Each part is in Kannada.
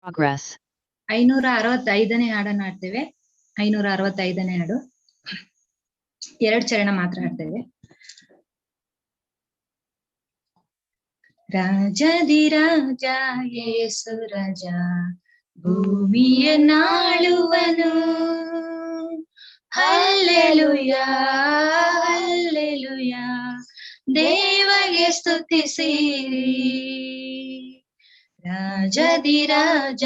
Progress. 565ನೇ ಹಾಡನ್ನ ಹಾಡ್ತೇವೆ. 565ನೇ ಹಾಡು. 2 ಚರಣ ಮಾತ್ರ ಹಾಡ್ತೇವೆ. ರಾಜಾಧಿರಾಜ ಯೇಸು ರಾಜ ಭೂಮಿಯನ್ನಾಳುವನು. ಹಲ್ಲೆಲೂಯಾ ಹಲ್ಲೆಲೂಯಾ ದೇವಗೆ ಸ್ತುತಿಸಿರಿ. ರಾಜಾಧಿರಾಜ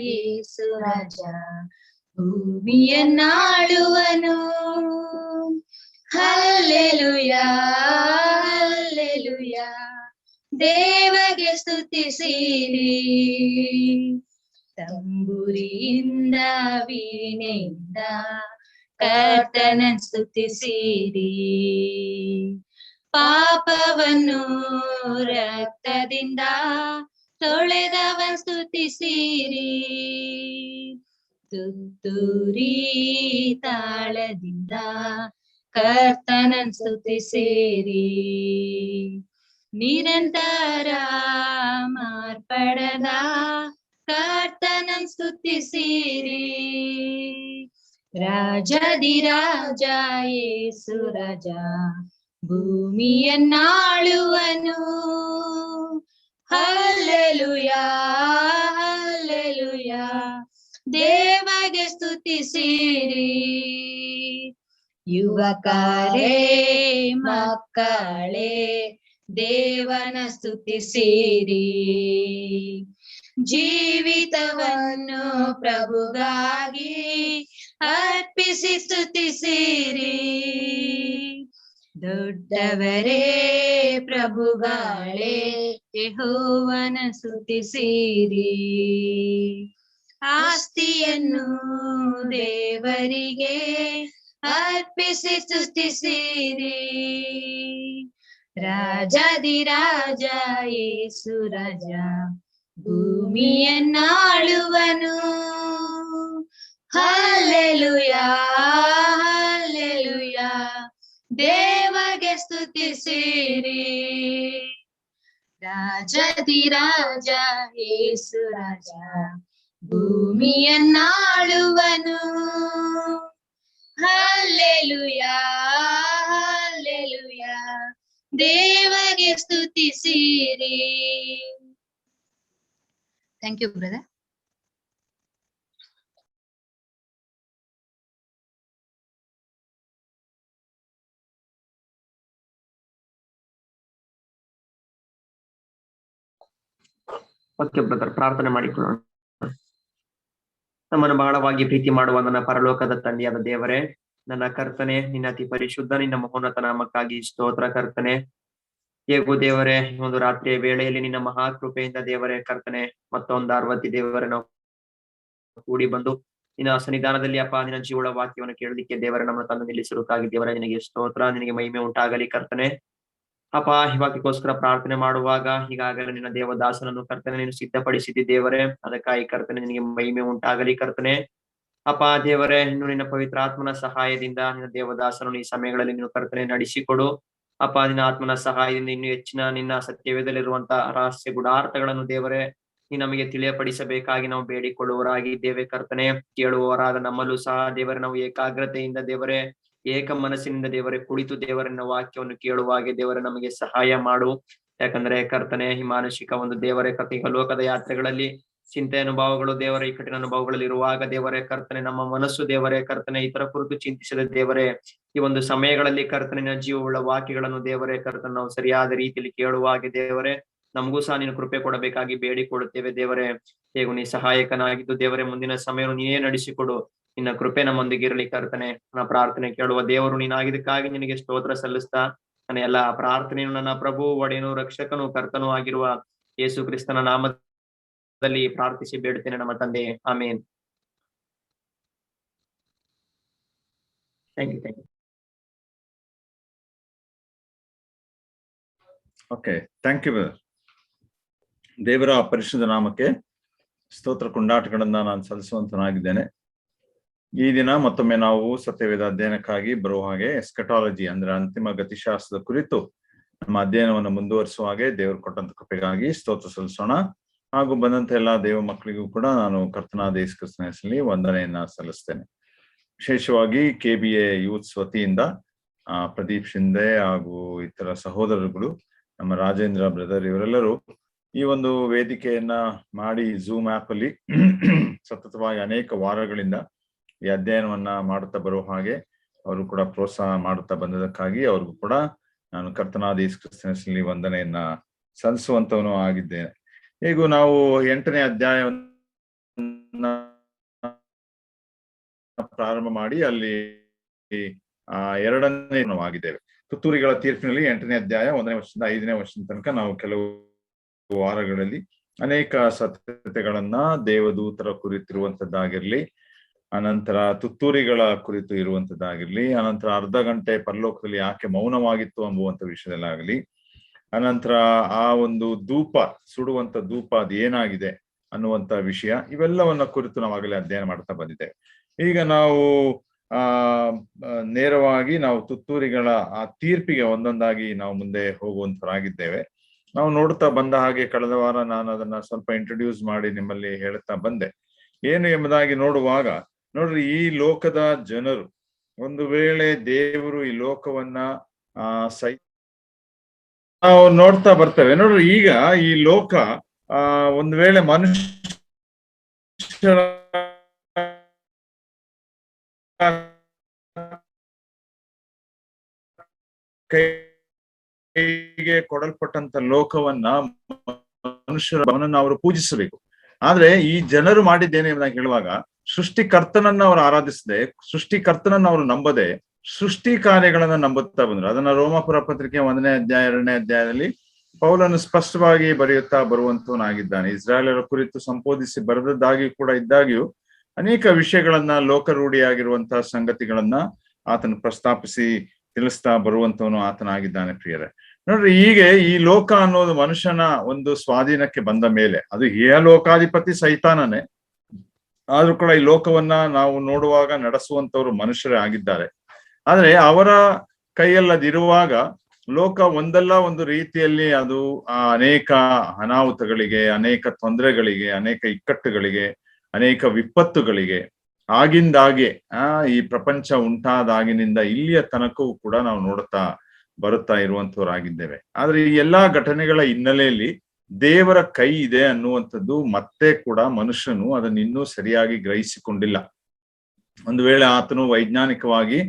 ಯೇಸು ರಾಜ ಭೂಮಿಯನ್ನಾಳುವನು. ಹಲ್ಲೆಲೂಯಾ ಹಲ್ಲೆಲೂಯಾ ದೇವಗೆ ಸ್ತುತಿಸಿರಿ. ತಂಬುರಿಯಿಂದ ವೀಣೆಯಿಂದ ಕರ್ತನ ಸ್ತುತಿಸಿರಿ. ಪಾಪವನ್ನು ರಕ್ತದಿಂದ ತೊಳೆದವನ್ ಸ್ತುತಿಸಿರಿ. ತುತ್ತೂರಿ ತಾಳದಿಂದ ಕರ್ತನನ್ ಸ್ತುತಿಸಿರಿ. ನಿರಂತರ ಮಾರ್ಪಡದ ಕರ್ತನನ್ ಸ್ತುತಿಸಿರಿ. ರಾಜಾಧಿರಾಜ ಯೇಸು ರಾಜ ಭೂಮಿಯನ್ನಾಳುವನು. ಹಲ್ಲೆಲೂಯಾ ಹಲ್ಲೆಲೂಯಾ ದೇವಗೆ ಸ್ತುತಿಸಿರಿ. ಯುವಕರೇ ಮಕ್ಕಳೇ ದೇವನ ಸ್ತುತಿಸಿರಿ. ಜೀವಿತವನ್ನು ಪ್ರಭುಗಾಗಿ ಅರ್ಪಿಸಿ ಸ್ತುತಿಸಿರಿ. ದೊಡ್ಡವರೇ ಪ್ರಭುಗಳೇ ಯೆಹೋವನ ಸ್ತುತಿಸಿರಿ. ಆಸ್ತಿಯನ್ನು ದೇವರಿಗೆ ಅರ್ಪಿಸಿ ಸ್ತುತಿಸಿರಿ. ರಾಜಾಧಿರಾಜ ಯೇಸು ರಾಜ ಭೂಮಿಯನ್ನಾಳುವನು. ಹಲ್ಲೆಲೂಯಾ ಹಲ್ಲೆಲೂಯಾ ದೇವಗೆ ಸ್ತುತಿಸಿರಿ. ರಾಜಾಧಿರಾಜ ಯೇಸು ರಾಜ ಭೂಮಿಯನ್ನಾಳುವನು. ಹಲ್ಲೆಲೂಯಾ ಹಲ್ಲೆಲೂಯಾ ದೇವಗೆ ಸ್ತುತಿಸಿರಿ. Thank you brother. Okay brother, ಪ್ರಾರ್ಥನೆ ಮಾಡಿಕೊಳ್ಳೋಣ. ನಮ್ಮನ್ನು ಬಹಳವಾಗಿ ಪ್ರೀತಿ ಮಾಡುವ ನನ್ನ ಪರಲೋಕದ ತಂದೆಯಾದ ದೇವರೇ, ನನ್ನ ಕರ್ತನೆ, ನಿನ್ನ ಅತಿ ಪರಿಶುದ್ಧ ನಿನ್ನ ಮಹೋನ್ನತ ನಾಮಕ್ಕಾಗಿ ಸ್ತೋತ್ರ ಕರ್ತನೆ. ಹೇಗೂ ದೇವರೇ, ಒಂದು ರಾತ್ರಿಯ ವೇಳೆಯಲ್ಲಿ ನಿನ್ನ ಮಹಾಕೃಪೆಯಿಂದ ದೇವರೇ ಕರ್ತನೆ ಮತ್ತೊಂದು 60 ದೇವರೇ ನಾವು ಕೂಡಿ ಬಂದು ನಿನ್ನ ಸನ್ನಿಧಾನದಲ್ಲಿ ಅಪ್ಪ ನಿನ್ನ ಜೀವಳ ವಾಕ್ಯವನ್ನು ಕೇಳಲಿಕ್ಕೆ ದೇವರ ನಮ್ಮನ್ನು ತಂದು ನಿಲ್ಲಿಸಿರುತ್ತಾಗಿ ದೇವರ ನಿನಗೆ ಸ್ತೋತ್ರ, ನಿನಗೆ ಮಹಿಮೆ ಉಂಟಾಗಲಿ ಕರ್ತನೆ. ಅಪ್ಪ ಇವಾಗಕ್ಕೋಸ್ಕರ ಪ್ರಾರ್ಥನೆ ಮಾಡುವಾಗ ಈಗಾಗಲೇ ನಿನ್ನ ದೇವದಾಸನನ್ನು ಕರ್ತನೆ ನೀನು ಸಿದ್ಧಪಡಿಸಿದ್ದಿ ದೇವರೇ, ಅದಕ್ಕಾಗಿ ಕರ್ತನೆ ನಿನಗೆ ಮಹಿಮೆ ಉಂಟಾಗಲಿ ಕರ್ತನೆ. ಅಪ್ಪ ದೇವರೇ, ಇನ್ನು ನಿನ್ನ ಪವಿತ್ರ ಆತ್ಮನ ಸಹಾಯದಿಂದ ನಿನ್ನ ದೇವದಾಸನನ್ನು ಈ ಸಮಯಗಳಲ್ಲಿ ನೀನು ಕರ್ತನೆ ನಡೆಸಿಕೊಡು. ಅಪ್ಪ ನಿನ್ನ ಆತ್ಮನ ಸಹಾಯದಿಂದ ಇನ್ನು ಹೆಚ್ಚಿನ ನಿನ್ನ ಸತ್ಯವೇದಲ್ಲಿರುವಂತಹ ರಹಸ್ಯ ಗುಡಾರ್ಥಗಳನ್ನು ದೇವರೇ ನೀ ನಮಗೆ ತಿಳಿಯಪಡಿಸಬೇಕಾಗಿ ನಾವು ಬೇಡಿಕೊಳ್ಳುವವರಾಗಿದ್ದೇವೆ ಕರ್ತನೆ. ಕೇಳುವವರಾದ ನಮ್ಮಲ್ಲೂ ಸಹ ದೇವರೇ ನಾವು ಏಕಾಗ್ರತೆಯಿಂದ ದೇವರೇ ಏಕ ಮನಸ್ಸಿನಿಂದ ದೇವರೇ ಕುಳಿತು ದೇವರನ್ನ ವಾಕ್ಯವನ್ನು ಕೇಳುವಾಗೆ ದೇವರೇ ನಮಗೆ ಸಹಾಯ ಮಾಡು. ಯಾಕಂದ್ರೆ ಕರ್ತನೆ ಈ ಮಾನಸಿಕ ಒಂದು ದೇವರೇ ಕರ್ತ ಲೋಕದ ಯಾತ್ರೆಗಳಲ್ಲಿ ಚಿಂತೆ ಅನುಭವಗಳು ದೇವರ ಈ ಕಠಿಣ ಅನುಭವಗಳಲ್ಲಿ ಇರುವಾಗ ದೇವರೇ ಕರ್ತನೆ ನಮ್ಮ ಮನಸ್ಸು ದೇವರೇ ಕರ್ತನೆ ಇತರ ಕುರಿತು ಚಿಂತಿಸಿದ ದೇವರೇ ಈ ಒಂದು ಸಮಯಗಳಲ್ಲಿ ಕರ್ತನಿನ ಜೀವವುಳ್ಳ ವಾಕ್ಯಗಳನ್ನು ದೇವರೇ ಕರ್ತನೆ ನಾವು ಸರಿಯಾದ ರೀತಿಯಲ್ಲಿ ಕೇಳುವಾಗೆ ದೇವರೇ ನಮಗೂ ಸಹ ನೀನು ಕೃಪೆ ಕೊಡಬೇಕಾಗಿ ಬೇಡಿಕೊಳ್ಳುತ್ತೇವೆ ದೇವರೇ. ಹೇಗೂ ನೀ ಸಹಾಯಕನಾಗಿದ್ದು ದೇವರೇ ಮುಂದಿನ ಸಮಯವನ್ನು ನೀನೇ ನಡೆಸಿಕೊಡು. ನಿನ್ನ ಕೃಪೆ ನಮ್ಮೊಂದಿಗೆ ಇರಲಿ ಕರ್ತನೆ. ನನ್ನ ಪ್ರಾರ್ಥನೆ ಕೇಳುವ ದೇವರು ನೀನಾಗಿದ್ದಕ್ಕಾಗಿ ನಿನಗೆ ಸ್ತೋತ್ರ ಸಲ್ಲಿಸ್ತಾ ನನ್ನ ಎಲ್ಲಾ ಪ್ರಾರ್ಥನೆಯನ್ನು ನನ್ನ ಪ್ರಭು ಒಡೆಯನು ರಕ್ಷಕನು ಕರ್ತನೂ ಆಗಿರುವ ಯೇಸು ಕ್ರಿಸ್ತನ ನಾಮದಲ್ಲಿ ಪ್ರಾರ್ಥಿಸಿ ಬೇಡುತ್ತೇನೆ ನಮ್ಮ ತಂದೆ, amen. Thank you. Okay, thank you. ದೇವರ ಪರಿಶುದ್ಧ ನಾಮಕ್ಕೆ ಸ್ತೋತ್ರ ಕೊಂಡಾಟಗಳನ್ನ ನಾನು ಸಲ್ಲಿಸುವಂತನಾಗಿದ್ದೇನೆ. ಈ ದಿನ ಮತ್ತೊಮ್ಮೆ ನಾವು ಸತ್ಯವೇದ ಅಧ್ಯಯನಕ್ಕಾಗಿ ಬರುವ ಹಾಗೆ ಎಸ್ಕಟಾಲಜಿ ಅಂದ್ರೆ ಅಂತಿಮ ಗತಿಶಾಸ್ತ್ರದ ಕುರಿತು ನಮ್ಮ ಅಧ್ಯಯನವನ್ನು ಮುಂದುವರಿಸುವ ಹಾಗೆ ದೇವರು ಕೊಟ್ಟಂತ ಕೃಪೆಗಾಗಿ ಸ್ತೋತ್ರ ಸಲ್ಲಿಸೋಣ. ಹಾಗೂ ಬಂದಂತ ಎಲ್ಲಾ ದೇವ ಮಕ್ಕಳಿಗೂ ಕೂಡ ನಾನು ಕರ್ತನಾದ ಯೇಸು ಕ್ರಿಸ್ತನ ಹೆಸರಿನಲ್ಲಿ ವಂದನೆಯನ್ನ ಸಲ್ಲಿಸ್ತೇನೆ. ವಿಶೇಷವಾಗಿ KBA ಯೂತ್ಸ್ ವತಿಯಿಂದ ಪ್ರದೀಪ್ ಶಿಂದೆ ಹಾಗೂ ಇತರ ಸಹೋದರರುಗಳು, ನಮ್ಮ ರಾಜೇಂದ್ರ ಬ್ರದರ್, ಇವರೆಲ್ಲರೂ ಈ ಒಂದು ವೇದಿಕೆಯನ್ನ ಮಾಡಿ ಝೂಮ್ ಆಪ್ ಅಲ್ಲಿ ಸತತವಾಗಿ ಅನೇಕ ವಾರಗಳಿಂದ ಈ ಅಧ್ಯಯನವನ್ನ ಮಾಡುತ್ತಾ ಬರುವ ಹಾಗೆ ಅವರು ಕೂಡ ಪ್ರೋತ್ಸಾಹ ಮಾಡುತ್ತಾ ಬಂದದಕ್ಕಾಗಿ ಅವ್ರಿಗೂ ಕೂಡ ನಾನು ಕರ್ತನಾದ ಯೇಸು ಕ್ರಿಸ್ತನ ಹೆಸರಿನಲ್ಲಿ ವಂದನೆಯನ್ನ ಸಲ್ಲಿಸುವಂತವನು ಆಗಿದ್ದೇನೆ. ಈಗ ನಾವು 8ನೇ ಅಧ್ಯಾಯವನ್ನ ಪ್ರಾರಂಭ ಮಾಡಿ ಅಲ್ಲಿ 2ನೇ ಆಗಿದ್ದೇವೆ. ತುತ್ತೂರಿಗಳ ತೀರ್ಪಿನಲ್ಲಿ 8ನೇ ಅಧ್ಯಾಯ 1ನೇ ವರ್ಷದಿಂದ 5ನೇ ವರ್ಷದ ತನಕ ನಾವು ಕೆಲವು ವಾರಗಳಲ್ಲಿ ಅನೇಕ ಸತ್ಯತೆಗಳನ್ನ ದೇವದೂತರ ಕುರಿತಿರುವಂತದ್ದಾಗಿರ್ಲಿ, ಅನಂತರ ತುತ್ತೂರಿಗಳ ಕುರಿತು ಇರುವಂತದ್ದಾಗಿರ್ಲಿ, ಅನಂತರ ಅರ್ಧ ಗಂಟೆ ಪರಲೋಕದಲ್ಲಿ ಯಾಕೆ ಮೌನವಾಗಿತ್ತು ಎಂಬುವಂತ ವಿಷಯದಲ್ಲಾಗಲಿ, ಅನಂತರ ಆ ಒಂದು ಧೂಪ, ಸುಡುವಂತ ಧೂಪ ಅದು ಏನಾಗಿದೆ ಅನ್ನುವಂತ ವಿಷಯ, ಇವೆಲ್ಲವನ್ನ ಕುರಿತು ನಾವಾಗಲೇ ಅಧ್ಯಯನ ಮಾಡ್ತಾ ಬಂದಿದ್ದೇವೆ. ಈಗ ನಾವು ನೇರವಾಗಿ ನಾವು ತುತ್ತೂರಿಗಳ ಆ ತೀರ್ಪಿಗೆ ಒಂದೊಂದಾಗಿ ನಾವು ಮುಂದೆ ಹೋಗುವಂತರಾಗಿದ್ದೇವೆ. ನಾವು ನೋಡ್ತಾ ಬಂದ ಹಾಗೆ ಕಳೆದ ವಾರ ನಾನು ಅದನ್ನ ಸ್ವಲ್ಪ ಇಂಟ್ರೊಡ್ಯೂಸ್ ಮಾಡಿ ನಿಮ್ಮಲ್ಲಿ ಹೇಳ್ತಾ ಬಂದೆ. ಏನು ಎಂಬುದಾಗಿ ನೋಡುವಾಗ ನೋಡ್ರಿ, ಈ ಲೋಕದ ಜನರು ಒಂದು ವೇಳೆ ದೇವರು ಈ ಲೋಕವನ್ನ ನಾವು ನೋಡ್ತಾ ಬರ್ತೇವೆ. ನೋಡ್ರಿ, ಈಗ ಈ ಲೋಕ ಒಂದು ವೇಳೆ ಮನುಷ್ಯರ ಕೈಗೆ ಕೊಡಲ್ಪಟ್ಟಂತ ಲೋಕವನ್ನ ಅವನನ್ನ ಅವರು ಪೂಜಿಸಬೇಕು. ಆದ್ರೆ ಈ ಜನರು ಮಾಡಿದ್ದೇನೆ ಎಂಬುದಾಗಿ ಹೇಳುವಾಗ ಸೃಷ್ಟಿಕರ್ತನನ್ನ ಅವರು ಆರಾಧಿಸದೆ, ಸೃಷ್ಟಿಕರ್ತನನ್ನ ಅವರು ನಂಬದೆ, ಸೃಷ್ಟಿ ಕಾರ್ಯಗಳನ್ನ ನಂಬುತ್ತಾ ಬಂದ್ರು. ಅದನ್ನ ರೋಮಾಪುರ ಪತ್ರಿಕೆ 1ನೇ ಅಧ್ಯಾಯ 2ನೇ ಅಧ್ಯಾಯದಲ್ಲಿ ಪೌಲನು ಸ್ಪಷ್ಟವಾಗಿ ಬರೆಯುತ್ತಾ ಬರುವಂತವನಾಗಿದ್ದಾನೆ. ಇಸ್ರಾಯೇಲರ ಕುರಿತು ಸಂಬೋಧಿಸಿ ಬರೆದದ್ದಾಗಿ ಕೂಡ ಇದ್ದಾಗ್ಯೂ ಅನೇಕ ವಿಷಯಗಳನ್ನ, ಲೋಕರೂಢಿಯಾಗಿರುವಂತಹ ಸಂಗತಿಗಳನ್ನ ಆತನು ಪ್ರಸ್ತಾಪಿಸಿ ತಿಳಿಸ್ತಾ ಬರುವಂತವನು ಆತನಾಗಿದ್ದಾನೆ. ಪ್ರಿಯರೇ, ನೋಡ್ರಿ, ಹೀಗೆ ಈ ಲೋಕ ಅನ್ನೋದು ಮನುಷ್ಯನ ಒಂದು ಸ್ವಾಧೀನಕ್ಕೆ ಬಂದ ಮೇಲೆ, ಅದು ಲೋಕಾಧಿಪತಿ ಸೈತಾನನೇ, ಆದ್ರೂ ಕೂಡ ಈ ಲೋಕವನ್ನ ನಾವು ನೋಡುವಾಗ ನಡೆಸುವಂತವ್ರು ಮನುಷ್ಯರೇ ಆಗಿದ್ದಾರೆ. ಆದ್ರೆ ಅವರ ಕೈಯಲ್ಲದಿರುವಾಗ ಲೋಕ ಒಂದಲ್ಲ ಒಂದು ರೀತಿಯಲ್ಲಿ ಅದು ಅನೇಕ ಅನಾಹುತಗಳಿಗೆ, ಅನೇಕ ತೊಂದರೆಗಳಿಗೆ, ಅನೇಕ ಇಕ್ಕಟ್ಟುಗಳಿಗೆ, ಅನೇಕ ವಿಪತ್ತುಗಳಿಗೆ ಆಗಿಂದಾಗೆ ಈ ಪ್ರಪಂಚ ಉಂಟಾದಾಗಿನಿಂದ ಇಲ್ಲಿಯ ತನಕವೂ ಕೂಡ ನಾವು ನೋಡುತ್ತಾ ಬರುತ್ತಾ ಇರುವಂತವರಾಗಿದ್ದೇವೆ. ಆದ್ರೆ ಈ ಎಲ್ಲಾ ಘಟನೆಗಳ ಹಿನ್ನೆಲೆಯಲ್ಲಿ ದೇವರ ಕೈ ಇದೆ ಅನ್ನುವಂಥದ್ದು ಮತ್ತೆ ಕೂಡ ಮನುಷ್ಯನು ಅದನ್ನ ಇನ್ನೂ ಸರಿಯಾಗಿ ಗ್ರಹಿಸಿಕೊಂಡಿಲ್ಲ. ಒಂದು ವೇಳೆ ಆತನು ವೈಜ್ಞಾನಿಕವಾಗಿ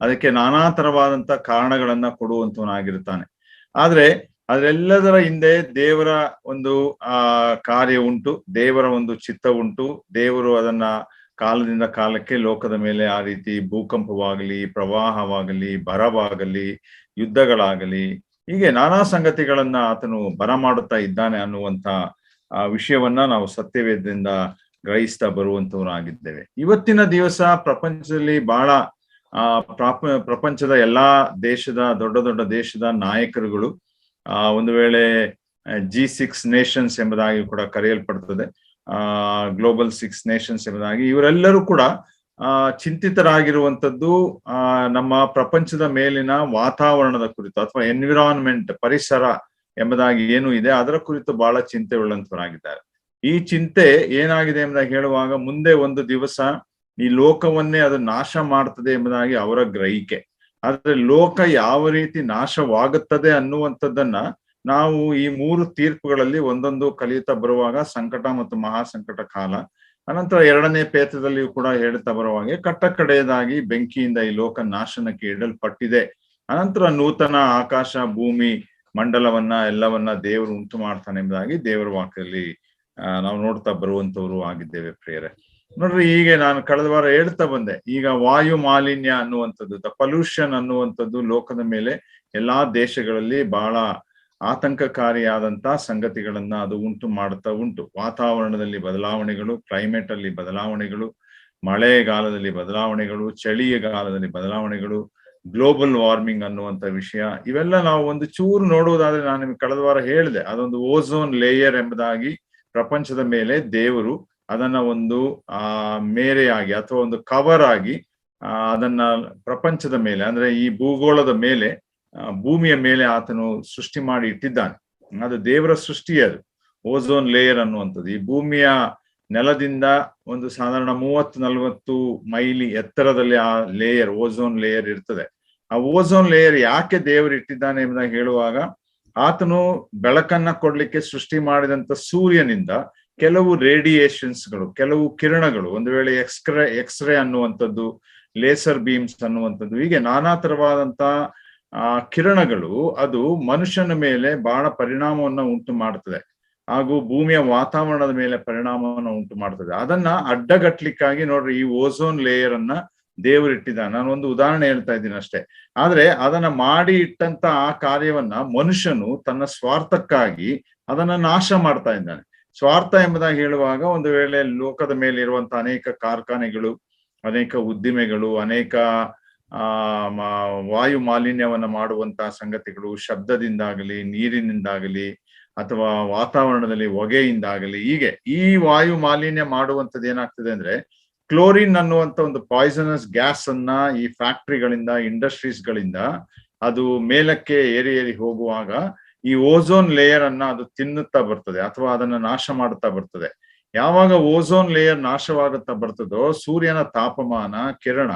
ಅದಕ್ಕೆ ನಾನಾ ತರವಾದಂತ ಕಾರಣಗಳನ್ನ ಕೊಡುವಂತವನಾಗಿರ್ತಾನೆ. ಆದ್ರೆ ಅದೆಲ್ಲದರ ಹಿಂದೆ ದೇವರ ಒಂದು ಕಾರ್ಯ ಉಂಟು, ದೇವರ ಒಂದು ಚಿತ್ತ ಉಂಟು. ದೇವರು ಅದನ್ನ ಕಾಲದಿಂದ ಕಾಲಕ್ಕೆ ಲೋಕದ ಮೇಲೆ ಆ ರೀತಿ ಭೂಕಂಪವಾಗಲಿ, ಪ್ರವಾಹವಾಗಲಿ, ಬರವಾಗಲಿ, ಯುದ್ಧಗಳಾಗಲಿ, ಹೀಗೆ ನಾನಾ ಸಂಗತಿಗಳನ್ನ ಆತನು ಬರಮಾಡುತ್ತಾ ಇದ್ದಾನೆ ಅನ್ನುವಂತ ವಿಷಯವನ್ನ ನಾವು ಸತ್ಯವೇದದಿಂದ ಗ್ರಹಿಸ್ತಾ ಬರುವಂತವರಾಗಿದ್ದೇವೆ. ಇವತ್ತಿನ ದಿವಸ ಪ್ರಪಂಚದಲ್ಲಿ ಬಹಳ ಪ್ರಪಂಚದ ಎಲ್ಲಾ ದೇಶದ ದೊಡ್ಡ ದೊಡ್ಡ ದೇಶದ ನಾಯಕರುಗಳು, ಒಂದು ವೇಳೆ G6 ನೇಷನ್ಸ್ ಎಂಬುದಾಗಿ ಕೂಡ ಕರೆಯಲ್ಪಡ್ತದೆ, ಗ್ಲೋಬಲ್ 6 ನೇಷನ್ಸ್ ಎಂಬುದಾಗಿ, ಇವರೆಲ್ಲರೂ ಕೂಡ ಚಿಂತಿತರಾಗಿರುವಂಥದ್ದು ನಮ್ಮ ಪ್ರಪಂಚದ ಮೇಲಿನ ವಾತಾವರಣದ ಕುರಿತು, ಅಥವಾ ಎನ್ವಿರಾನ್ಮೆಂಟ್, ಪರಿಸರ ಎಂಬುದಾಗಿ ಏನು ಇದೆ ಅದರ ಕುರಿತು ಬಹಳ ಚಿಂತೆ ಉಳ್ಳಂತವರಾಗಿದ್ದಾರೆ. ಈ ಚಿಂತೆ ಏನಾಗಿದೆ ಎಂಬುದಾಗಿ ಹೇಳುವಾಗ ಮುಂದೆ ಒಂದು ದಿವಸ ಈ ಲೋಕವನ್ನೇ ಅದು ನಾಶ ಮಾಡ್ತದೆ ಎಂಬುದಾಗಿ ಅವರ ಗ್ರಹಿಕೆ. ಆದ್ರೆ ಲೋಕ ಯಾವ ರೀತಿ ನಾಶವಾಗುತ್ತದೆ ಅನ್ನುವಂಥದ್ದನ್ನ ನಾವು ಈ 3 ತೀರ್ಪುಗಳಲ್ಲಿ ಒಂದೊಂದು ಕಲಿಯುತ್ತಾ ಬರುವಾಗ, ಸಂಕಟ ಮತ್ತು ಮಹಾಸಂಕಟ ಕಾಲ, ಅನಂತರ 2ನೇ ಪೇತ್ರದಲ್ಲಿಯೂ ಕೂಡ ಹೇಳ್ತಾ ಬರುವಾಗೆ ಕಟ್ಟ ಕಡೆಯದಾಗಿ ಬೆಂಕಿಯಿಂದ ಈ ಲೋಕ ನಾಶನಕ್ಕೆ ಇಡಲ್ಪಟ್ಟಿದೆ, ಅನಂತರ ನೂತನ ಆಕಾಶ ಭೂಮಿ ಮಂಡಲವನ್ನ ಎಲ್ಲವನ್ನ ದೇವರು ಉಂಟು ಮಾಡ್ತಾನೆ ಎಂಬುದಾಗಿ ದೇವರ ವಾಕ್ಯದಲ್ಲಿ ನಾವು ನೋಡ್ತಾ ಬರುವಂತವ್ರು ಆಗಿದ್ದೇವೆ. ಪ್ರಿಯರೇ, ನೋಡ್ರಿ, ಹೀಗೆ ನಾನು ಕಳೆದ ವಾರ ಹೇಳ್ತಾ ಬಂದೆ, ಈಗ ವಾಯು ಮಾಲಿನ್ಯ ಅನ್ನುವಂಥದ್ದು, ದ ಪೊಲ್ಯೂಷನ್ ಅನ್ನುವಂಥದ್ದು ಲೋಕದ ಮೇಲೆ ಎಲ್ಲಾ ದೇಶಗಳಲ್ಲಿ ಬಹಳ ಆತಂಕಕಾರಿಯಾದಂತ ಸಂಗತಿಗಳನ್ನ ಅದು ಉಂಟು ಮಾಡ್ತಾ ಉಂಟು. ವಾತಾವರಣದಲ್ಲಿ ಬದಲಾವಣೆಗಳು, ಕ್ಲೈಮೇಟ್ ಅಲ್ಲಿ ಬದಲಾವಣೆಗಳು, ಮಳೆಗಾಲದಲ್ಲಿ ಬದಲಾವಣೆಗಳು, ಚಳಿಗಾಲದಲ್ಲಿ ಬದಲಾವಣೆಗಳು, ಗ್ಲೋಬಲ್ ವಾರ್ಮಿಂಗ್ ಅನ್ನುವಂತ ವಿಷಯ, ಇವೆಲ್ಲ ನಾವು ಒಂದು ಚೂರು ನೋಡುವುದಾದ್ರೆ, ನಾನು ನಿಮ್ಗೆ ಕಳೆದ ವಾರ ಹೇಳಿದೆ, ಅದೊಂದು ಓಝೋನ್ ಲೇಯರ್ ಎಂಬುದಾಗಿ ಪ್ರಪಂಚದ ಮೇಲೆ ದೇವರು ಅದನ್ನ ಒಂದು ಮೇರೆಯಾಗಿ ಅಥವಾ ಒಂದು ಕವರ್ ಆಗಿ ಅದನ್ನ ಪ್ರಪಂಚದ ಮೇಲೆ, ಅಂದ್ರೆ ಈ ಭೂಗೋಳದ ಮೇಲೆ, ಭೂಮಿಯ ಮೇಲೆ ಆತನು ಸೃಷ್ಟಿ ಮಾಡಿ ಇಟ್ಟಿದ್ದಾನೆ. ಅದು ದೇವರ ಸೃಷ್ಟಿ. ಅದು ಓಝೋನ್ ಲೇಯರ್ ಅನ್ನುವಂಥದ್ದು. ಈ ಭೂಮಿಯ ನೆಲದಿಂದ ಒಂದು ಸಾಧಾರಣ 30-40 ಮೈಲಿ ಎತ್ತರದಲ್ಲಿ ಆ ಲೇಯರ್, ಓಝೋನ್ ಲೇಯರ್ ಇರ್ತದೆ. ಆ ಓಝೋನ್ ಲೇಯರ್ ಯಾಕೆ ದೇವರು ಇಟ್ಟಿದ್ದಾನೆ ಎಂಬುದಾಗಿ ಹೇಳುವಾಗ, ಆತನು ಬೆಳಕನ್ನ ಕೊಡ್ಲಿಕ್ಕೆ ಸೃಷ್ಟಿ ಮಾಡಿದಂತ ಸೂರ್ಯನಿಂದ ಕೆಲವು ರೇಡಿಯೇಷನ್ಸ್ಗಳು, ಕೆಲವು ಕಿರಣಗಳು, ಒಂದು ವೇಳೆ ಎಕ್ಸ್ರೇ ಅನ್ನುವಂಥದ್ದು, ಲೇಸರ್ ಬೀಮ್ಸ್ ಅನ್ನುವಂಥದ್ದು, ಹೀಗೆ ನಾನಾ ತರವಾದಂತ ಕಿರಣಗಳು ಅದು ಮನುಷ್ಯನ ಮೇಲೆ ಬಹಳ ಪರಿಣಾಮವನ್ನ ಉಂಟು ಮಾಡ್ತದೆ, ಹಾಗೂ ಭೂಮಿಯ ವಾತಾವರಣದ ಮೇಲೆ ಪರಿಣಾಮವನ್ನು ಉಂಟು ಮಾಡ್ತದೆ. ಅದನ್ನ ಅಡ್ಡಗಟ್ಲಿಕ್ಕಾಗಿ ನೋಡ್ರಿ ಈ ಓಝೋನ್ ಲೇಯರ್ ಅನ್ನ ದೇವರು ಇಟ್ಟಿದ್ದಾನೆ. ನಾನು ಒಂದು ಉದಾಹರಣೆ ಹೇಳ್ತಾ ಇದ್ದೀನಿ ಅಷ್ಟೇ. ಆದ್ರೆ ಅದನ್ನ ಮಾಡಿ ಇಟ್ಟಂತ ಆ ಕಾರ್ಯವನ್ನ ಮನುಷ್ಯನು ತನ್ನ ಸ್ವಾರ್ಥಕ್ಕಾಗಿ ಅದನ್ನ ನಾಶ ಮಾಡ್ತಾ ಇದ್ದಾನೆ. ಸ್ವಾರ್ಥ ಎಂಬುದಾಗಿ ಹೇಳುವಾಗ, ಒಂದು ವೇಳೆ ಲೋಕದ ಮೇಲೆ ಇರುವಂತ ಅನೇಕ ಕಾರ್ಖಾನೆಗಳು, ಅನೇಕ ಉದ್ದಿಮೆಗಳು, ಅನೇಕ ವಾಯು ಮಾಲಿನ್ಯವನ್ನ ಮಾಡುವಂತಹ ಸಂಗತಿಗಳು, ಶಬ್ದದಿಂದಾಗಲಿ, ನೀರಿನಿಂದಾಗಲಿ, ಅಥವಾ ವಾತಾವರಣದಲ್ಲಿ ಹೊಗೆಯಿಂದಾಗಲಿ, ಹೀಗೆ ಈ ವಾಯು ಮಾಲಿನ್ಯ ಮಾಡುವಂಥದ್ದು ಏನಾಗ್ತದೆ ಅಂದ್ರೆ, ಕ್ಲೋರಿನ್ ಅನ್ನುವಂತ ಒಂದು ಪಾಯ್ಸನಸ್ ಗ್ಯಾಸ್ ಅನ್ನ ಈ ಫ್ಯಾಕ್ಟ್ರಿಗಳಿಂದ, ಇಂಡಸ್ಟ್ರೀಸ್ ಗಳಿಂದ ಅದು ಮೇಲಕ್ಕೆ ಏರಿ ಹೋಗುವಾಗ ಈ ಓಝೋನ್ ಲೇಯರ್ ಅನ್ನ ಅದು ತಿನ್ನುತ್ತಾ ಬರ್ತದೆ, ಅಥವಾ ಅದನ್ನ ನಾಶ ಮಾಡುತ್ತಾ ಬರ್ತದೆ. ಯಾವಾಗ ಓಝೋನ್ ಲೇಯರ್ ನಾಶವಾಗುತ್ತಾ ಬರ್ತದೋ, ಸೂರ್ಯನ ತಾಪಮಾನ, ಕಿರಣ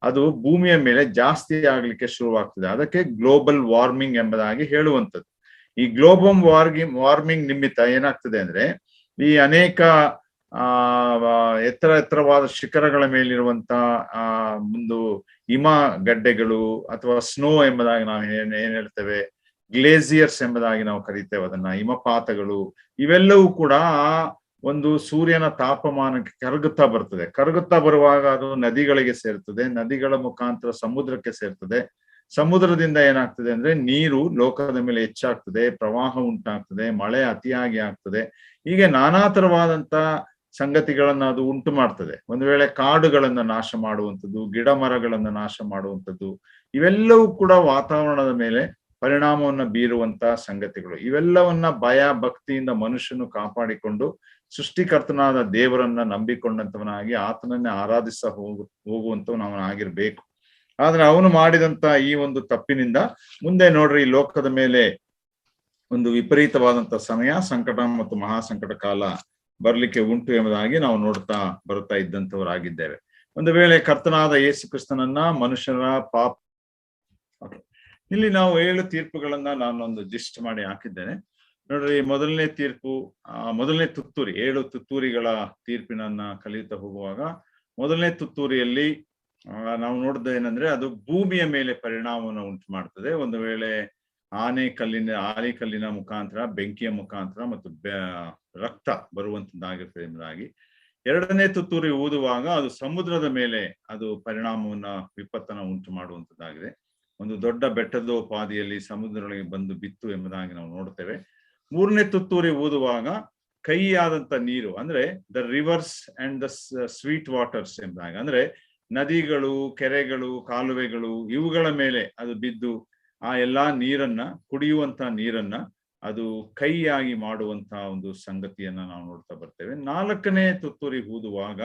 ಅದು ಭೂಮಿಯ ಮೇಲೆ ಜಾಸ್ತಿ ಆಗ್ಲಿಕ್ಕೆ ಶುರುವಾಗ್ತದೆ. ಅದಕ್ಕೆ ಗ್ಲೋಬಲ್ ವಾರ್ಮಿಂಗ್ ಎಂಬುದಾಗಿ ಹೇಳುವಂಥದ್ದು. ಈ ಗ್ಲೋಬಲ್ ವಾರ್ಮಿಂಗ್ ನಿಮಿತ್ತ ಏನಾಗ್ತದೆ ಅಂದ್ರೆ, ಈ ಅನೇಕ ಎತ್ತರವಾದ ಶಿಖರಗಳ ಮೇಲಿರುವಂತ ಒಂದು ಹಿಮ ಗಡ್ಡೆಗಳು, ಅಥವಾ ಸ್ನೋ ಎಂಬುದಾಗಿ ನಾವು ಏನ್ ಹೇಳ್ತೇವೆ, ಗ್ಲೇಸಿಯರ್ಸ್ ಎಂಬುದಾಗಿ ನಾವು ಕರೀತೇವೆ ಅದನ್ನ, ಹಿಮಪಾತಗಳು, ಇವೆಲ್ಲವೂ ಕೂಡ ಆ ಒಂದು ಸೂರ್ಯನ ತಾಪಮಾನಕ್ಕೆ ಕರಗುತ್ತಾ ಬರ್ತದೆ. ಕರಗುತ್ತಾ ಬರುವಾಗ ಅದು ನದಿಗಳಿಗೆ ಸೇರ್ತದೆ, ನದಿಗಳ ಮುಖಾಂತರ ಸಮುದ್ರಕ್ಕೆ ಸೇರ್ತದೆ. ಸಮುದ್ರದಿಂದ ಏನಾಗ್ತದೆ ಅಂದ್ರೆ, ನೀರು ಲೋಕದ ಮೇಲೆ ಹೆಚ್ಚಾಗ್ತದೆ, ಪ್ರವಾಹ ಉಂಟಾಗ್ತದೆ, ಮಳೆ ಅತಿಯಾಗಿ ಆಗ್ತದೆ. ಹೀಗೆ ನಾನಾ ತರವಾದಂತ ಸಂಗತಿಗಳನ್ನ ಅದು ಉಂಟು ಮಾಡ್ತದೆ. ಒಂದು ವೇಳೆ ಕಾಡುಗಳನ್ನ ನಾಶ ಮಾಡುವಂಥದ್ದು, ಗಿಡ ಮರಗಳನ್ನ ನಾಶ ಮಾಡುವಂಥದ್ದು, ಇವೆಲ್ಲವೂ ಕೂಡ ವಾತಾವರಣದ ಮೇಲೆ ಪರಿಣಾಮವನ್ನ ಬೀರುವಂತ ಸಂಗತಿಗಳು. ಇವೆಲ್ಲವನ್ನ ಭಯ ಭಕ್ತಿಯಿಂದ ಮನುಷ್ಯನು ಕಾಪಾಡಿಕೊಂಡು ಸೃಷ್ಟಿಕರ್ತನಾದ ದೇವರನ್ನ ನಂಬಿಕೊಂಡಂತವನಾಗಿ ಆತನನ್ನೇ ಆರಾಧಿಸ ಹೋಗುವಂತವನಾಗಿರ್ಬೇಕು. ಆದ್ರೆ ಅವನು ಮಾಡಿದಂತ ಈ ಒಂದು ತಪ್ಪಿನಿಂದ ಮುಂದೆ ನೋಡ್ರಿ, ಲೋಕದ ಮೇಲೆ ಒಂದು ವಿಪರೀತವಾದಂತ ಸಮಯ, ಸಂಕಟ ಮತ್ತು ಮಹಾಸಂಕಟ ಕಾಲ ಬರ್ಲಿಕ್ಕೆ ಉಂಟು ಎಂಬುದಾಗಿ ನಾವು ನೋಡ್ತಾ ಬರ್ತಾ ಇದ್ದಂಥವರಾಗಿದ್ದೇವೆ. ಒಂದು ವೇಳೆ ಕರ್ತನಾದ ಯೇಸು ಕ್ರಿಸ್ತನನ್ನ ಮನುಷ್ಯರ ಪಾಪ, ಇಲ್ಲಿ ನಾವು 7 ತೀರ್ಪುಗಳನ್ನ ನಾನೊಂದು ಜಿಸ್ಟ್ ಮಾಡಿ ಹಾಕಿದ್ದೇನೆ ನೋಡ್ರಿ. ಮೊದಲನೇ ತೀರ್ಪು, ಮೊದಲನೇ ತುತ್ತೂರಿ, 7 ತುತ್ತೂರಿಗಳ ತೀರ್ಪಿನನ್ನ ಕಲಿಯುತ್ತಾ ಹೋಗುವಾಗ, ಮೊದಲನೇ ತುತ್ತೂರಿಯಲ್ಲಿ ನಾವು ನೋಡಿದ ಏನಂದ್ರೆ, ಅದು ಭೂಮಿಯ ಮೇಲೆ ಪರಿಣಾಮವನ್ನು ಉಂಟು ಮಾಡ್ತದೆ. ಒಂದು ವೇಳೆ ಆಲಿಕಲ್ಲಿನ ಮುಖಾಂತರ, ಬೆಂಕಿಯ ಮುಖಾಂತರ ಮತ್ತು ರಕ್ತ ಬರುವಂತದ್ದಾಗಿರ್ತದೆ ಎಂಬುದಾಗಿ. ಎರಡನೇ ತುತ್ತೂರಿ ಊದುವಾಗ ಅದು ಸಮುದ್ರದ ಮೇಲೆ ಅದು ಪರಿಣಾಮವನ್ನ, ವಿಪತ್ತನ್ನ ಉಂಟು ಮಾಡುವಂತದ್ದಾಗಿದೆ. ಒಂದು ದೊಡ್ಡ ಬೆಟ್ಟದೋಪಾದಿಯಲ್ಲಿ ಸಮುದ್ರದೊಳಗೆ ಬಂದು ಬಿತ್ತು ಎಂಬುದಾಗಿ ನಾವು ನೋಡ್ತೇವೆ. ಮೂರನೇ ತುತ್ತೂರಿ ಊದುವಾಗ ಕಹಿಯಾದಂತ ನೀರು, ಅಂದ್ರೆ the rivers and the sweet waters ಎಂಬುದಾಗಿ, ಅಂದ್ರೆ ನದಿಗಳು, ಕೆರೆಗಳು, ಕಾಲುವೆಗಳು, ಇವುಗಳ ಮೇಲೆ ಅದು ಬಿದ್ದು ಆ ಎಲ್ಲಾ ನೀರನ್ನ, ಕುಡಿಯುವಂತ ನೀರನ್ನ ಅದು ಕಹಿಯಾಗಿ ಮಾಡುವಂತ ಒಂದು ಸಂಗತಿಯನ್ನ ನಾವು ನೋಡ್ತಾ ಬರ್ತೇವೆ. ನಾಲ್ಕನೇ ತುತ್ತೂರಿ ಊದುವಾಗ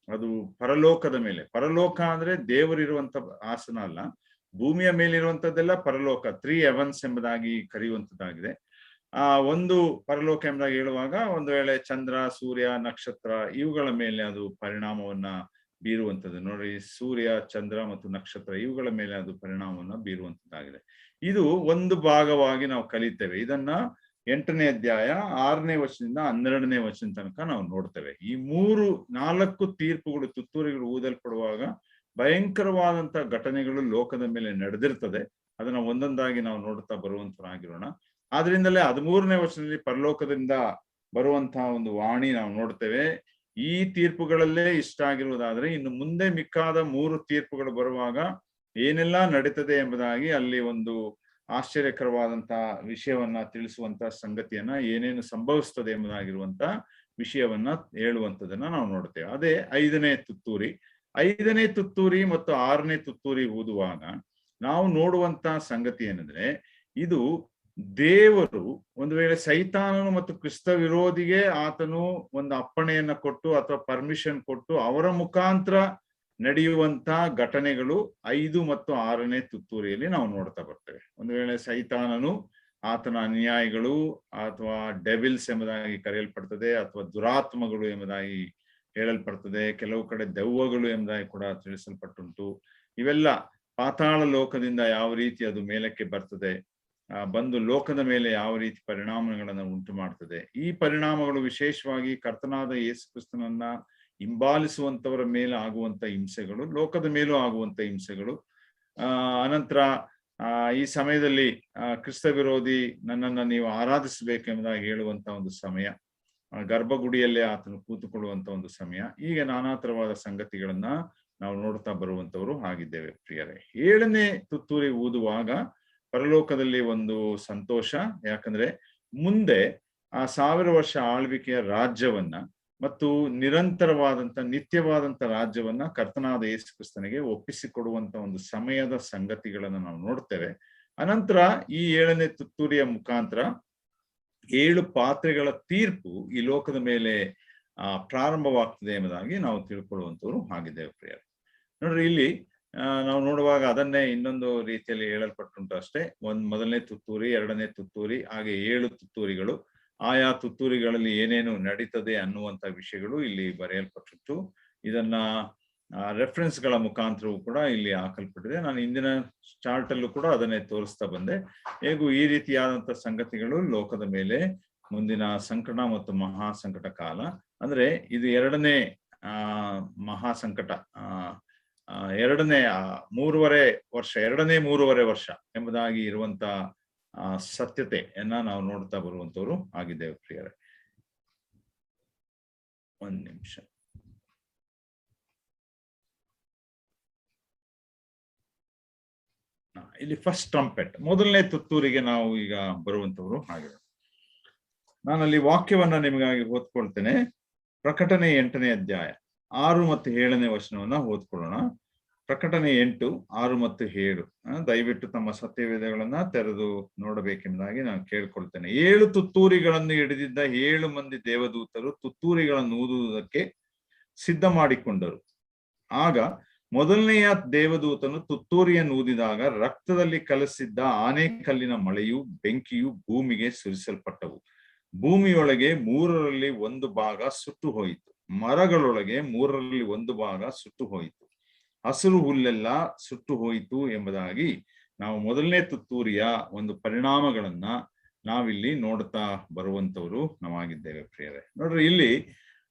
ಅದು ಪರಲೋಕದ ಮೇಲೆ, ಪರಲೋಕ ಅಂದ್ರೆ ದೇವರಿರುವಂತ ಆಸನ ಅಲ್ಲ, ಭೂಮಿಯ ಮೇಲಿರುವಂತದ್ದೆಲ್ಲ ಪರಲೋಕ, 3 ಹೆವನ್ಸ್ ಎಂಬುದಾಗಿ ಕರೆಯುವಂತದ್ದಾಗಿದೆ. ಒಂದು ಪರಲೋಕ ಎಂಬುದಾಗಿ ಹೇಳುವಾಗ, ಒಂದು ವೇಳೆ ಚಂದ್ರ, ಸೂರ್ಯ, ನಕ್ಷತ್ರ ಇವುಗಳ ಮೇಲೆ ಅದು ಪರಿಣಾಮವನ್ನ ಬೀರುವಂಥದ್ದು ನೋಡ್ರಿ. ಸೂರ್ಯ, ಚಂದ್ರ ಮತ್ತು ನಕ್ಷತ್ರ ಇವುಗಳ ಮೇಲೆ ಅದು ಪರಿಣಾಮವನ್ನ ಬೀರುವಂತದ್ದಾಗಿದೆ. ಇದು ಒಂದು ಭಾಗವಾಗಿ ನಾವು ಕಲಿತೇವೆ. ಇದನ್ನ 8ನೇ ಅಧ್ಯಾಯ 6ನೇ ವಚನದಿಂದ 12ನೇ ವಚನ ತನಕ ನಾವು ನೋಡ್ತೇವೆ. ಈ 4 ತೀರ್ಪುಗಳು, ತುತ್ತೂರಿಗಳು ಊದಲ್ಪಡುವಾಗ ಭಯಂಕರವಾದಂತ ಘಟನೆಗಳು ಲೋಕದ ಮೇಲೆ ನಡೆದಿರ್ತದೆ. ಅದನ್ನ ಒಂದೊಂದಾಗಿ ನಾವು ನೋಡ್ತಾ ಬರುವಂತರಾಗಿರೋಣ. ಆದ್ರಿಂದಲೇ 13ನೇ ವಚನದಲ್ಲಿ ಪರಲೋಕದಿಂದ ಬರುವಂತಹ ಒಂದು ವಾಣಿ ನಾವು ನೋಡ್ತೇವೆ. ಈ ತೀರ್ಪುಗಳಲ್ಲೇ ಇಷ್ಟ ಆಗಿರುವುದಾದ್ರೆ ಇನ್ನು ಮುಂದೆ ಮಿಕ್ಕಾದ 3 ತೀರ್ಪುಗಳು ಬರುವಾಗ ಏನೆಲ್ಲಾ ನಡೀತದೆ ಎಂಬುದಾಗಿ ಅಲ್ಲಿ ಒಂದು ಆಶ್ಚರ್ಯಕರವಾದಂತಹ ವಿಷಯವನ್ನ ತಿಳಿಸುವಂತ ಸಂಗತಿಯನ್ನ, ಏನೇನು ಸಂಭವಿಸ್ತದೆ ಎಂಬುದಾಗಿರುವಂತ ವಿಷಯವನ್ನ ಹೇಳುವಂಥದ್ದನ್ನ ನಾವು ನೋಡ್ತೇವೆ. ಅದೇ 5ನೇ ತುತ್ತೂರಿ. 5ನೇ ತುತ್ತೂರಿ ಮತ್ತು 6ನೇ ತುತ್ತೂರಿ ಊದುವಾಗ ನಾವು ನೋಡುವಂತ ಸಂಗತಿ ಏನಂದ್ರೆ, ಇದು ದೇವರು ಒಂದು ವೇಳೆ ಸೈತಾನನು ಮತ್ತು ಕ್ರಿಸ್ತ ವಿರೋಧಿಗೆ ಆತನು ಒಂದು ಅಪ್ಪಣೆಯನ್ನ ಕೊಟ್ಟು ಅಥವಾ ಪರ್ಮಿಷನ್ ಕೊಟ್ಟು ಅವರ ಮುಖಾಂತರ ನಡೆಯುವಂತ ಘಟನೆಗಳು 5 ಮತ್ತು 6ನೇ ತುತ್ತೂರಿಯಲ್ಲಿ ನಾವು ನೋಡ್ತಾ ಬರ್ತೇವೆ. ಒಂದು ವೇಳೆ ಸೈತಾನನು ಆತನ ಅನುಯಾಯಿಗಳು ಅಥವಾ ಡೆವಿಲ್ಸ್ ಎಂಬುದಾಗಿ ಕರೆಯಲ್ಪಡ್ತದೆ, ಅಥವಾ ದುರಾತ್ಮಗಳು ಎಂಬುದಾಗಿ ಹೇಳಲ್ಪಡ್ತದೆ, ಕೆಲವು ಕಡೆ ದೆವ್ವಗಳು ಎಂಬುದಾಗಿ ಕೂಡ ತಿಳಿಸಲ್ಪಟ್ಟುಂಟು. ಇವೆಲ್ಲ ಪಾತಾಳ ಲೋಕದಿಂದ ಯಾವ ರೀತಿ ಅದು ಮೇಲಕ್ಕೆ ಬರ್ತದೆ, ಬಂದು ಲೋಕದ ಮೇಲೆ ಯಾವ ರೀತಿ ಪರಿಣಾಮಗಳನ್ನು ಉಂಟು ಮಾಡ್ತದೆ. ಈ ಪರಿಣಾಮಗಳು ವಿಶೇಷವಾಗಿ ಕರ್ತನಾದ ಯೇಸು ಕ್ರಿಸ್ತನನ್ನ ಹಿಂಬಾಲಿಸುವಂತವರ ಮೇಲೆ ಆಗುವಂತ ಹಿಂಸೆಗಳು, ಲೋಕದ ಮೇಲೂ ಆಗುವಂತ ಹಿಂಸೆಗಳು. ಅನಂತರ ಈ ಸಮಯದಲ್ಲಿ ಕ್ರಿಸ್ತ ವಿರೋಧಿ ನನ್ನನ್ನ ನೀವು ಆರಾಧಿಸಬೇಕೆಂಬುದಾಗಿ ಹೇಳುವಂತ ಒಂದು ಸಮಯ, ಗರ್ಭಗುಡಿಯಲ್ಲೇ ಆತನು ಕೂತುಕೊಳ್ಳುವಂತ ಒಂದು ಸಮಯ. ಹೀಗೆ ನಾನಾ ತರವಾದ ಸಂಗತಿಗಳನ್ನ ನಾವು ನೋಡ್ತಾ ಬರುವಂತವರು ಆಗಿದ್ದೇವೆ ಪ್ರಿಯರೇ. 7ನೇ ತುತ್ತೂರಿ ಊದುವಾಗ ಪರಲೋಕದಲ್ಲಿ ಒಂದು ಸಂತೋಷ. ಯಾಕಂದ್ರೆ ಮುಂದೆ ಆ 1000 ವರ್ಷ ಆಳ್ವಿಕೆಯ ರಾಜ್ಯವನ್ನ ಮತ್ತು ನಿರಂತರವಾದಂತ ನಿತ್ಯವಾದಂತ ರಾಜ್ಯವನ್ನ ಕರ್ತನಾದ ಯೇಸು ಕ್ರಿಸ್ತನಿಗೆ ಒಪ್ಪಿಸಿಕೊಡುವಂತ ಒಂದು ಸಮಯದ ಸಂಗತಿಗಳನ್ನ ನಾವು ನೋಡ್ತೇವೆ. ಅನಂತರ ಈ 7ನೇ ತುತ್ತೂರಿಯ ಮುಖಾಂತರ 7 ಪಾತ್ರೆಗಳ ತೀರ್ಪು ಈ ಲೋಕದ ಮೇಲೆ ಪ್ರಾರಂಭವಾಗ್ತದೆ ಎಂಬುದಾಗಿ ನಾವು ತಿಳ್ಕೊಳ್ಳುವಂತವ್ರು ಆಗಿದ್ದೇವೆ ಪ್ರಿಯರೇ. ನೋಡ್ರಿ, ಇಲ್ಲಿ ನಾವು ನೋಡುವಾಗ ಅದನ್ನೇ ಇನ್ನೊಂದು ರೀತಿಯಲ್ಲಿ ಹೇಳಲ್ಪಟ್ಟುಂಟು ಅಷ್ಟೇ. ಮೊದಲನೇ ತುತ್ತೂರಿ, 2ನೇ ತುತ್ತೂರಿ, ಹಾಗೆ 7 ತುತ್ತೂರಿಗಳು. ಆಯಾ ತುತ್ತೂರಿಗಳಲ್ಲಿ ಏನೇನು ನಡೀತದೆ ಅನ್ನುವಂತ ವಿಷಯಗಳು ಇಲ್ಲಿ ಬರೆಯಲ್ಪಟ್ಟಿತ್ತು. ಇದನ್ನ ರೆಫರೆನ್ಸ್ ಗಳ ಮುಖಾಂತರವೂ ಕೂಡ ಇಲ್ಲಿ ಹಾಕಲ್ಪಟ್ಟಿದೆ. ನಾನು ಇಂದಿನ ಚಾರ್ಟ್ ಅಲ್ಲೂ ಕೂಡ ಅದನ್ನೇ ತೋರಿಸ್ತಾ ಬಂದೆ. ಹೇಗೂ ಈ ರೀತಿಯಾದಂತ ಸಂಗತಿಗಳು ಲೋಕದ ಮೇಲೆ ಮುಂದಿನ ಸಂಕಟ ಮತ್ತು ಮಹಾ ಸಂಕಟ ಕಾಲ, ಅಂದ್ರೆ ಇದು 2ನೇ ಮಹಾಸಂಕಟ, 2ನೇ 3.5 ವರ್ಷ ಎಂಬುದಾಗಿ ಇರುವಂತ ಸತ್ಯತೆಯನ್ನ ನಾವು ನೋಡ್ತಾ ಬರುವಂತವ್ರು ಆಗಿದ್ದೇವೆ ಪ್ರಿಯರೇ. ಒಂದ್ ನಿಮಿಷ. ಇಲ್ಲಿ ಫಸ್ಟ್ ಟ್ರಂಪೆಟ್, ಮೊದಲನೇ ತುತ್ತೂರಿಗೆ ನಾವು ಈಗ ಬರುವಂತವ್ರು ಆಗಿದೆ. ನಾನಲ್ಲಿ ವಾಕ್ಯವನ್ನ ನಿಮಗಾಗಿ ಓದ್ಕೊಳ್ತೇನೆ. ಪ್ರಕಟಣೆ 8ನೇ ಅಧ್ಯಾಯ 6 ಮತ್ತು 7ನೇ ವಚನವನ್ನ ಓದ್ಕೊಳ್ಳೋಣ. ಪ್ರಕಟಣೆ 8, 6 ಮತ್ತು 7. ದಯವಿಟ್ಟು ತಮ್ಮ ಸತ್ಯವೇದಗಳನ್ನ ತೆರೆದು ನೋಡಬೇಕೆಂಬುದಾಗಿ ನಾನು ಕೇಳ್ಕೊಳ್ತೇನೆ. 7 ತುತ್ತೂರಿಗಳನ್ನು ಹಿಡಿದಿದ್ದ 7 ಮಂದಿ ದೇವದೂತರು ತುತ್ತೂರಿಗಳನ್ನು ಊದುವುದಕ್ಕೆ ಸಿದ್ಧ ಮಾಡಿಕೊಂಡರು. ಆಗ ಮೊದಲನೆಯ ದೇವದೂತನು ತುತ್ತೂರಿಯನ್ನು ಊದಿದಾಗ ರಕ್ತದಲ್ಲಿ ಕಲಸಿದ್ದ ಆನೆಕಲ್ಲಿನ ಮಳೆಯು ಬೆಂಕಿಯು ಭೂಮಿಗೆ ಸುರಿಸಲ್ಪಟ್ಟವು. ಭೂಮಿಯೊಳಗೆ 3ರಲ್ಲಿ 1 ಭಾಗ ಸುಟ್ಟು ಹೋಯಿತು. ಮರಗಳೊಳಗೆ 3ರಲ್ಲಿ 1 ಭಾಗ ಸುಟ್ಟು ಹೋಯಿತು. ಹಸಿರು ಹುಲ್ಲೆಲ್ಲ ಸುಟ್ಟು ಹೋಯಿತು ಎಂಬುದಾಗಿ ನಾವು ಮೊದಲನೇ ತುತ್ತೂರಿಯ ಒಂದು ಪರಿಣಾಮಗಳನ್ನ ನಾವಿಲ್ಲಿ ನೋಡ್ತಾ ಬರುವಂತವ್ರು ನಾವಾಗಿದ್ದೇವೆ ಪ್ರಿಯರೇ. ನೋಡ್ರಿ, ಇಲ್ಲಿ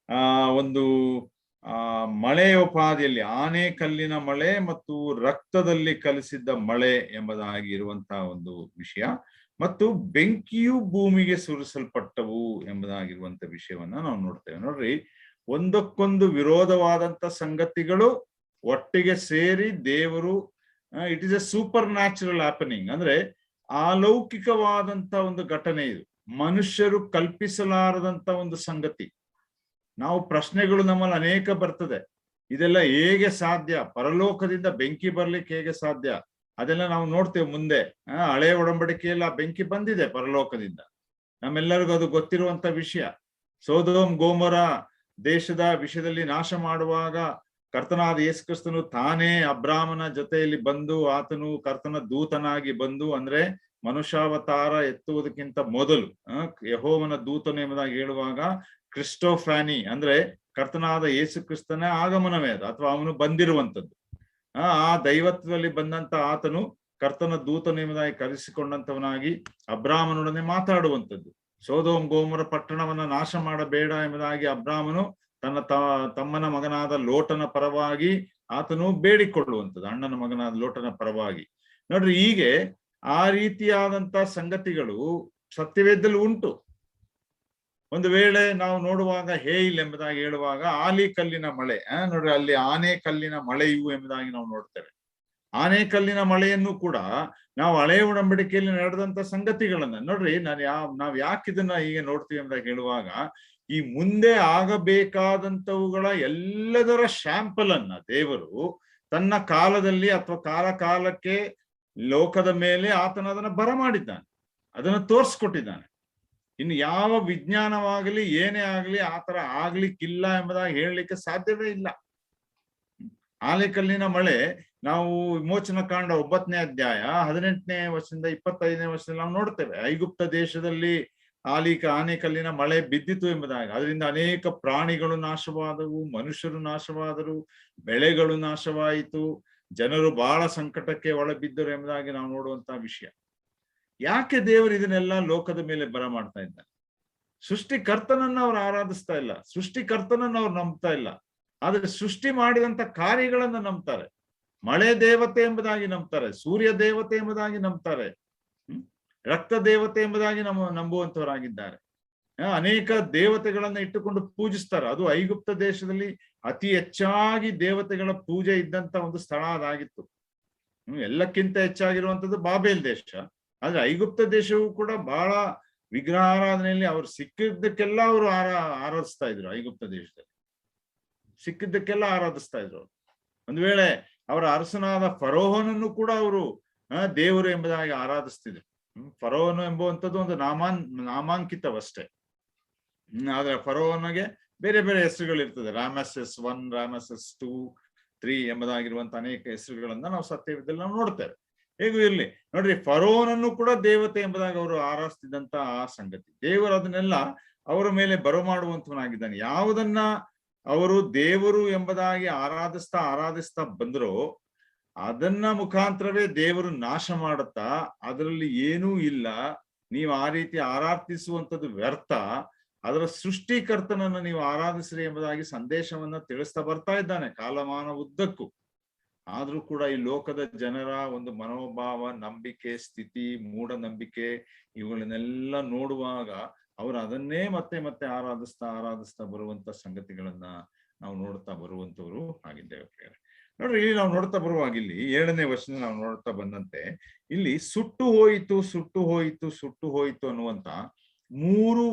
ಒಂದು ಮಳೆಯೋಪಾದಿಯಲ್ಲಿ ಆನೆ ಕಲ್ಲಿನ ಮಳೆ ಮತ್ತು ರಕ್ತದಲ್ಲಿ ಕಲಿಸಿದ್ದ ಮಳೆ ಎಂಬುದಾಗಿ ಇರುವಂತಹ ಒಂದು ವಿಷಯ, ಮತ್ತು ಬೆಂಕಿಯು ಭೂಮಿಗೆ ಸುರಿಸಲ್ಪಟ್ಟವು ಎಂಬುದಾಗಿರುವಂತ ವಿಷಯವನ್ನ ನಾವು ನೋಡ್ತೇವೆ. ನೋಡ್ರಿ, ಒಂದಕ್ಕೊಂದು ವಿರೋಧವಾದಂತ ಸಂಗತಿಗಳು ಒಟ್ಟಿಗೆ ಸೇರಿ ದೇವರು, it is A super natural happening, ಅಂದ್ರೆ ಅಲೌಕಿಕವಾದಂತ ಒಂದು ಘಟನೆ ಇದು. ಮನುಷ್ಯರು ಕಲ್ಪಿಸಲಾರದಂತ ಒಂದು ಸಂಗತಿ. ನಾವು ಪ್ರಶ್ನೆಗಳು ನಮ್ಮಲ್ಲಿ ಅನೇಕ ಬರ್ತದೆ. ಇದೆಲ್ಲ ಹೇಗೆ ಸಾಧ್ಯ? ಪರಲೋಕದಿಂದ ಬೆಂಕಿ ಬರ್ಲಿಕ್ಕೆ ಹೇಗೆ ಸಾಧ್ಯ? ಅದೆಲ್ಲ ನಾವು ನೋಡ್ತೇವೆ ಮುಂದೆ. ಹಳೆಯ ಒಡಂಬಡಿಕೆಯಲ್ಲಿ ಆ ಬೆಂಕಿ ಬಂದಿದೆ ಪರಲೋಕದಿಂದ, ನಮ್ಮೆಲ್ಲರಿಗೂ ಅದು ಗೊತ್ತಿರುವಂತ ವಿಷಯ. ಸೊದೋಮ್ ಗೋಮೊರ ದೇಶದ ವಿಷಯದಲ್ಲಿ ನಾಶ ಮಾಡುವಾಗ ಕರ್ತನಾದ ಯೇಸು ಕ್ರಿಸ್ತನು ತಾನೇ ಅಬ್ರಾಮನ ಜೊತೆಯಲ್ಲಿ ಬಂದು, ಆತನು ಕರ್ತನ ದೂತನಾಗಿ ಬಂದು, ಅಂದ್ರೆ ಮನುಷ್ಯಾವತಾರ ಎತ್ತುವುದಕ್ಕಿಂತ ಮೊದಲು ಯೆಹೋವನ ದೂತನು ಎಂಬುದಾಗಿ ಹೇಳುವಾಗ ಕ್ರಿಸ್ಟೋಫ್ಯಾನಿ, ಅಂದ್ರೆ ಕರ್ತನಾದ ಯೇಸು ಕ್ರಿಸ್ತನ ಆಗಮನವೇ ಅದು, ಅಥವಾ ಅವನು ಬಂದಿರುವಂತದ್ದು. ಆ ದೈವತ್ವದಲ್ಲಿ ಬಂದಂತ ಆತನು ಕರ್ತನ ದೂತನು ಎಂಬುದಾಗಿ ಕರೆಸಿಕೊಂಡಂತವನಾಗಿ ಅಬ್ರಾಮನೊಡನೆ ಮಾತಾಡುವಂಥದ್ದು. ಸೊದೋಮ್ ಗೋಮೊರ ಪಟ್ಟಣವನ್ನ ನಾಶ ಮಾಡಬೇಡ ಎಂಬುದಾಗಿ ಅಬ್ರಾಮನು ತನ್ನ ತಮ್ಮನ ಮಗನಾದ ಲೋಟನ ಪರವಾಗಿ ಆತನು ಬೇಡಿಕೊಳ್ಳುವಂಥದ್ದು, ಅಣ್ಣನ ಮಗನಾದ ಲೋಟನ ಪರವಾಗಿ. ನೋಡ್ರಿ, ಹೀಗೆ ಆ ರೀತಿಯಾದಂತ ಸಂಗತಿಗಳು ಸತ್ಯವೇದದಲ್ಲಿ ಉಂಟು. ಒಂದು ವೇಳೆ ನಾವು ನೋಡುವಾಗ ಹೇಯಿಲ್ ಎಂಬುದಾಗಿ ಹೇಳುವಾಗ ಆಲಿ ಕಲ್ಲಿನ ಮಳೆ, ನೋಡ್ರಿ ಅಲ್ಲಿ ಆನೆ ಕಲ್ಲಿನ ಮಳೆಯು ಎಂಬುದಾಗಿ ನಾವು ನೋಡ್ತೇವೆ. ಆನೆ ಕಲ್ಲಿನ ಮಳೆಯನ್ನು ಕೂಡ ನಾವು ಹಳೆಯ ಒಡಂಬಡಿಕೆಯಲ್ಲಿ ನಡೆದಂತ ಸಂಗತಿಗಳನ್ನ ನೋಡ್ರಿ, ನಾವ್ ಯಾಕೆ ಇದನ್ನ ಹೀಗೆ ನೋಡ್ತೀವಿ ಎಂಬುದಾಗಿ ಹೇಳುವಾಗ, ಈ ಮುಂದೆ ಆಗಬೇಕಾದಂತವುಗಳ ಎಲ್ಲದರ ಶಾಂಪಲ್ ಅನ್ನ ದೇವರು ತನ್ನ ಕಾಲದಲ್ಲಿ ಅಥವಾ ಕಾಲಕ್ಕೆ ಲೋಕದ ಮೇಲೆ ಆತನ ಅದನ್ನ ಬರಮಾಡಿದ್ದಾನೆ, ಅದನ್ನ ತೋರ್ಸ್ಕೊಟ್ಟಿದ್ದಾನೆ. ಇನ್ನು ಯಾವ ವಿಜ್ಞಾನವಾಗಲಿ ಏನೇ ಆಗ್ಲಿ ಆತರ ಆಗ್ಲಿಕ್ಕಿಲ್ಲ ಎಂಬುದಾಗಿ ಹೇಳಲಿಕ್ಕೆ ಸಾಧ್ಯವೇ ಇಲ್ಲ. ಆಲೆಕಲ್ಲಿನ ಮಳೆ ನಾವು ವಿಮೋಚನ ಕಾಂಡ 9ನೇ ಅಧ್ಯಾಯ 18ನೇ ವರ್ಷದಿಂದ 25ನೇ ವರ್ಷದಲ್ಲಿ ನಾವು ನೋಡ್ತೇವೆ. ಐಗುಪ್ತ ದೇಶದಲ್ಲಿ ಆನೆಕಲ್ಲಿನ ಮಳೆ ಬಿದ್ದಿತು ಎಂಬುದಾಗಿ, ಅದರಿಂದ ಅನೇಕ ಪ್ರಾಣಿಗಳು ನಾಶವಾದವು, ಮನುಷ್ಯರು ನಾಶವಾದರು, ಬೆಳೆಗಳು ನಾಶವಾಯಿತು, ಜನರು ಬಹಳ ಸಂಕಟಕ್ಕೆ ಒಳಬಿದ್ದರು ಎಂಬುದಾಗಿ ನಾವು ನೋಡುವಂತಹ ವಿಷಯ. ಯಾಕೆ ದೇವರು ಇದನ್ನೆಲ್ಲ ಲೋಕದ ಮೇಲೆ ಬರ ಮಾಡ್ತಾ ಇದ್ದಾರೆ? ಸೃಷ್ಟಿಕರ್ತನನ್ನ ಅವ್ರು ಆರಾಧಿಸ್ತಾ ಇಲ್ಲ, ಸೃಷ್ಟಿಕರ್ತನನ್ನ ಅವ್ರು ನಂಬ್ತಾ ಇಲ್ಲ, ಆದ್ರೆ ಸೃಷ್ಟಿ ಮಾಡಿದಂತ ಕಾರ್ಯಗಳನ್ನ ನಂಬ್ತಾರೆ. ಮಳೆ ದೇವತೆ ಎಂಬುದಾಗಿ ನಂಬ್ತಾರೆ, ಸೂರ್ಯ ದೇವತೆ ಎಂಬುದಾಗಿ ನಂಬ್ತಾರೆ, ರಕ್ತ ದೇವತೆ ಎಂಬುದಾಗಿ ನಂಬುವಂತವರಾಗಿದ್ದಾರೆ. ಅನೇಕ ದೇವತೆಗಳನ್ನ ಇಟ್ಟುಕೊಂಡು ಪೂಜಿಸ್ತಾರೆ. ಅದು ಐಗುಪ್ತ ದೇಶದಲ್ಲಿ ಅತಿ ಹೆಚ್ಚಾಗಿ ದೇವತೆಗಳ ಪೂಜೆ ಇದ್ದಂತ ಒಂದು ಸ್ಥಳ ಅದಾಗಿತ್ತು. ಎಲ್ಲಕ್ಕಿಂತ ಹೆಚ್ಚಾಗಿರುವಂತದ್ದು ಬಾಬೇಲ್ ದೇಶ. ಆದ್ರೆ ಐಗುಪ್ತ ದೇಶವು ಕೂಡ ಬಹಳ ವಿಗ್ರಹಾರಾಧನೆಯಲ್ಲಿ ಅವ್ರು ಸಿಕ್ಕಿದ್ದಕ್ಕೆಲ್ಲ ಅವರು ಆರಾಧಿಸ್ತಾ ಇದ್ರು. ಐಗುಪ್ತ ದೇಶದಲ್ಲಿ ಸಿಕ್ಕಿದ್ದಕ್ಕೆಲ್ಲ ಆರಾಧಿಸ್ತಾ ಇದ್ರು. ಒಂದು ವೇಳೆ ಅವರ ಅರಸನಾದ ಫರೋಹನನ್ನು ಕೂಡ ಅವರು ದೇವರು ಎಂಬುದಾಗಿ ಆರಾಧಿಸ್ತಿದ್ರು. ಫರೋಹನು ಎಂಬುವಂಥದ್ದು ಒಂದು ನಾಮಾಂಕಿತವಷ್ಟೇ. ಆದ್ರೆ ಫರೋಹನಿಗೆ ಬೇರೆ ಬೇರೆ ಹೆಸರುಗಳಿರ್ತದೆ. ರಾಮಸೆಸ್ 1, ರಾಮಸೆಸ್ 2, 3 ಎಂಬುದಾಗಿರುವಂತ ಅನೇಕ ಹೆಸರುಗಳನ್ನ ನಾವು ಸತ್ಯವೇದದಲ್ಲಿ ನಾವು ನೋಡ್ತೇವೆ. ಹೇಗೂ ಇರ್ಲಿ ನೋಡ್ರಿ, ಫರೋಹನನ್ನು ಕೂಡ ದೇವತೆ ಎಂಬುದಾಗಿ ಅವರು ಆರಾಧಿಸ್ತಿದ್ದಂತ ಆ ಸಂಗತಿ. ದೇವರು ಅದನ್ನೆಲ್ಲ ಅವರ ಮೇಲೆ ಬರಮಾಡುವಂತವನಾಗಿದ್ದಾನೆ. ಯಾವುದನ್ನ ಅವರು ದೇವರು ಎಂಬುದಾಗಿ ಆರಾಧಿಸ್ತಾ ಬಂದ್ರು, ಅದನ್ನ ಮುಖಾಂತರವೇ ದೇವರು ನಾಶ ಮಾಡುತ್ತಾ, ಅದರಲ್ಲಿ ಏನೂ ಇಲ್ಲ, ನೀವು ಆ ರೀತಿ ಆರಾಧಿಸುವಂಥದ್ದು ವ್ಯರ್ಥ, ಅದರ ಸೃಷ್ಟಿಕರ್ತನನ್ನ ನೀವು ಆರಾಧಿಸ್ರಿ ಎಂಬುದಾಗಿ ಸಂದೇಶವನ್ನ ತಿಳಿಸ್ತಾ ಬರ್ತಾ ಇದ್ದಾನೆ ಕಾಲಮಾನ ಉದ್ದಕ್ಕೂ. ಆದ್ರೂ ಕೂಡ ಈ ಲೋಕದ ಜನರ ಒಂದು ಮನೋಭಾವ, ನಂಬಿಕೆ, ಸ್ಥಿತಿ, ಮೂಢನಂಬಿಕೆ ಇವುಗಳನ್ನೆಲ್ಲ ನೋಡುವಾಗ ಅವರು ಅದನ್ನೇ ಮತ್ತೆ ಮತ್ತೆ ಆರಾಧಿಸ್ತಾ ಬರುವಂತ ಸಂಗತಿಗಳನ್ನ ನಾವು ನೋಡ್ತಾ ಬರುವಂತವ್ರು ಆಗಿದ್ದೇವೆ. ನೋಡ್ರಿ, ಇಲ್ಲಿ ನಾವು ನೋಡ್ತಾ ಬರುವಾಗ ಇಲ್ಲಿ 7ನೇ ವರ್ಷದಿಂದ ನಾವು ನೋಡ್ತಾ ಬಂದಂತೆ ಇಲ್ಲಿ ಸುಟ್ಟು ಹೋಯಿತು ಅನ್ನುವಂತ 3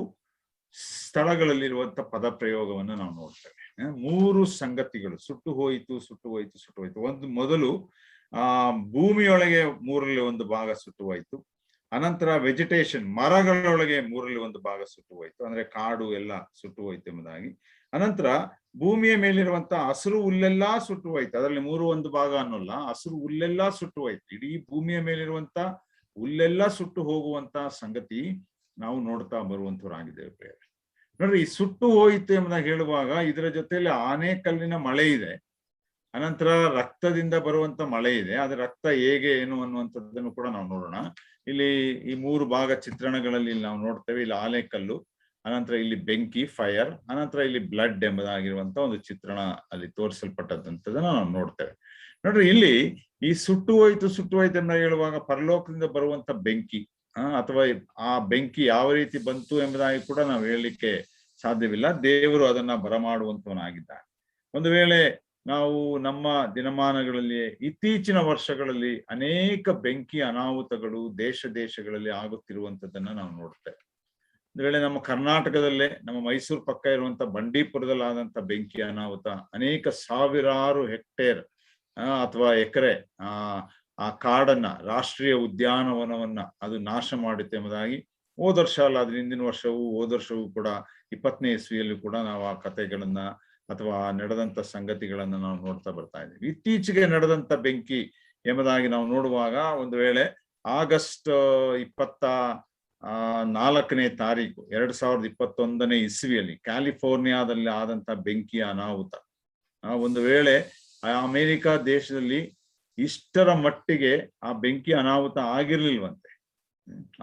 ಸ್ಥಳಗಳಲ್ಲಿರುವಂತ ಪದ ಪ್ರಯೋಗವನ್ನ ನಾವು ನೋಡ್ತೇವೆ. 3 ಸಂಗತಿಗಳು, ಸುಟ್ಟು ಹೋಯಿತು. ಒಂದು ಮೊದಲು ಭೂಮಿಯೊಳಗೆ 3ರಲ್ಲಿ 1 ಭಾಗ ಸುಟ್ಟು ಹೋಯ್ತು. ಅನಂತರ ವೆಜಿಟೇಷನ್, ಮರಗಳೊಳಗೆ 3ರಲ್ಲಿ 1 ಭಾಗ ಸುಟ್ಟು ಹೋಯ್ತು, ಅಂದ್ರೆ ಕಾಡು ಎಲ್ಲ ಸುಟ್ಟು ಹೋಯ್ತು ಎಂಬುದಾಗಿ. ಅನಂತರ ಭೂಮಿಯ ಮೇಲಿರುವಂತ ಹಸಿರು ಹುಲ್ಲೆಲ್ಲಾ ಸುಟ್ಟು ಹೋಯ್ತು. ಅದರಲ್ಲಿ 3 ಭಾಗ ಅನ್ನೋಲ್ಲ, ಹಸಿರು ಹುಲ್ಲೆಲ್ಲಾ ಸುಟ್ಟು ಹೋಯ್ತು. ಇಡೀ ಭೂಮಿಯ ಮೇಲಿರುವಂತ ಹುಲ್ಲೆಲ್ಲ ಸುಟ್ಟು ಹೋಗುವಂತ ಸಂಗತಿ ನಾವು ನೋಡ್ತಾ ಬರುವಂತವರಾಗಿದ್ದೇವೆ. ನೋಡ್ರಿ, ಈ ಸುಟ್ಟು ಹೋಯಿತು ಎಂಬುದಾಗಿ ಹೇಳುವಾಗ ಇದರ ಜೊತೆಯಲ್ಲಿ ಆನೆಕಲ್ಲಿನ ಮಳೆ ಇದೆ, ಅನಂತರ ರಕ್ತದಿಂದ ಬರುವಂತ ಮಳೆ ಇದೆ. ಆದ್ರೆ ರಕ್ತ ಹೇಗೆ ಏನು ಅನ್ನುವಂಥದ್ದನ್ನು ಕೂಡ ನಾವು ನೋಡೋಣ. ಇಲ್ಲಿ ಈ 3 ಭಾಗ ಚಿತ್ರಣಗಳಲ್ಲಿ ನಾವು ನೋಡ್ತೇವೆ. ಇಲ್ಲಿ ಆನೆಕಲ್ಲು, ಅನಂತರ ಇಲ್ಲಿ ಬೆಂಕಿ, ಫೈರ್, ಅನಂತರ ಇಲ್ಲಿ ಬ್ಲಡ್ ಎಂಬುದಾಗಿರುವಂತ ಒಂದು ಚಿತ್ರಣ ಅಲ್ಲಿ ತೋರಿಸಲ್ಪಟ್ಟಂತದನ್ನ ನಾವು ನೋಡ್ತೇವೆ. ನೋಡ್ರಿ, ಇಲ್ಲಿ ಈ ಸುಟ್ಟು ಹೋಯ್ತು ಎಂಬ ಹೇಳುವಾಗ ಪರಲೋಕದಿಂದ ಬರುವಂತ ಬೆಂಕಿ ಅಥವಾ ಆ ಬೆಂಕಿ ಯಾವ ರೀತಿ ಬಂತು ಎಂಬುದಾಗಿ ಕೂಡ ನಾವು ಹೇಳಲಿಕ್ಕೆ ಸಾಧ್ಯವಿಲ್ಲ. ದೇವರು ಅದನ್ನ ಬರಮಾಡುವಂತವನಾಗಿದ್ದಾನೆ. ಒಂದು ವೇಳೆ ನಾವು ನಮ್ಮ ದಿನಮಾನಗಳಲ್ಲಿ ಇತ್ತೀಚಿನ ವರ್ಷಗಳಲ್ಲಿ ಅನೇಕ ಬೆಂಕಿ ಅನಾಹುತಗಳು ದೇಶಗಳಲ್ಲಿ ಆಗುತ್ತಿರುವಂತದ್ದನ್ನ ನಾವು ನೋಡ್ತೇವೆ. ಒಂದು ವೇಳೆ ನಮ್ಮ ಕರ್ನಾಟಕದಲ್ಲೇ, ನಮ್ಮ ಮೈಸೂರು ಪಕ್ಕ ಇರುವಂತ ಬಂಡೀಪುರದಲ್ಲಿ ಆದಂತ ಬೆಂಕಿ ಅನಾಹುತ ಅನೇಕ ಸಾವಿರಾರು ಹೆಕ್ಟೇರ್ ಅಥವಾ ಎಕರೆ ಆ ಕಾಡನ್ನ, ರಾಷ್ಟ್ರೀಯ ಉದ್ಯಾನವನವನ್ನ ಅದು ನಾಶ ಮಾಡಿತ್ತು ಎಂಬುದಾಗಿ ಹೋದ ವರ್ಷ ಅಲ್ಲ, ಅದ್ರ ಹಿಂದಿನ ವರ್ಷವೂ ಕೂಡ 20ನೇ ಇಸ್ವಿಯಲ್ಲಿ ಕೂಡ ನಾವು ಆ ಕಥೆಗಳನ್ನ ಅಥವಾ ನಡೆದಂತ ಸಂಗತಿಗಳನ್ನ ನಾವು ನೋಡ್ತಾ ಬರ್ತಾ ಇದ್ದೀವಿ. ಇತ್ತೀಚೆಗೆ ನಡೆದಂತ ಬೆಂಕಿ ಎಂಬುದಾಗಿ ನಾವು ನೋಡುವಾಗ, ಒಂದು ವೇಳೆ ಆಗಸ್ಟ್ 24ನೇ ತಾರೀಕು 2021ನೇ ಇಸ್ವಿಯಲ್ಲಿ ಕ್ಯಾಲಿಫೋರ್ನಿಯಾದಲ್ಲಿ ಆದಂತ ಬೆಂಕಿಯ ಅನಾಹುತ, ಒಂದು ವೇಳೆ ಅಮೆರಿಕ ದೇಶದಲ್ಲಿ ಇಷ್ಟರ ಮಟ್ಟಿಗೆ ಆ ಬೆಂಕಿ ಅನಾಹುತ ಆಗಿರ್ಲಿಲ್ವಂತೆ.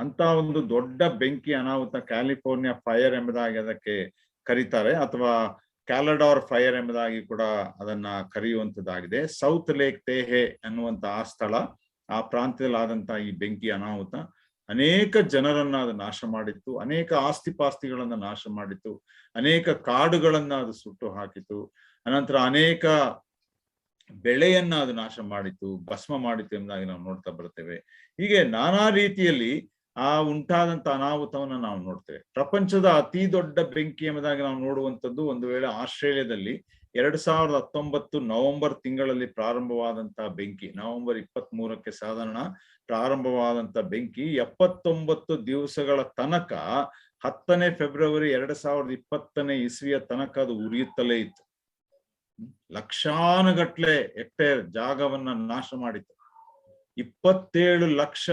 ಅಂತ ಒಂದು ದೊಡ್ಡ ಬೆಂಕಿ ಅನಾಹುತ, ಕ್ಯಾಲಿಫೋರ್ನಿಯಾ ಫೈರ್ ಎಂಬುದಾಗಿ ಅದಕ್ಕೆ ಕರೀತಾರೆ, ಅಥವಾ ಕ್ಯಾಲಡಾರ್ ಫೈರ್ ಎಂಬುದಾಗಿ ಕೂಡ ಅದನ್ನ ಕರೆಯುವಂತದ್ದಾಗಿದೆ. ಸೌತ್ ಲೇಕ್ ತೇಹೆ ಅನ್ನುವಂತ ಆ ಸ್ಥಳ, ಆ ಪ್ರಾಂತ್ಯದಲ್ಲಿ ಆದಂತ ಈ ಬೆಂಕಿ ಅನಾಹುತ ಅನೇಕ ಜನರನ್ನ ಅದು ನಾಶ ಮಾಡಿತ್ತು, ಅನೇಕ ಆಸ್ತಿಪಾಸ್ತಿಗಳನ್ನ ನಾಶ ಮಾಡಿತ್ತು, ಅನೇಕ ಕಾಡುಗಳನ್ನ ಅದು ಸುಟ್ಟು ಹಾಕಿತು, ಅನಂತರ ಅನೇಕ ಬೆಳೆಯನ್ನ ಅದು ನಾಶ ಮಾಡಿತ್ತು, ಭಸ್ಮ ಮಾಡಿತ್ತು ಎಂಬುದಾಗಿ ನಾವು ನೋಡ್ತಾ ಬರ್ತೇವೆ. ಹೀಗೆ ನಾನಾ ರೀತಿಯಲ್ಲಿ ಆ ಉಂಟಾದಂತ ಅನಾಹುತವನ್ನ ನಾವು ನೋಡ್ತೇವೆ. ಪ್ರಪಂಚದ ಅತಿ ದೊಡ್ಡ ಬೆಂಕಿ ಎಂಬುದಾಗಿ ನಾವು ನೋಡುವಂಥದ್ದು ಒಂದು ವೇಳೆ ಆಸ್ಟ್ರೇಲಿಯಾದಲ್ಲಿ 2019 ನವೆಂಬರ್ ತಿಂಗಳಲ್ಲಿ ಪ್ರಾರಂಭವಾದಂತ ಬೆಂಕಿ, ನವೆಂಬರ್ 23ಕ್ಕೆ ಸಾಧಾರಣ ಪ್ರಾರಂಭವಾದಂತ ಬೆಂಕಿ 79 ದಿವಸಗಳ ತನಕ 10ನೇ ಫೆಬ್ರವರಿ 2020ನೇ ಇಸ್ವಿಯ ತನಕ ಅದು ಉರಿಯುತ್ತಲೇ ಇತ್ತು. ಲಕ್ಷಾನುಗಟ್ಲೆ ಹೆಕ್ಟೇರ್ ಜಾಗವನ್ನ ನಾಶ ಮಾಡಿತು. 27 ಲಕ್ಷ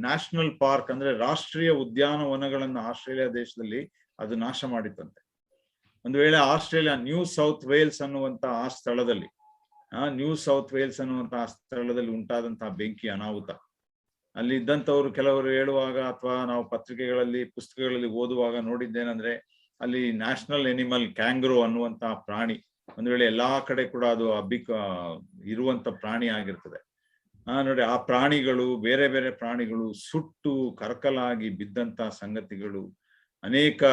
ನ್ಯಾಷನಲ್ ಪಾರ್ಕ್ ಅಂದ್ರೆ ರಾಷ್ಟ್ರೀಯ ಉದ್ಯಾನವನಗಳನ್ನ ಆಸ್ಟ್ರೇಲಿಯಾ ದೇಶದಲ್ಲಿ ಅದು ನಾಶ ಮಾಡಿತ್ತಂತೆ. ಒಂದು ವೇಳೆ ಆಸ್ಟ್ರೇಲಿಯಾ ನ್ಯೂ ಸೌತ್ ವೇಲ್ಸ್ ಅನ್ನುವಂತ ಆ ಸ್ಥಳದಲ್ಲಿ ಉಂಟಾದಂತಹ ಬೆಂಕಿ ಅನಾಹುತ, ಅಲ್ಲಿ ಇದ್ದಂಥವ್ರು ಕೆಲವರು ಹೇಳುವಾಗ ಅಥವಾ ನಾವು ಪತ್ರಿಕೆಗಳಲ್ಲಿ ಪುಸ್ತಕಗಳಲ್ಲಿ ಓದುವಾಗ ನೋಡಿದ್ದೇನೆಂದ್ರೆ, ಅಲ್ಲಿ ನ್ಯಾಷನಲ್ ಎನಿಮಲ್ ಕ್ಯಾಂಗ್ರೋ ಅನ್ನುವಂತಹ ಪ್ರಾಣಿ ಒಂದು ವೇಳೆ ಎಲ್ಲಾ ಕಡೆ ಕೂಡ ಅದು ಇರುವಂತ ಪ್ರಾಣಿ ಆಗಿರ್ತದೆ. ನೋಡಿ, ಆ ಪ್ರಾಣಿಗಳು, ಬೇರೆ ಬೇರೆ ಪ್ರಾಣಿಗಳು ಸುಟ್ಟು ಕರಕಲಾಗಿ ಬಿದ್ದಂತ ಸಂಗತಿಗಳು, ಅನೇಕ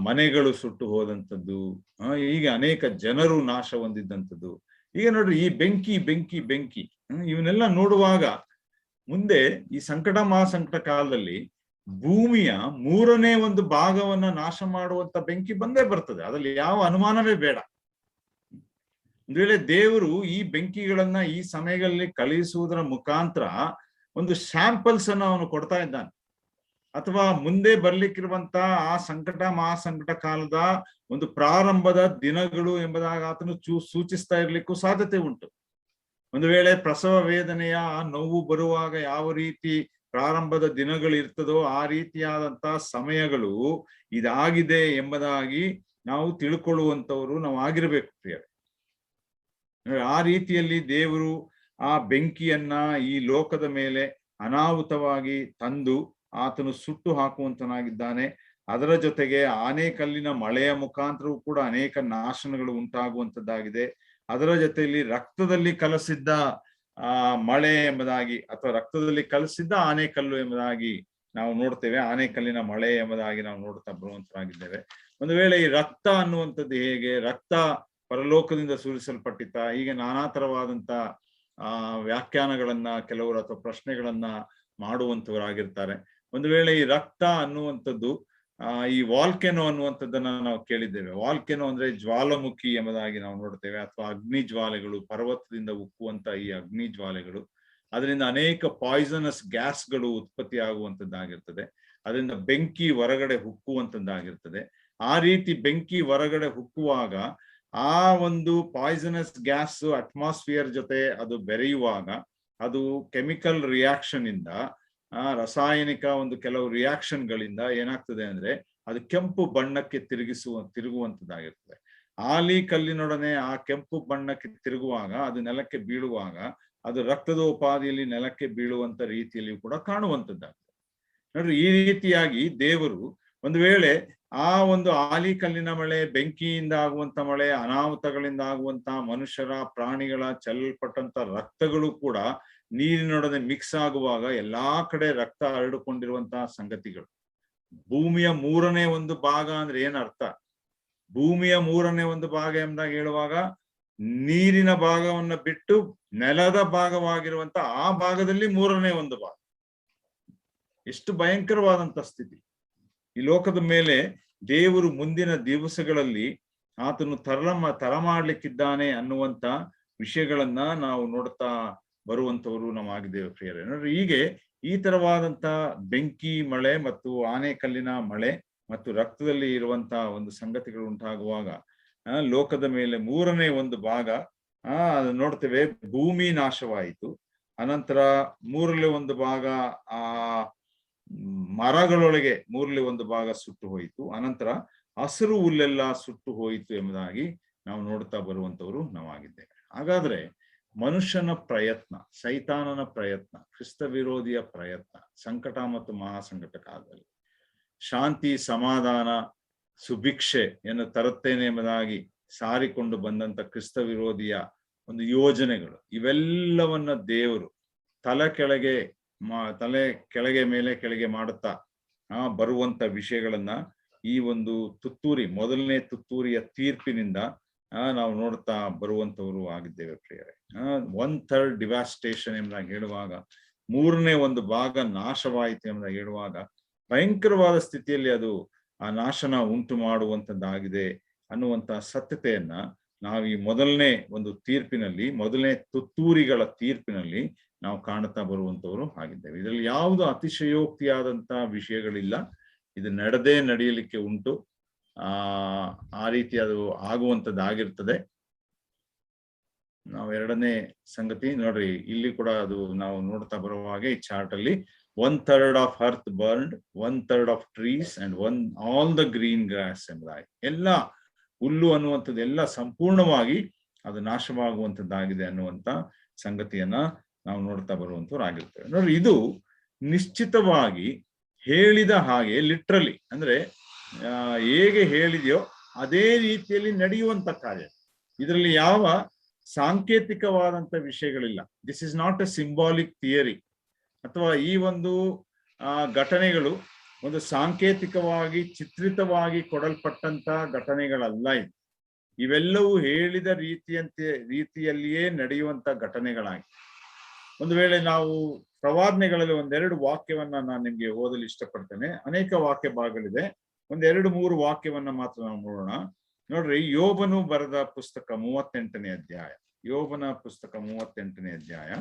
ಮನೆಗಳು ಸುಟ್ಟು ಹೋದಂಥದ್ದು, ಹೀಗೆ ಅನೇಕ ಜನರು ನಾಶ ಹೊಂದಿದ್ದಂಥದ್ದು. ಈಗ ನೋಡ್ರಿ, ಈ ಬೆಂಕಿ ಇವನ್ನೆಲ್ಲ ನೋಡುವಾಗ ಮುಂದೆ ಈ ಸಂಕಟ ಮಹಾಸಂಕಟ ಕಾಲದಲ್ಲಿ ಭೂಮಿಯ 3ನೇ ಒಂದು ಭಾಗವನ್ನ ನಾಶ ಮಾಡುವಂತ ಬೆಂಕಿ ಬಂದೇ ಬರ್ತದೆ. ಅದ್ರಲ್ಲಿ ಯಾವ ಅನುಮಾನವೇ ಬೇಡ. ಒಂದು ವೇಳೆ ದೇವರು ಈ ಬೆಂಕಿಗಳನ್ನ ಈ ಸಮಯಗಳಲ್ಲಿ ಕಳುಹಿಸುವುದರ ಮುಖಾಂತರ ಒಂದು ಸ್ಯಾಂಪಲ್ಸ್ ಅನ್ನು ಅವನು ಕೊಡ್ತಾ ಇದ್ದಾನೆ, ಅಥವಾ ಮುಂದೆ ಬರ್ಲಿಕ್ಕಿರುವಂತ ಆ ಸಂಕಟ ಮಹಾಸಂಕಟ ಕಾಲದ ಒಂದು ಪ್ರಾರಂಭದ ದಿನಗಳು ಎಂಬುದಾಗಿ ಆತನು ಸೂಚಿಸ್ತಾ ಇರ್ಲಿಕ್ಕೂ ಸಾಧ್ಯತೆ ಉಂಟು. ಒಂದು ವೇಳೆ ಪ್ರಸವ ವೇದನೆಯ ನೋವು ಬರುವಾಗ ಯಾವ ರೀತಿ ಪ್ರಾರಂಭದ ದಿನಗಳು ಇರ್ತದೋ ಆ ರೀತಿಯಾದಂತ ಸಮಯಗಳು ಇದಾಗಿದೆ ಎಂಬುದಾಗಿ ನಾವು ತಿಳ್ಕೊಳ್ಳುವಂತವರು ನಾವು ಆಗಿರ್ಬೇಕು ಪ್ರಿಯರೇ. ಆ ರೀತಿಯಲ್ಲಿ ದೇವರು ಆ ಬೆಂಕಿಯನ್ನ ಈ ಲೋಕದ ಮೇಲೆ ಅನಾಹುತವಾಗಿ ತಂದು ಆತನು ಸುಟ್ಟು ಹಾಕುವಂತನಾಗಿದ್ದಾನೆ. ಅದರ ಜೊತೆಗೆ ಆನೆಕಲ್ಲಿನ ಮಳೆಯ ಮುಖಾಂತರವೂ ಕೂಡ ಅನೇಕ ನಾಶನಗಳು ಉಂಟಾಗುವಂತದ್ದಾಗಿದೆ. ಅದರ ಜೊತೆಯಲ್ಲಿ ರಕ್ತದಲ್ಲಿ ಕಲಸಿದ್ದ ಮಳೆ ಎಂಬುದಾಗಿ ಅಥವಾ ರಕ್ತದಲ್ಲಿ ಕಲಸಿದ್ದ ಆನೆಕಲ್ಲು ಎಂಬುದಾಗಿ ನಾವು ನೋಡ್ತೇವೆ. ಆನೆಕಲ್ಲಿನ ಮಳೆ ಎಂಬುದಾಗಿ ನಾವು ನೋಡ್ತಾ ಬರುವಂತರಾಗಿದ್ದೇವೆ. ಒಂದು ವೇಳೆ ಈ ರಕ್ತ ಅನ್ನುವಂಥದ್ದು ಹೇಗೆ, ರಕ್ತ ಪರಲೋಕದಿಂದ ಸುರಿಸಲ್ಪಟ್ಟಿತ್ತ, ಹೀಗೆ ನಾನಾ ತರವಾದಂತ ವ್ಯಾಖ್ಯಾನಗಳನ್ನ ಕೆಲವರು ಅಥವಾ ಪ್ರಶ್ನೆಗಳನ್ನ ಮಾಡುವಂತವರಾಗಿರ್ತಾರೆ. ಒಂದು ವೇಳೆ ಈ ರಕ್ತ ಅನ್ನುವಂಥದ್ದು ಈ ವಾಲ್ಕೆನೋ ಅನ್ನುವಂಥದ್ದನ್ನ ನಾವು ಕೇಳಿದ್ದೇವೆ. ವಾಲ್ಕೆನೋ ಅಂದ್ರೆ ಜ್ವಾಲಾಮುಖಿ ಎಂಬುದಾಗಿ ನಾವು ನೋಡ್ತೇವೆ, ಅಥವಾ ಅಗ್ನಿ ಜ್ವಾಲೆಗಳು, ಪರ್ವತದಿಂದ ಉಕ್ಕುವಂತ ಈ ಅಗ್ನಿ ಜ್ವಾಲೆಗಳು, ಅದರಿಂದ ಅನೇಕ ಪಾಯ್ಸನಸ್ ಗ್ಯಾಸ್ಗಳು ಉತ್ಪತ್ತಿ ಆಗುವಂತದ್ದಾಗಿರ್ತದೆ. ಅದರಿಂದ ಬೆಂಕಿ ಹೊರಗಡೆ ಹುಕ್ಕುವಂತದ್ದಾಗಿರ್ತದೆ. ಆ ರೀತಿ ಬೆಂಕಿ ಹೊರಗಡೆ ಹುಕ್ಕುವಾಗ ಆ ಒಂದು ಪಾಯ್ಸನಸ್ ಗ್ಯಾಸ್ ಅಟ್ಮಾಸ್ಫಿಯರ್ ಜೊತೆ ಅದು ಬೆರೆಯುವಾಗ ಅದು ಕೆಮಿಕಲ್ ರಿಯಾಕ್ಷನ್ ಇಂದ, ರಾಸಾಯನಿಕ ಒಂದು ಕೆಲವು ರಿಯಾಕ್ಷನ್ ಗಳಿಂದ ಏನಾಗ್ತದೆ ಅಂದ್ರೆ ಅದು ಕೆಂಪು ಬಣ್ಣಕ್ಕೆ ತಿರುಗುವಂತದ್ದಾಗಿರ್ತದೆ. ಆಲಿ ಕಲ್ಲಿನೊಡನೆ ಆ ಕೆಂಪು ಬಣ್ಣಕ್ಕೆ ತಿರುಗುವಾಗ, ಅದು ನೆಲಕ್ಕೆ ಬೀಳುವಾಗ ಅದು ರಕ್ತದ ಉಪಾದಿಯಲ್ಲಿ ನೆಲಕ್ಕೆ ಬೀಳುವಂತ ರೀತಿಯಲ್ಲಿ ಕೂಡ ಕಾಣುವಂತದ್ದಾಗ್ತದೆ. ನೋಡ್ರಿ, ಈ ರೀತಿಯಾಗಿ ದೇವರು ಒಂದು ವೇಳೆ ಆ ಒಂದು ಆಲಿ ಕಲ್ಲಿನ ಮಳೆ, ಬೆಂಕಿಯಿಂದ ಆಗುವಂತ ಮಳೆ, ಅನಾಹುತಗಳಿಂದ ಆಗುವಂತ ಮನುಷ್ಯರ ಪ್ರಾಣಿಗಳ ಚೆಲ್ಲಲ್ಪಟ್ಟಂತ ರಕ್ತಗಳು ಕೂಡ ನೀರಿನೊಡನೆ ಮಿಕ್ಸ್ ಆಗುವಾಗ ಎಲ್ಲಾ ಕಡೆ ರಕ್ತ ಹರಡಿಕೊಂಡಿರುವಂತಹ ಸಂಗತಿಗಳು. ಭೂಮಿಯ 3ನೇ ಒಂದು ಭಾಗ ಅಂದ್ರೆ ಏನರ್ಥ? ಭೂಮಿಯ 3ನೇ ಒಂದು ಭಾಗ ಎಂಬುದಾಗಿ ಹೇಳುವಾಗ ನೀರಿನ ಭಾಗವನ್ನ ಬಿಟ್ಟು ನೆಲದ ಭಾಗವಾಗಿರುವಂತ ಆ ಭಾಗದಲ್ಲಿ 3ನೇ ಒಂದು ಭಾಗ. ಎಷ್ಟು ಭಯಂಕರವಾದಂತ ಸ್ಥಿತಿ ಈ ಲೋಕದ ಮೇಲೆ ದೇವರು ಮುಂದಿನ ದಿವಸಗಳಲ್ಲಿ ಆತನು ತರಮಾಡ್ಲಿಕ್ಕಿದ್ದಾನೆ ಅನ್ನುವಂತ ವಿಷಯಗಳನ್ನ ನಾವು ನೋಡ್ತಾ ಬರುವಂತವರು ನಾವಾಗಿದ್ದೇವೆ ಪ್ರಿಯರೇ. ನೋಡ್ರಿ, ಹೀಗೆ ಈ ತರವಾದಂತ ಬೆಂಕಿ ಮಳೆ ಮತ್ತು ಆನೆಕಲ್ಲಿನ ಮಳೆ ಮತ್ತು ರಕ್ತದಲ್ಲಿ ಇರುವಂತಹ ಒಂದು ಸಂಗತಿಗಳು ಉಂಟಾಗುವಾಗ ಲೋಕದ ಮೇಲೆ 3ನೇ ಒಂದು ಭಾಗ ನೋಡ್ತೇವೆ, ಭೂಮಿ ನಾಶವಾಯಿತು. ಅನಂತರ 3ರಲ್ಲಿ ಒಂದು ಭಾಗ ಆ ಮರಗಳೊಳಗೆ 3ರಲ್ಲಿ ಒಂದು ಭಾಗ ಸುಟ್ಟು ಹೋಯಿತು. ಅನಂತರ ಹಸಿರು ಹುಲ್ಲೆಲ್ಲ ಸುಟ್ಟು ಹೋಯಿತು ಎಂಬುದಾಗಿ ನಾವು ನೋಡ್ತಾ ಬರುವಂತವರು ನಾವಾಗಿದ್ದೇವೆ. ಹಾಗಾದ್ರೆ ಮನುಷ್ಯನ ಪ್ರಯತ್ನ, ಸೈತಾನನ ಪ್ರಯತ್ನ, ಕ್ರಿಸ್ತ ವಿರೋಧಿಯ ಪ್ರಯತ್ನ ಸಂಕಟ ಮತ್ತು ಮಹಾಸಂಕಟ ಕಾಲದಲ್ಲಿ ಶಾಂತಿ, ಸಮಾಧಾನ, ಸುಭಿಕ್ಷೆಯನ್ನು ತರುತ್ತೇನೆ ಎಂಬುದಾಗಿ ಸಾರಿಕೊಂಡು ಬಂದಂತ ಕ್ರಿಸ್ತ ವಿರೋಧಿಯ ಒಂದು ಯೋಜನೆಗಳು, ಇವೆಲ್ಲವನ್ನ ದೇವರು ತಲೆ ಕೆಳಗೆ ಮೇಲೆ ಕೆಳಗೆ ಮಾಡುತ್ತಾ ಬರುವಂತ ವಿಷಯಗಳನ್ನ ಈ ಒಂದು ಮೊದಲನೇ ತುತ್ತೂರಿಯ ತೀರ್ಪಿನಿಂದ ನಾವು ನೋಡ್ತಾ ಬರುವಂತವರು ಆಗಿದ್ದೇವೆ ಪ್ರಿಯರೇ. 1/3 ಡಿವಾಸ್ಟೇಷನ್ ಎಂಬುದಾಗಿ ಹೇಳುವಾಗ, 3ನೇ ಒಂದು ಭಾಗ ನಾಶವಾಯಿತು ಎಂಬುದಾಗಿ ಹೇಳುವಾಗ ಭಯಂಕರವಾದ ಸ್ಥಿತಿಯಲ್ಲಿ ಅದು ಆ ನಾಶನ ಉಂಟು ಮಾಡುವಂತದ್ದಾಗಿದೆ ಅನ್ನುವಂತ ಸತ್ಯತೆಯನ್ನ ನಾವು ಈ ಮೊದಲನೇ ಒಂದು ತೀರ್ಪಿನಲ್ಲಿ, ಮೊದಲನೇ ತುತ್ತೂರಿಗಳ ತೀರ್ಪಿನಲ್ಲಿ ನಾವು ಕಾಣುತ್ತಾ ಬರುವಂತವರು ಆಗಿದ್ದೇವೆ. ಇದರಲ್ಲಿ ಯಾವುದು ಅತಿಶಯೋಕ್ತಿಯಾದಂತ ವಿಷಯಗಳಿಲ್ಲ. ಇದು ನಡೆಯಲಿಕ್ಕೆ ಉಂಟು. ಆ ರೀತಿ ಅದು ಆಗುವಂತದ್ದಾಗಿರ್ತದೆ. ನಾವು ಎರಡನೇ ಸಂಗತಿ ನೋಡ್ರಿ, ಇಲ್ಲಿ ಕೂಡ ಅದು ನಾವು ನೋಡ್ತಾ ಬರುವ ಹಾಗೆ ಈ ಚಾರ್ಟ್ ಅಲ್ಲಿ 1/3 of earth burned, 1/3 of trees and all the green grass ಎಂಬುದಾಗಿ, ಎಲ್ಲ ಹುಲ್ಲು ಅನ್ನುವಂಥದ್ದು ಎಲ್ಲ ಸಂಪೂರ್ಣವಾಗಿ ಅದು ನಾಶವಾಗುವಂಥದ್ದಾಗಿದೆ ಅನ್ನುವಂತ ಸಂಗತಿಯನ್ನ ನಾವು ನೋಡ್ತಾ ಬರುವಂತವ್ರಾಗಿರ್ತೇವೆ. ನೋಡ್ರಿ, ಇದು ನಿಶ್ಚಿತವಾಗಿ ಹೇಳಿದ ಹಾಗೆ ಲಿಟ್ರಲಿ ಅಂದ್ರೆ ಹೇಗೆ ಹೇಳಿದೆಯೋ ಅದೇ ರೀತಿಯಲ್ಲಿ ನಡೆಯುವಂತ ಕಾರ್ಯ. ಇದರಲ್ಲಿ ಯಾವ ಸಾಂಕೇತಿಕವಾದಂತ ವಿಷಯಗಳಿಲ್ಲ. This is not a symbolic theory, ಅಥವಾ ಈ ಒಂದು ಘಟನೆಗಳು ಒಂದು ಸಾಂಕೇತಿಕವಾಗಿ ಚಿತ್ರಿತವಾಗಿ ಕೊಡಲ್ಪಟ್ಟಂತ ಘಟನೆಗಳಲ್ಲ. ಇವೆಲ್ಲವೂ ಹೇಳಿದ ರೀತಿಯಲ್ಲಿಯೇ ನಡೆಯುವಂತ ಘಟನೆಗಳಾಗಿದೆ. ಒಂದು ವೇಳೆ ನಾವು ಪ್ರವಾದನೆಗಳಲ್ಲಿ ಒಂದೆರಡು ವಾಕ್ಯವನ್ನ ನಾನು ನಿಮ್ಗೆ ಓದಲು ಇಷ್ಟಪಡ್ತೇನೆ. ಅನೇಕ ವಾಕ್ಯ ಭಾಗಗಳಿದೆ, ಒಂದೆರಡು ಮೂರು ವಾಕ್ಯವನ್ನ ಮಾತ್ರ ನಾವು ನೋಡೋಣ. ನೋಡ್ರಿ, ಯೋಬನು ಬರೆದ ಪುಸ್ತಕ 38ನೇ ಅಧ್ಯಾಯ, ಯೋಬನ ಪುಸ್ತಕ 38ನೇ ಅಧ್ಯಾಯ,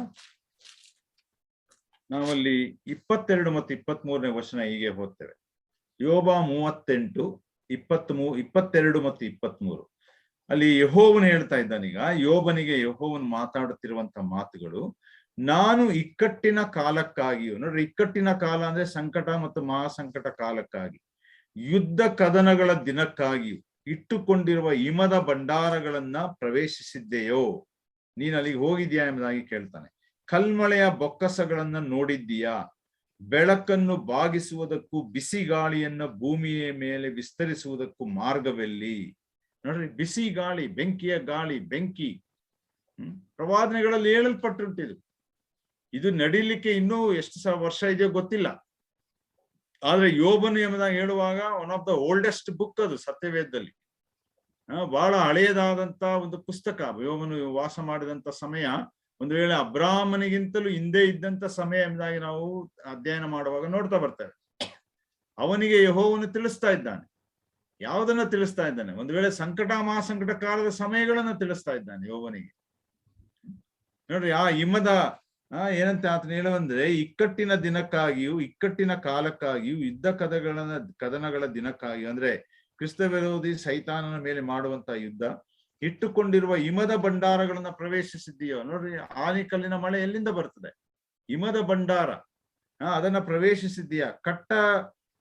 ನಾವಲ್ಲಿ 22 ಮತ್ತು 23ನೇ ವಚನ ಹೀಗೆ ಓದ್ತೇವೆ. ಯೋಬ 38, 22 ಮತ್ತು 23. ಅಲ್ಲಿ ಯೆಹೋವನು ಹೇಳ್ತಾ ಇದ್ದಾನೀಗ, ಯೋಬನಿಗೆ ಯೆಹೋವನು ಮಾತಾಡುತ್ತಿರುವಂತ ಮಾತುಗಳು, ನಾನು ಇಕ್ಕಟ್ಟಿನ ಕಾಲಕ್ಕಾಗಿಯೂ, ನೋಡ್ರಿ ಇಕ್ಕಟ್ಟಿನ ಕಾಲ ಅಂದ್ರೆ ಸಂಕಟ ಮತ್ತು ಮಹಾಸಂಕಟ ಕಾಲಕ್ಕಾಗಿ, ಯುದ್ಧ ಕದನಗಳ ದಿನಕ್ಕಾಗಿಯೂ ಇಟ್ಟುಕೊಂಡಿರುವ ಹಿಮದ ಭಂಡಾರಗಳನ್ನ ಪ್ರವೇಶಿಸಿದ್ದೆಯೋ? ನೀನ್ ಅಲ್ಲಿಗೆ ಹೋಗಿದ್ಯಾ ಎಂಬುದಾಗಿ ಕೇಳ್ತಾನೆ. ಕಲ್ಮಳೆಯ ಬೊಕ್ಕಸಗಳನ್ನ ನೋಡಿದ್ದೀಯಾ? ಬೆಳಕನ್ನು ಬಾಗಿಸುವುದಕ್ಕೂ ಬಿಸಿ ಗಾಳಿಯನ್ನ ಭೂಮಿಯ ಮೇಲೆ ವಿಸ್ತರಿಸುವುದಕ್ಕೂ ಮಾರ್ಗವೆಲ್ಲಿ? ನೋಡ್ರಿ, ಬಿಸಿ ಗಾಳಿ, ಬೆಂಕಿಯ ಗಾಳಿ, ಬೆಂಕಿ ಪ್ರವಾದನೆಗಳಲ್ಲಿ ಹೇಳಲ್ಪಟ್ಟಿರುತ್ತಿದ್ದು. ಇದು ನಡೀಲಿಕ್ಕೆ ಇನ್ನೂ ಎಷ್ಟು ವರ್ಷ ಇದೆಯೋ ಗೊತ್ತಿಲ್ಲ. ಆದ್ರೆ ಯೋಬನು ಎಂಬುದಾಗಿ ಹೇಳುವಾಗ one of the oldest book ಅದು ಸತ್ಯವೇದದಲ್ಲಿ. ಬಹಳ ಹಳೆಯದಾದಂತ ಒಂದು ಪುಸ್ತಕ. ಯೋಬನು ವಾಸ ಮಾಡಿದಂತ ಸಮಯ ಒಂದು ವೇಳೆ ಅಬ್ರಾಹ್ಮನಿಗಿಂತಲೂ ಹಿಂದೆ ಇದ್ದಂತ ಸಮಯ ಎಂಬುದಾಗಿ ನಾವು ಅಧ್ಯಯನ ಮಾಡುವಾಗ ನೋಡ್ತಾ ಬರ್ತೇವೆ. ಅವನಿಗೆ ಯೆಹೋವನು ತಿಳಿಸ್ತಾ ಇದ್ದಾನೆ. ಯಾವುದನ್ನ ತಿಳಿಸ್ತಾ ಇದ್ದಾನೆ? ಒಂದು ವೇಳೆ ಸಂಕಟ ಮಹಾಸಂಕಟ ಕಾಲದ ಸಮಯಗಳನ್ನ ತಿಳಿಸ್ತಾ ಇದ್ದಾನೆ ಯೋಬನಿಗೆ. ನೋಡ್ರಿ, ಆ ಹಿಮದ ಏನಂತ ಆತನ ಹೇಳುವಂದ್ರೆ, ಇಕ್ಕಟ್ಟಿನ ದಿನಕ್ಕಾಗಿಯೂ ಇಕ್ಕಟ್ಟಿನ ಕಾಲಕ್ಕಾಗಿಯೂ ಯುದ್ಧ ಕದನಗಳ ದಿನಕ್ಕಾಗಿಯೂ, ಅಂದ್ರೆ ಕ್ರಿಸ್ತ ವಿರೋಧಿ ಸೈತಾನನ ಮೇಲೆ ಮಾಡುವಂತ ಯುದ್ಧ, ಇಟ್ಟುಕೊಂಡಿರುವ ಹಿಮದ ಭಂಡಾರಗಳನ್ನ ಪ್ರವೇಶಿಸಿದ್ದೀಯೋ? ನೋಡ್ರಿ, ಆನಿಕಲ್ಲಿನ ಮಳೆ ಎಲ್ಲಿಂದ ಬರ್ತದೆ? ಹಿಮದ ಭಂಡಾರ, ಅದನ್ನ ಪ್ರವೇಶಿಸಿದ್ದೀಯಾ?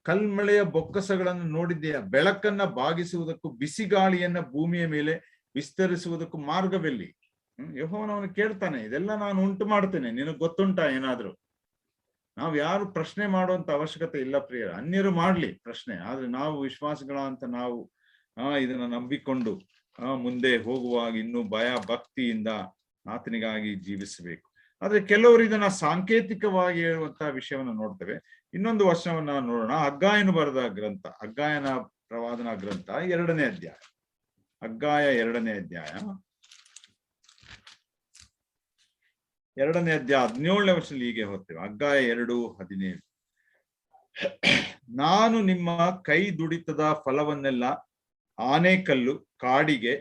ಕಲ್ಮಳೆಯ ಬೊಕ್ಕಸಗಳನ್ನು ನೋಡಿದ್ದೀಯಾ? ಬೆಳಕನ್ನ ಬಾಗಿಸುವುದಕ್ಕೂ ಬಿಸಿ ಗಾಳಿಯನ್ನ ಭೂಮಿಯ ಮೇಲೆ ವಿಸ್ತರಿಸುವುದಕ್ಕೂ ಮಾರ್ಗವೆಲ್ಲಿ? ಯೆಹೋವನು ಕೇಳ್ತಾನೆ, ಇದೆಲ್ಲ ನಾನು ಉಂಟು ಮಾಡ್ತೇನೆ, ನಿನಗ್ ಗೊತ್ತುಂಟಾ ಏನಾದ್ರು? ನಾವ್ ಯಾರು ಪ್ರಶ್ನೆ ಮಾಡುವಂತ ಅವಶ್ಯಕತೆ ಇಲ್ಲ ಪ್ರಿಯರ. ಅನ್ಯರು ಮಾಡ್ಲಿ ಪ್ರಶ್ನೆ, ಆದ್ರೆ ನಾವು ವಿಶ್ವಾಸಗಳ ಅಂತ ನಾವು ಇದನ್ನ ನಂಬಿಕೊಂಡು ಮುಂದೆ ಹೋಗುವಾಗ ಇನ್ನೂ ಭಯ ಭಕ್ತಿಯಿಂದ ಆತನಿಗಾಗಿ ಜೀವಿಸಬೇಕು. ಆದ್ರೆ ಕೆಲವರು ಇದನ್ನ ಸಾಂಕೇತಿಕವಾಗಿ ಹೇಳುವಂತಹ ವಿಷಯವನ್ನ ನೋಡ್ತೇವೆ. ಇನ್ನೊಂದು ವಚನವನ್ನ ನೋಡೋಣ. ಹಗ್ಗಾಯನು ಬರೆದ ಗ್ರಂಥ, ಹಗ್ಗಾಯನ ಪ್ರವಾದನಾ ಗ್ರಂಥ 2ನೇ ಅಧ್ಯಾಯ, ಹಗ್ಗಾಯ 2ನೇ ಅಧ್ಯಾಯ 17ನೇ ವರ್ಷದಲ್ಲಿ ಹೀಗೆ ಹೋಗ್ತೇವೆ. ಹಗ್ಗಾಯ 2:17. ನಾನು ನಿಮ್ಮ ಕೈ ದುಡಿತದ ಫಲವನ್ನೆಲ್ಲ ಆನೆಕಲ್ಲು, ಕಾಡಿಗೆ,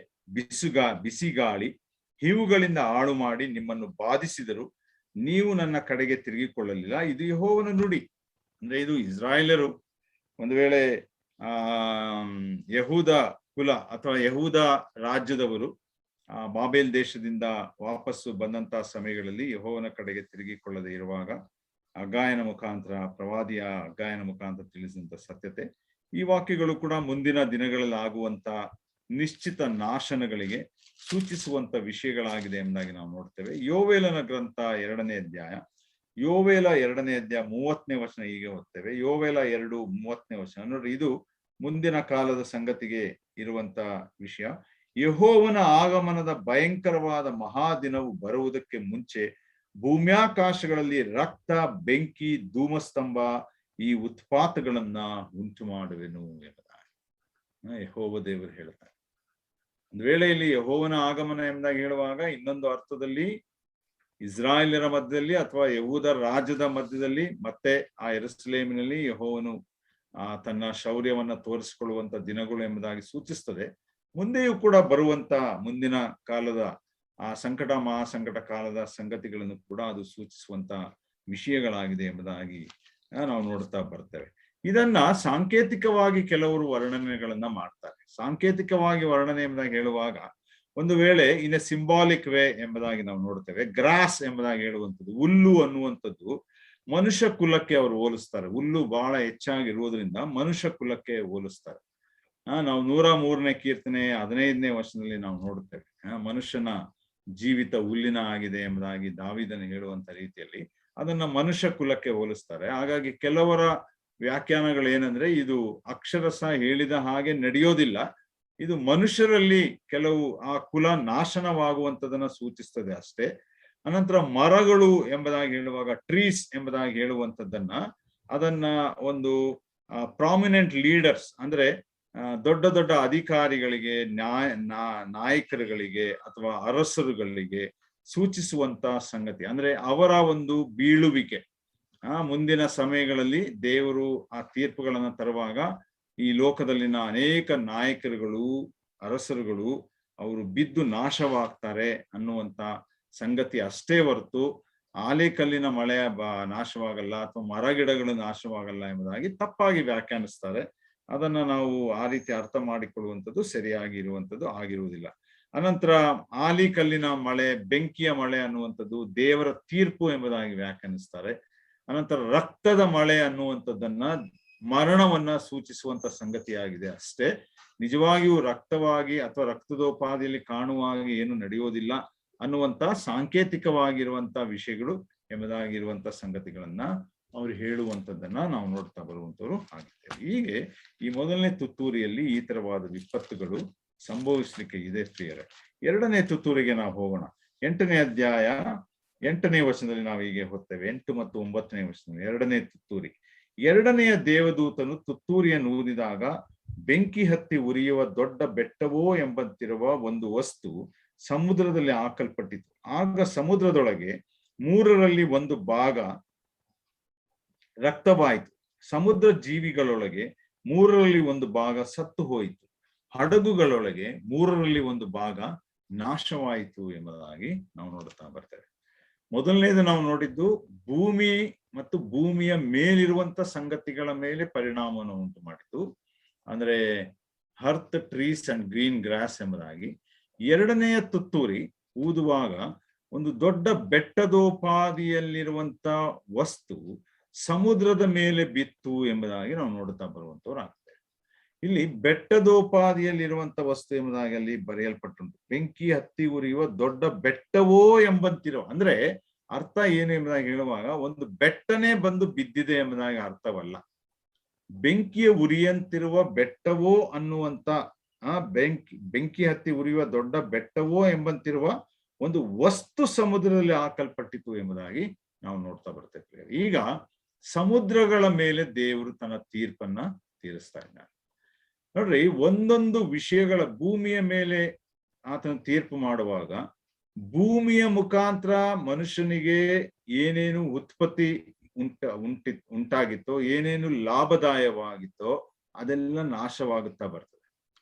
ಬಿಸಿಗಾಳಿ ಇವುಗಳಿಂದ ಹಾಳು ಮಾಡಿ ನಿಮ್ಮನ್ನು ಬಾಧಿಸಿದರು, ನೀವು ನನ್ನ ಕಡೆಗೆ ತಿರುಗಿಕೊಳ್ಳಲಿಲ್ಲ. ಇದು ಯೆಹೋವನ ನುಡಿ. ಅಂದ್ರೆ ಇದು ಇಸ್ರಾಯೇಲರು ಒಂದು ವೇಳೆ ಯಹೂದ ಕುಲ ಅಥವಾ ಯಹೂದ ರಾಜ್ಯದವರು ಬಾಬೇಲ್ ದೇಶದಿಂದ ವಾಪಸ್ಸು ಬಂದಂತ ಸಮಯಗಳಲ್ಲಿ ಯೆಹೋವನ ಕಡೆಗೆ ತಿರುಗಿಕೊಳ್ಳದೆ ಇರುವಾಗ ಹಗ್ಗಾಯನ ಮುಖಾಂತರ, ಪ್ರವಾದಿಯ ಹಗ್ಗಾಯನ ಮುಖಾಂತರ ತಿಳಿಸಿದಂತ ಸತ್ಯತೆ. ಈ ವಾಕ್ಯಗಳು ಕೂಡ ಮುಂದಿನ ದಿನಗಳಲ್ಲಿ ಆಗುವಂತ ನಿಶ್ಚಿತ ನಾಶನಗಳಿಗೆ ಸೂಚಿಸುವಂತ ವಿಷಯಗಳಾಗಿದೆ ಎಂಬುದಾಗಿ ನಾವು ನೋಡ್ತೇವೆ. ಯೋವೇಲನ ಗ್ರಂಥ 2ನೇ ಅಧ್ಯಾಯ, ಯೋವೇಲ 2ನೇ ಅಧ್ಯಾಯ 30ನೇ ವಚನ ಹೀಗೆ ಓದ್ತೇವೆ. ಯೋವೇಲ 2:30ನೇ ವಚನ. ನೋಡ್ರಿ, ಇದು ಮುಂದಿನ ಕಾಲದ ಸಂಗತಿಗೆ ಇರುವಂತ ವಿಷಯ. ಯೆಹೋವನ ಆಗಮನದ ಭಯಂಕರವಾದ ಮಹಾದಿನವು ಬರುವುದಕ್ಕೆ ಮುಂಚೆ ಭೂಮ್ಯಾಕಾಶಗಳಲ್ಲಿ ರಕ್ತ, ಬೆಂಕಿ, ಧೂಮಸ್ತಂಭ ಈ ಉತ್ಪಾತಗಳನ್ನ ಉಂಟು ಮಾಡುವೆನು ಎಂಬುದಾಗಿ ಯೆಹೋವ ದೇವರು ಹೇಳ್ತಾರೆ. ಒಂದು ವೇಳೆಯಲ್ಲಿ ಯೆಹೋವನ ಆಗಮನ ಎಂಬುದಾಗಿ ಹೇಳುವಾಗ ಇನ್ನೊಂದು ಅರ್ಥದಲ್ಲಿ ಇಸ್ರಾಯೇಲರ ಮಧ್ಯದಲ್ಲಿ ಅಥವಾ ಯಹೂದ ರಾಜ್ಯದ ಮಧ್ಯದಲ್ಲಿ ಮತ್ತೆ ಆ ಯೆರೂಸಲೇಮಿನಲ್ಲಿ ಯೆಹೋವನು ತನ್ನ ಶೌರ್ಯವನ್ನ ತೋರಿಸಿಕೊಳ್ಳುವಂತ ದಿನಗಳು ಎಂಬುದಾಗಿ ಸೂಚಿಸ್ತದೆ. ಮುಂದೆಯೂ ಕೂಡ ಬರುವಂತ ಮುಂದಿನ ಕಾಲದ ಆ ಸಂಕಟ ಮಹಾಸಂಕಟ ಕಾಲದ ಸಂಗತಿಗಳನ್ನು ಕೂಡ ಅದು ಸೂಚಿಸುವಂತ ವಿಷಯಗಳಾಗಿದೆ ಎಂಬುದಾಗಿ ನಾವು ನೋಡ್ತಾ ಬರ್ತೇವೆ. ಇದನ್ನ ಸಾಂಕೇತಿಕವಾಗಿ ಕೆಲವರು ವರ್ಣನೆಗಳನ್ನ ಮಾಡ್ತಾರೆ. ಸಾಂಕೇತಿಕವಾಗಿ ವರ್ಣನೆ ಎಂಬುದಾಗಿ ಹೇಳುವಾಗ ಒಂದು ವೇಳೆ ಇನ್ ಎ ಸಿಂಬಾಲಿಕ್ ವೇ ಎಂಬುದಾಗಿ ನಾವು ನೋಡ್ತೇವೆ. ಗ್ರಾಸ್ ಎಂಬುದಾಗಿ ಹೇಳುವಂಥದ್ದು, ಹುಲ್ಲು ಅನ್ನುವಂಥದ್ದು ಮನುಷ್ಯ ಕುಲಕ್ಕೆ ಅವರು ಹೋಲಿಸ್ತಾರೆ. ಹುಲ್ಲು ಬಹಳ ಹೆಚ್ಚಾಗಿರುವುದರಿಂದ ಮನುಷ್ಯ ಕುಲಕ್ಕೆ ಹೋಲಿಸ್ತಾರೆ. ನಾವು 103ನೇ ಕೀರ್ತನೆ 15ನೇ ವರ್ಷದಲ್ಲಿ ನಾವು ನೋಡುತ್ತೇವೆ. ಮನುಷ್ಯನ ಜೀವಿತ ಹುಲ್ಲಿನ ಆಗಿದೆ ಎಂಬುದಾಗಿ ದಾವೀದನು ಹೇಳುವಂತ ರೀತಿಯಲ್ಲಿ ಅದನ್ನ ಮನುಷ್ಯ ಕುಲಕ್ಕೆ ಹೋಲಿಸ್ತಾರೆ. ಹಾಗಾಗಿ ಕೆಲವರ ವ್ಯಾಖ್ಯಾನಗಳು ಏನಂದ್ರೆ, ಇದು ಅಕ್ಷರಶಃ ಹೇಳಿದ ಹಾಗೆ ನಡೆಯೋದಿಲ್ಲ, ಇದು ಮನುಷ್ಯರಲ್ಲಿ ಕೆಲವು ಆ ಕುಲ ನಾಶನವಾಗುವಂಥದನ್ನ ಸೂಚಿಸ್ತದೆ ಅಷ್ಟೇ. ಅನಂತರ ಮರಗಳು ಎಂಬುದಾಗಿ ಹೇಳುವಾಗ, ಟ್ರೀಸ್ ಎಂಬುದಾಗಿ ಹೇಳುವಂಥದ್ದನ್ನ ಅದನ್ನ ಒಂದು ಪ್ರಾಮಿನೆಂಟ್ ಲೀಡರ್ಸ್ ಅಂದ್ರೆ ದೊಡ್ಡ ದೊಡ್ಡ ಅಧಿಕಾರಿಗಳಿಗೆ, ನಾಯಕರುಗಳಿಗೆ ಅಥವಾ ಅರಸರುಗಳಿಗೆ ಸೂಚಿಸುವಂತ ಸಂಗತಿ. ಅಂದ್ರೆ ಅವರ ಒಂದು ಬೀಳುವಿಕೆ, ಮುಂದಿನ ಸಮಯಗಳಲ್ಲಿ ದೇವರು ಆ ತೀರ್ಪುಗಳನ್ನ ತರುವಾಗ ಈ ಲೋಕದಲ್ಲಿನ ಅನೇಕ ನಾಯಕರುಗಳು, ಅರಸರುಗಳು ಅವರು ಬಿದ್ದು ನಾಶವಾಗ್ತಾರೆ ಅನ್ನುವಂತ ಸಂಗತಿ ಅಷ್ಟೇ ಹೊರತು ಆಲಿಕಲ್ಲಿನ ಮಳೆ ನಾಶವಾಗಲ್ಲ ಅಥವಾ ಮರಗಿಡಗಳು ನಾಶವಾಗಲ್ಲ ಎಂಬುದಾಗಿ ತಪ್ಪಾಗಿ ವ್ಯಾಖ್ಯಾನಿಸ್ತಾರೆ. ಅದನ್ನ ನಾವು ಆ ರೀತಿ ಅರ್ಥ ಮಾಡಿಕೊಳ್ಳುವಂಥದ್ದು ಸರಿಯಾಗಿ ಇರುವಂಥದ್ದು ಆಗಿರುವುದಿಲ್ಲ. ಅನಂತರ ಆಲಿಕಲ್ಲಿನ ಮಳೆ, ಬೆಂಕಿಯ ಮಳೆ ಅನ್ನುವಂಥದ್ದು ದೇವರ ತೀರ್ಪು ಎಂಬುದಾಗಿ ವ್ಯಾಖ್ಯಾನಿಸ್ತಾರೆ. ಅನಂತರ ರಕ್ತದ ಮಳೆ ಅನ್ನುವಂಥದ್ದನ್ನ ಮರಣವನ್ನ ಸೂಚಿಸುವಂತ ಸಂಗತಿಯಾಗಿದೆ ಅಷ್ಟೇ. ನಿಜವಾಗಿಯೂ ರಕ್ತವಾಗಿ ಅಥವಾ ರಕ್ತದೋಪಾದಿಯಲ್ಲಿ ಕಾಣುವಾಗಿ ಏನು ನಡೆಯೋದಿಲ್ಲ ಅನ್ನುವಂತ ಸಾಂಕೇತಿಕವಾಗಿರುವಂತ ವಿಷಯಗಳು ಎಂಬುದಾಗಿರುವಂತ ಸಂಗತಿಗಳನ್ನ ಅವ್ರು ಹೇಳುವಂಥದ್ದನ್ನ ನಾವು ನೋಡ್ತಾ ಬರುವಂತವ್ರು ಆಗಿದ್ದೇವೆ. ಹೀಗೆ ಈ ಮೊದಲನೇ ತುತ್ತೂರಿಯಲ್ಲಿ ಈ ತರವಾದ ವಿಪತ್ತುಗಳು ಸಂಭವಿಸ್ಲಿಕ್ಕೆ ಇದೆ ಪ್ರಿಯರೇ. ಎರಡನೇ ತುತ್ತೂರಿಗೆ ನಾವು ಹೋಗೋಣ. 8ನೇ ಅಧ್ಯಾಯ 8ನೇ ವಚನದಲ್ಲಿ ನಾವು ಹೀಗೆ ಹೋಗ್ತೇವೆ. 8 ಮತ್ತು 9ನೇ ವಚನ. ಎರಡನೇ ತುತ್ತೂರಿ. ಎರಡನೆಯ ದೇವದೂತನು ತುತ್ತೂರಿಯನ್ನು ಊದಿದಾಗ ಬೆಂಕಿ ಹತ್ತಿ ಉರಿಯುವ ದೊಡ್ಡ ಬೆಟ್ಟವೋ ಎಂಬಂತಿರುವ ಒಂದು ವಸ್ತು ಸಮುದ್ರದಲ್ಲಿ ಹಾಕಲ್ಪಟ್ಟಿತು. ಆಗ ಸಮುದ್ರದೊಳಗೆ 3ರಲ್ಲಿ 1 ಭಾಗ ರಕ್ತವಾಯಿತು. ಸಮುದ್ರ ಜೀವಿಗಳೊಳಗೆ 3ರಲ್ಲಿ 1 ಭಾಗ ಸತ್ತು ಹೋಯಿತು. ಹಡಗುಗಳೊಳಗೆ 3ರಲ್ಲಿ 1 ಭಾಗ ನಾಶವಾಯಿತು ಎಂಬುದಾಗಿ ನಾವು ನೋಡುತ್ತಾ ಬರ್ತೇವೆ. ಮೊದಲನೇದು ನಾವು ನೋಡಿದ್ದು ಭೂಮಿ ಮತ್ತು ಭೂಮಿಯ ಮೇಲಿರುವಂತ ಸಂಗತಿಗಳ ಮೇಲೆ ಪರಿಣಾಮವನ್ನು ಉಂಟು ಮಾಡಿತು, ಅಂದ್ರೆ earth, trees and green grass ಎಂಬುದಾಗಿ. ಎರಡನೆಯ ತುತ್ತೂರಿ ಊದುವಾಗ ಒಂದು ದೊಡ್ಡ ಬೆಟ್ಟದೋಪಾದಿಯಲ್ಲಿರುವಂತ ವಸ್ತು ಸಮುದ್ರದ ಮೇಲೆ ಬಿತ್ತು ಎಂಬುದಾಗಿ ನಾವು ನೋಡುತ್ತಾ ಬರುವಂತವ್ರು ಆಗ್ತೇವೆ. ಇಲ್ಲಿ ಬೆಟ್ಟದೋಪಾದಿಯಲ್ಲಿರುವಂತ ವಸ್ತು ಎಂಬುದಾಗಿ ಅಲ್ಲಿ ಬರೆಯಲ್ಪಟ್ಟುಂಟು. ಬೆಂಕಿ ಹತ್ತಿ ಉರಿಯುವ ದೊಡ್ಡ ಬೆಟ್ಟವೋ ಎಂಬಂತಿರುವ, ಅಂದ್ರೆ ಅರ್ಥ ಏನು ಎಂಬುದಾಗಿ ಹೇಳುವಾಗ ಒಂದು ಬೆಟ್ಟನೇ ಬಂದು ಬಿದ್ದಿದೆ ಎಂಬುದಾಗಿ ಅರ್ಥವಲ್ಲ. ಬೆಂಕಿಯ ಉರಿಯಂತಿರುವ ಬೆಟ್ಟವೋ ಅನ್ನುವಂತ ಬೆಂಕಿ ಹತ್ತಿ ಉರಿಯುವ ದೊಡ್ಡ ಬೆಟ್ಟವೋ ಎಂಬಂತಿರುವ ಒಂದು ವಸ್ತು ಸಮುದ್ರದಲ್ಲಿ ಹಾಕಲ್ಪಟ್ಟಿತು ಎಂಬುದಾಗಿ ನಾವು ನೋಡ್ತಾ ಬರ್ತೇವೆ. ಈಗ ಸಮುದ್ರಗಳ ಮೇಲೆ ದೇವರು ತನ್ನ ತೀರ್ಪನ್ನ ತೀರಿಸ್ತಾ ಇದ್ದಾನೆ. ನೋಡ್ರಿ, ಒಂದೊಂದು ವಿಷಯಗಳ ಭೂಮಿಯ ಮೇಲೆ ಆತನ ತೀರ್ಪು ಮಾಡುವಾಗ ಭೂಮಿಯ ಮುಖಾಂತರ ಮನುಷ್ಯನಿಗೆ ಏನೇನು ಉತ್ಪತ್ತಿ ಉಂಟಾಗಿತ್ತೋ, ಏನೇನು ಲಾಭದಾಯವಾಗಿತ್ತೋ ಅದೆಲ್ಲ ನಾಶವಾಗುತ್ತಾ ಬರ್ತದೆ.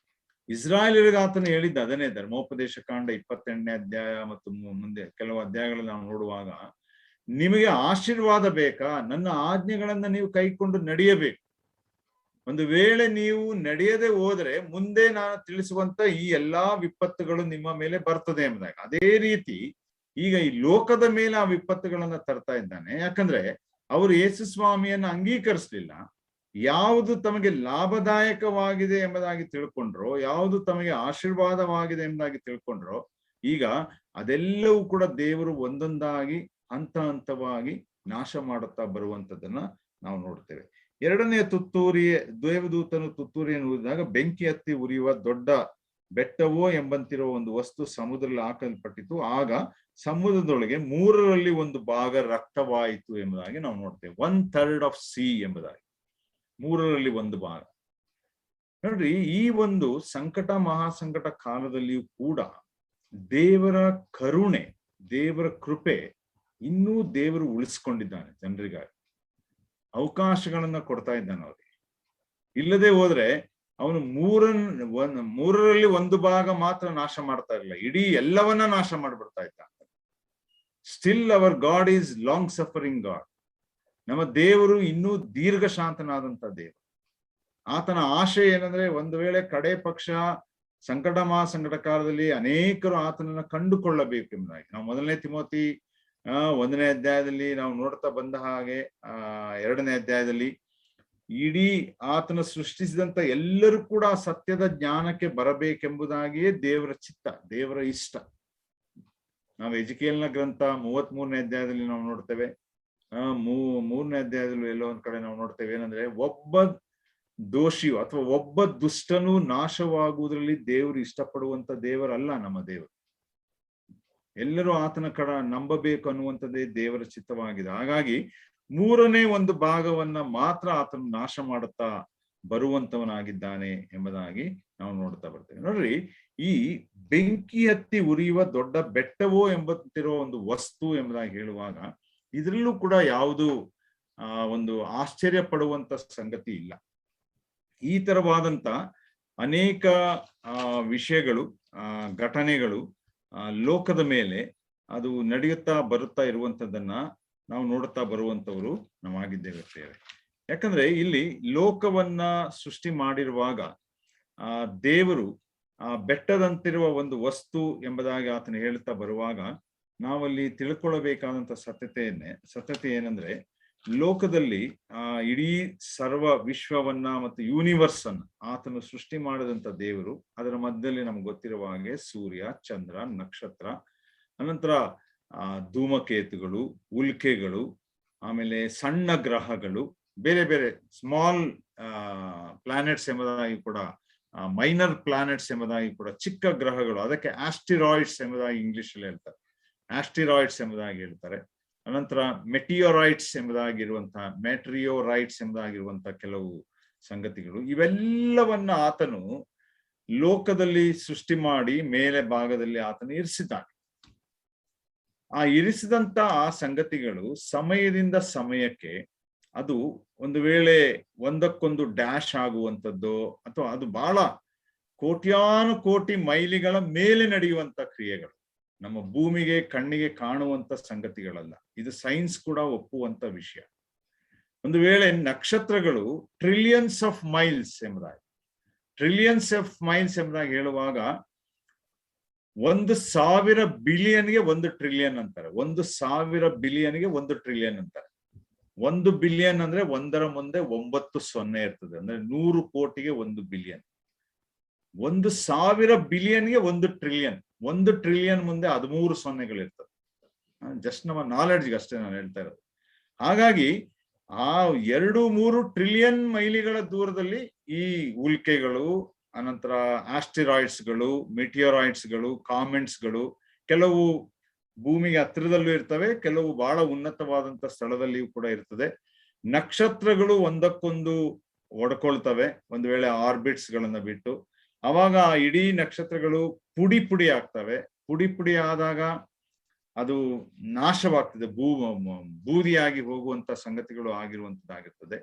ಇಸ್ರಾಯೇಲರಿಗೆ ಆತನು ಹೇಳಿದ್ದ ಅದನ್ನೇ. ಧರ್ಮೋಪದೇಶ ಕಾಂಡ 28ನೇ ಅಧ್ಯಾಯ ಮತ್ತು ಮುಂದೆ ಕೆಲವು ಅಧ್ಯಾಯಗಳಲ್ಲಿ ನಾವು ನೋಡುವಾಗ, ನಿಮಗೆ ಆಶೀರ್ವಾದ ಬೇಕಾ, ನನ್ನ ಆಜ್ಞೆಗಳನ್ನ ನೀವು ಕೈಕೊಂಡು ನಡೆಯಬೇಕು. ಒಂದು ವೇಳೆ ನೀವು ನಡೆಯದೆ ಹೋದ್ರೆ ಮುಂದೆ ನಾನು ತಿಳಿಸುವಂತ ಈ ಎಲ್ಲಾ ವಿಪತ್ತುಗಳು ನಿಮ್ಮ ಮೇಲೆ ಬರ್ತದೆ ಎಂಬುದಾಗಿ. ಅದೇ ರೀತಿ ಈಗ ಈ ಲೋಕದ ಮೇಲೆ ಆ ವಿಪತ್ತುಗಳನ್ನ ತರ್ತಾ ಇದ್ದಾನೆ. ಯಾಕಂದ್ರೆ ಅವರು ಯೇಸು ಸ್ವಾಮಿಯನ್ನ ಅಂಗೀಕರಿಸಲಿಲ್ಲ. ಯಾವುದು ತಮಗೆ ಲಾಭದಾಯಕವಾಗಿದೆ ಎಂಬುದಾಗಿ ತಿಳ್ಕೊಂಡ್ರೋ, ಯಾವುದು ತಮಗೆ ಆಶೀರ್ವಾದವಾಗಿದೆ ಎಂಬುದಾಗಿ ತಿಳ್ಕೊಂಡ್ರೋ, ಈಗ ಅದೆಲ್ಲವೂ ಕೂಡ ದೇವರು ಒಂದೊಂದಾಗಿ ಹಂತ ಹಂತವಾಗಿ ನಾಶ ಮಾಡುತ್ತಾ ಬರುವಂತದ್ದನ್ನ ನಾವು ನೋಡ್ತೇವೆ. ಎರಡನೆಯ ದೇವದೂತನು ತುತ್ತೂರಿಯನ್ನು ಊದಿದಾಗ ಬೆಂಕಿ ಹತ್ತಿ ಉರಿಯುವ ದೊಡ್ಡ ಬೆಟ್ಟವೋ ಎಂಬಂತಿರುವ ಒಂದು ವಸ್ತು ಸಮುದ್ರದಲ್ಲಿ ಹಾಕಲ್ಪಟ್ಟಿತು. ಆಗ ಸಮುದ್ರದೊಳಗೆ 3ರಲ್ಲಿ 1 ಭಾಗ ರಕ್ತವಾಯಿತು ಎಂಬುದಾಗಿ ನಾವು ನೋಡ್ತೇವೆ. 1/3 ಆಫ್ ಸೀ ಎಂಬುದಾಗಿ 3ರಲ್ಲಿ 1 ಭಾಗ. ನೋಡ್ರಿ, ಈ ಒಂದು ಸಂಕಟ ಮಹಾಸಂಕಟ ಕಾಲದಲ್ಲಿಯೂ ಕೂಡ ದೇವರ ಕರುಣೆ, ದೇವರ ಕೃಪೆ ಇನ್ನೂ ದೇವರು ಉಳಿಸ್ಕೊಂಡಿದ್ದಾನೆ. ಜನರಿಗಾಗಿ ಅವಕಾಶಗಳನ್ನ ಕೊಡ್ತಾ ಇದ್ದಾನೆ ಅವ್ರಿಗೆ. ಇಲ್ಲದೆ ಹೋದ್ರೆ ಅವನು 3ರಲ್ಲಿ 1 ಭಾಗ ಮಾತ್ರ ನಾಶ ಮಾಡ್ತಾ ಇರಲಿಲ್ಲ, ಇಡೀ ಎಲ್ಲವನ್ನ ನಾಶ ಮಾಡ್ಬಿಡ್ತಾ ಇದ್ದ. Still our God is long suffering God. ನಮ್ಮ ದೇವರು ಇನ್ನೂ ದೀರ್ಘ ಶಾಂತನಾದಂತ ದೇವರು. ಆತನ ಆಶೆ ಏನಂದ್ರೆ, ಒಂದು ವೇಳೆ ಕಡೆ ಪಕ್ಷ ಸಂಕಟ ಮಹಾಸಂಕಟ ಕಾಲದಲ್ಲಿ ಅನೇಕರು ಆತನನ್ನ ಕಂಡುಕೊಳ್ಳಬೇಕೆಂಬುದಾಗಿ ನಾವು 1 ತಿಮೋತಿ 1ನೇ ಅಧ್ಯಾಯದಲ್ಲಿ ನಾವು ನೋಡ್ತಾ ಬಂದ ಹಾಗೆ 2ನೇ ಅಧ್ಯಾಯದಲ್ಲಿ ಇಡೀ ಆತನ ಸೃಷ್ಟಿಸಿದಂತ ಎಲ್ಲರೂ ಕೂಡ ಸತ್ಯದ ಜ್ಞಾನಕ್ಕೆ ಬರಬೇಕೆಂಬುದಾಗಿಯೇ ದೇವರ ಚಿತ್ತ, ದೇವರ ಇಷ್ಟ. ನಾವು ಎಜಿಕೇಲ್ನ ಗ್ರಂಥ 33ನೇ ಅಧ್ಯಾಯದಲ್ಲಿ ನಾವು ನೋಡ್ತೇವೆ, 3ನೇ ಅಧ್ಯಾಯದಲ್ಲಿ ಎಲ್ಲೋ ಒಂದ್ ಕಡೆ ನಾವು ನೋಡ್ತೇವೆ ಏನಂದ್ರೆ, ಒಬ್ಬ ದೋಷಿಯು ಅಥವಾ ಒಬ್ಬ ದುಷ್ಟನು ನಾಶವಾಗುವುದರಲ್ಲಿ ದೇವರು ಇಷ್ಟಪಡುವಂತ ದೇವರಲ್ಲ ನಮ್ಮ ದೇವರು. ಎಲ್ಲರೂ ಆತನ ಕಡೆ ನಂಬಬೇಕು ಅನ್ನುವಂಥದ್ದೇ ದೇವರ ಚಿತ್ತವಾಗಿದೆ. ಹಾಗಾಗಿ 3ನೇ ಒಂದು ಭಾಗವನ್ನ ಮಾತ್ರ ಆತನು ನಾಶ ಮಾಡುತ್ತಾ ಬರುವಂತವನಾಗಿದ್ದಾನೆ ಎಂಬುದಾಗಿ ನಾವು ನೋಡ್ತಾ ಬರ್ತೇವೆ. ನೋಡ್ರಿ, ಈ ಬೆಂಕಿ ಹತ್ತಿ ಉರಿಯುವ ದೊಡ್ಡ ಬೆಟ್ಟವೋ ಎಂಬಂತಿರುವ ಒಂದು ವಸ್ತು ಎಂಬುದಾಗಿ ಹೇಳುವಾಗ ಇದರಲ್ಲೂ ಕೂಡ ಯಾವುದು ಒಂದು ಆಶ್ಚರ್ಯ ಪಡುವಂತ ಸಂಗತಿ ಇಲ್ಲ. ಈ ತರವಾದಂತ ಅನೇಕ ವಿಷಯಗಳು, ಘಟನೆಗಳು ಲೋಕದ ಮೇಲೆ ಅದು ನಡೆಯುತ್ತಾ ಬರುತ್ತಾ ಇರುವಂತದ್ದನ್ನ ನಾವು ನೋಡುತ್ತಾ ಬರುವಂತವರು ನಾವಾಗಿದ್ದೇವೆ. ಯಾಕಂದ್ರೆ ಇಲ್ಲಿ ಲೋಕವನ್ನ ಸೃಷ್ಟಿ ಮಾಡಿರುವಾಗ ದೇವರು ಬೆಟ್ಟದಂತಿರುವ ಒಂದು ವಸ್ತು ಎಂಬುದಾಗಿ ಆತನು ಹೇಳ್ತಾ ಬರುವಾಗ ನಾವಲ್ಲಿ ತಿಳ್ಕೊಳ್ಳಬೇಕಾದಂತ ಸತ್ಯತೆ ಏನಂದ್ರೆ, ಲೋಕದಲ್ಲಿ ಇಡೀ ಸರ್ವ ವಿಶ್ವವನ್ನ ಮತ್ತು ಯೂನಿವರ್ಸ್ ಅನ್ನ ಆತನು ಸೃಷ್ಟಿ ಮಾಡಿದಂತ ದೇವರು, ಅದರ ಮಧ್ಯದಲ್ಲಿ ನಮ್ಗೆ ಗೊತ್ತಿರುವ ಹಾಗೆ ಸೂರ್ಯ, ಚಂದ್ರ, ನಕ್ಷತ್ರ, ಅನಂತರ ಧೂಮಕೇತುಗಳು, ಉಲ್ಕೆಗಳು, ಆಮೇಲೆ ಸಣ್ಣ ಗ್ರಹಗಳು, ಬೇರೆ ಬೇರೆ ಸ್ಮಾಲ್ ಪ್ಲಾನೆಟ್ಸ್ ಎಂಬುದಾಗಿ ಕೂಡ, ಮೈನರ್ ಪ್ಲಾನೆಟ್ಸ್ ಎಂಬುದಾಗಿ ಕೂಡ, ಚಿಕ್ಕ ಗ್ರಹಗಳು, ಅದಕ್ಕೆ ಆಸ್ಟಿರಾಯ್ಡ್ಸ್ ಎಂಬುದಾಗಿ ಇಂಗ್ಲಿಷ್ ಅಲ್ಲಿ ಹೇಳ್ತಾರೆ, ಆಸ್ಟಿರಾಯ್ಡ್ಸ್ ಎಂಬುದಾಗಿ ಹೇಳ್ತಾರೆ. ಅನಂತರ ಮೆಟಿಯೋರೈಟ್ಸ್ ಎಂಬುದಾಗಿರುವಂತಹ, ಮೆಟ್ರಿಯೋರೈಟ್ಸ್ ಎಂಬುದಾಗಿರುವಂತಹ ಕೆಲವು ಸಂಗತಿಗಳು, ಇವೆಲ್ಲವನ್ನ ಆತನು ಲೋಕದಲ್ಲಿ ಸೃಷ್ಟಿ ಮಾಡಿ ಮೇಲೆ ಭಾಗದಲ್ಲಿ ಆತನು ಇರಿಸಿದ್ದಾನೆ. ಆ ಇರಿಸಿದಂತ ಆ ಸಂಗತಿಗಳು ಸಮಯದಿಂದ ಸಮಯಕ್ಕೆ ಅದು ಒಂದು ವೇಳೆ ಒಂದಕ್ಕೊಂದು ಡ್ಯಾಶ್ ಆಗುವಂಥದ್ದು, ಅಥವಾ ಅದು ಬಹಳ ಕೋಟ್ಯಾನು ಕೋಟಿ ಮೈಲಿಗಳ ಮೇಲೆ ನಡೆಯುವಂತ ಕ್ರಿಯೆಗಳು, ನಮ್ಮ ಭೂಮಿಗೆ ಕಣ್ಣಿಗೆ ಕಾಣುವಂತ ಸಂಗತಿಗಳಲ್ಲ. ಇದು ಸೈನ್ಸ್ ಕೂಡ ಒಪ್ಪುವಂತ ವಿಷಯ. ಒಂದು ವೇಳೆ ನಕ್ಷತ್ರಗಳು ಟ್ರಿಲಿಯನ್ಸ್ ಆಫ್ ಮೈಲ್ಸ್ ಎಂಬುದಾಗಿ ಹೇಳುವಾಗ 1,000 ಬಿಲಿಯನ್ಗೆ 1 ಟ್ರಿಲಿಯನ್ ಅಂತಾರೆ. 1,000 ಬಿಲಿಯನ್ಗೆ 1 ಟ್ರಿಲಿಯನ್ ಅಂತಾರೆ. 1 ಬಿಲಿಯನ್ ಅಂದ್ರೆ 1ರ ಮುಂದೆ 9 0 ಇರ್ತದೆ, ಅಂದ್ರೆ 100 ಕೋಟಿಗೆ 1 ಬಿಲಿಯನ್. 1,000 ಬಿಲಿಯನ್ಗೆ 1 ಟ್ರಿಲಿಯನ್. 1 ಟ್ರಿಲಿಯನ್ ಮುಂದೆ 13 ಸೊನ್ನೆಗಳಿರ್ತದೆ. ಜಸ್ಟ್ ನಮ್ಮ ನಾಲೆಡ್ಜ್ಗೆ ಅಷ್ಟೇ ನಾನು ಹೇಳ್ತಾ ಇರೋದು. ಹಾಗಾಗಿ ಆ 2-3 ಟ್ರಿಲಿಯನ್ ಮೈಲಿಗಳ ದೂರದಲ್ಲಿ ಈ ಉಲ್ಕೆಗಳು, ಅನಂತರ ಆಸ್ಟಿರಾಯ್ಡ್ಸ್ಗಳು, ಮೆಟಿಯೋರಾಯ್ಡ್ಸ್ಗಳು, ಕಾಮೆಂಟ್ಸ್ಗಳು, ಕೆಲವು ಭೂಮಿಗೆ ಹತ್ತಿರದಲ್ಲೂ ಇರ್ತವೆ, ಕೆಲವು ಬಹಳ ಉನ್ನತವಾದಂತ ಸ್ಥಳದಲ್ಲಿಯೂ ಕೂಡ ಇರ್ತದೆ. ನಕ್ಷತ್ರಗಳು ಒಂದಕ್ಕೊಂದು ಒಡ್ಕೊಳ್ತವೆ ಒಂದು ವೇಳೆ ಆರ್ಬಿಟ್ಸ್ ಗಳನ್ನ ಬಿಟ್ಟು. ಅವಾಗ ಆ ಇಡೀ ನಕ್ಷತ್ರಗಳು ಪುಡಿ ಪುಡಿ ಆಗ್ತವೆ. ಪುಡಿ ಪುಡಿ ಆದಾಗ ಅದು ನಾಶವಾಗ್ತದೆ, ಬೂದಿಯಾಗಿ ಹೋಗುವಂತ ಸಂಗತಿಗಳು ಆಗಿರುವಂತದ್ದಾಗಿರ್ತದೆ.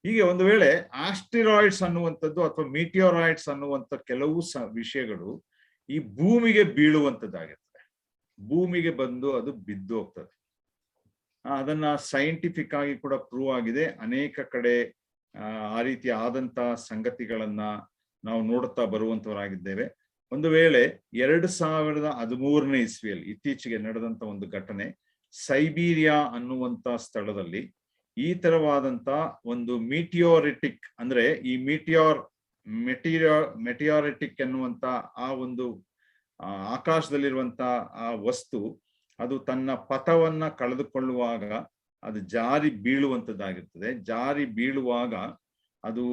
ಹೀಗೆ ಒಂದು ವೇಳೆ ಆಸ್ಟಿರಾಯ್ಡ್ಸ್ ಅನ್ನುವಂಥದ್ದು ಅಥವಾ ಮೀಟಿಯೋರಾಯ್ಡ್ಸ್ ಅನ್ನುವಂಥ ಕೆಲವು ವಿಷಯಗಳು ಈ ಭೂಮಿಗೆ ಬೀಳುವಂತದ್ದಾಗಿರ್ತದೆ. ಭೂಮಿಗೆ ಬಂದು ಅದು ಬಿದ್ದು ಹೋಗ್ತದೆ. ಅದನ್ನ ಸೈಂಟಿಫಿಕ್ ಆಗಿ ಕೂಡ ಪ್ರೂವ್ ಆಗಿದೆ. ಅನೇಕ ಕಡೆ ಆ ರೀತಿ ಆದಂತ ಸಂಗತಿಗಳನ್ನ ನಾವು ನೋಡುತ್ತಾ ಬರುವಂತವರಾಗಿದ್ದೇವೆ. ಒಂದು ವೇಳೆ 2013ನೇ ಇಸ್ವಿಯಲ್ಲಿ ಇತ್ತೀಚೆಗೆ ನಡೆದಂತ ಒಂದು ಘಟನೆ, ಸೈಬೀರಿಯಾ ಅನ್ನುವಂತ ಸ್ಥಳದಲ್ಲಿ ಈ ತರವಾದಂತ ಒಂದು ಮೀಟಿಯೋರಿಟಿಕ್, ಅಂದ್ರೆ ಈ ಮೆಟಿಯೋರಿಟಿಕ್ ಎನ್ನುವಂತ ಆ ಒಂದು ಆಕಾಶದಲ್ಲಿರುವಂತ ಆ ವಸ್ತು ಅದು ತನ್ನ ಪಥವನ್ನ ಕಳೆದುಕೊಳ್ಳುವಾಗ ಅದು ಜಾರಿ ಬೀಳುವಂತದ್ದಾಗಿರ್ತದೆ. ಜಾರಿ ಬೀಳುವಾಗ ಅದು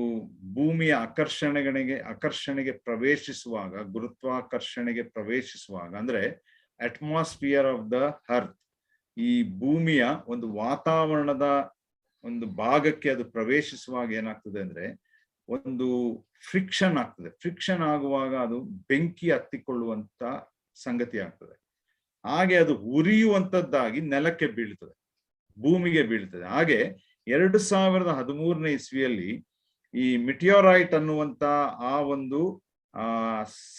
ಭೂಮಿಯ ಆಕರ್ಷಣೆಗೆ ಪ್ರವೇಶಿಸುವಾಗ, ಗುರುತ್ವಾಕರ್ಷಣೆಗೆ ಪ್ರವೇಶಿಸುವಾಗ, ಅಂದ್ರೆ ಅಟ್ಮಾಸ್ಫಿಯರ್ ಆಫ್ ದ ಅರ್ತ್, ಈ ಭೂಮಿಯ ಒಂದು ವಾತಾವರಣದ ಒಂದು ಭಾಗಕ್ಕೆ ಅದು ಪ್ರವೇಶಿಸುವಾಗ ಏನಾಗ್ತದೆ ಅಂದ್ರೆ ಒಂದು ಫ್ರಿಕ್ಷನ್ ಆಗ್ತದೆ. ಫ್ರಿಕ್ಷನ್ ಆಗುವಾಗ ಅದು ಬೆಂಕಿ ಹತ್ತಿಕೊಳ್ಳುವಂತ ಸಂಗತಿ ಆಗ್ತದೆ. ಹಾಗೆ ಅದು ಉರಿಯುವಂತದ್ದಾಗಿ ನೆಲಕ್ಕೆ ಬೀಳ್ತದೆ, ಭೂಮಿಗೆ ಬೀಳ್ತದೆ. ಹಾಗೆ 2013ನೇ ಇಸ್ವಿಯಲ್ಲಿ ಈ ಮಿಟಿಯೋರೈಟ್ ಅನ್ನುವಂತ ಆ ಒಂದು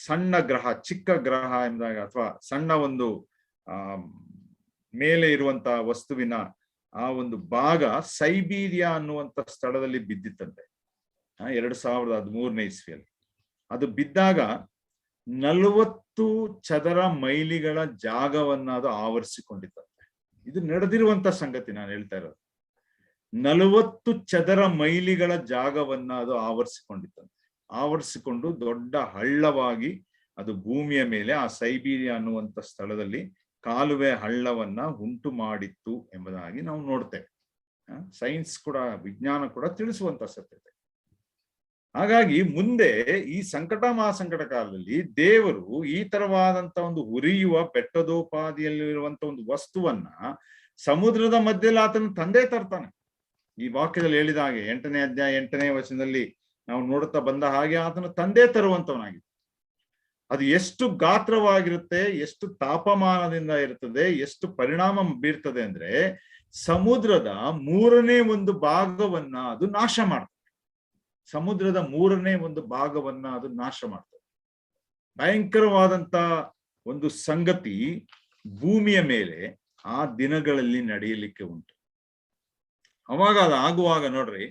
ಸಣ್ಣ ಗ್ರಹ, ಚಿಕ್ಕ ಗ್ರಹ ಎಂದಾಗ, ಅಥವಾ ಸಣ್ಣ ಒಂದು ಮೇಲೆ ಇರುವಂತ ವಸ್ತುವಿನ ಆ ಒಂದು ಭಾಗ ಸೈಬೀರಿಯಾ ಅನ್ನುವಂತ ಸ್ಥಳದಲ್ಲಿ ಬಿದ್ದಿತ್ತಂತೆ 2013ನೇ ಇಸ್ವಿಯಲ್ಲಿ. ಅದು ಬಿದ್ದಾಗ 40 ಚದರ ಮೈಲಿಗಳ ಜಾಗವನ್ನ ಅದು ಆವರಿಸಿಕೊಂಡಿತ್ತಂತೆ. ಇದು ನಡೆದಿರುವಂತ ಸಂಗತಿ ನಾನು ಹೇಳ್ತಾ ಇರೋದು. 40 ಚದರ ಮೈಲಿಗಳ ಜಾಗವನ್ನ ಅದು ಆವರಿಸಿಕೊಂಡಿತ್ತಂತೆ. ಆವರಿಸಿಕೊಂಡು ದೊಡ್ಡ ಹಳ್ಳವಾಗಿ ಅದು ಭೂಮಿಯ ಮೇಲೆ ಆ ಸೈಬೀರಿಯಾ ಅನ್ನುವಂತ ಸ್ಥಳದಲ್ಲಿ ಕಾಲುವೆ ಹಳ್ಳವನ್ನ ಉಂಟು ಮಾಡಿತ್ತು ಎಂಬುದಾಗಿ ನಾವು ನೋಡ್ತೇವೆ. ಸೈನ್ಸ್ ಕೂಡ, ವಿಜ್ಞಾನ ಕೂಡ ತಿಳಿಸುವಂತ ಸತ್ಯತೆ. ಹಾಗಾಗಿ ಮುಂದೆ ಈ ಸಂಕಟ ಮಹಾಸಂಕಟ ಕಾಲದಲ್ಲಿ ದೇವರು ಈ ತರವಾದಂತ ಒಂದು ಉರಿಯುವ ಬೆಟ್ಟದೋಪಾದಿಯಲ್ಲಿರುವಂತ ಒಂದು ವಸ್ತುವನ್ನ ಸಮುದ್ರದ ಮಧ್ಯದಲ್ಲಿ ಆತನ ತಂದೆ ತರ್ತಾನೆ. ಈ ವಾಕ್ಯದಲ್ಲಿ ಹೇಳಿದ ಹಾಗೆ 8ನೇ ಅಧ್ಯಾಯ 8ನೇ ವಚನದಲ್ಲಿ ನಾವು ನೋಡುತ್ತಾ ಬಂದ ಹಾಗೆ ಆತನ ತಂದೆ ತರುವಂತವನಾಗಿದೆ. ಅದು ಎಷ್ಟು ಗಾತ್ರವಾಗಿರುತ್ತೆ, ಎಷ್ಟು ತಾಪಮಾನದಿಂದ ಇರ್ತದೆ, ಎಷ್ಟು ಪರಿಣಾಮ ಬೀರ್ತದೆ ಅಂದ್ರೆ ಸಮುದ್ರದ 1/3 ಭಾಗವನ್ನ ಅದು ನಾಶ ಮಾಡ್ತದೆ. ಸಮುದ್ರದ 1/3 ಭಾಗವನ್ನ ಅದು ನಾಶ ಮಾಡ್ತದೆ. ಭಯಂಕರವಾದಂತ ಒಂದು ಸಂಗತಿ ಭೂಮಿಯ ಮೇಲೆ ಆ ದಿನಗಳಲ್ಲಿ ನಡೆಯಲಿಕ್ಕೆ ಉಂಟು. ಅವಾಗ ಅದು ಆಗುವಾಗ ನೋಡ್ರಿ,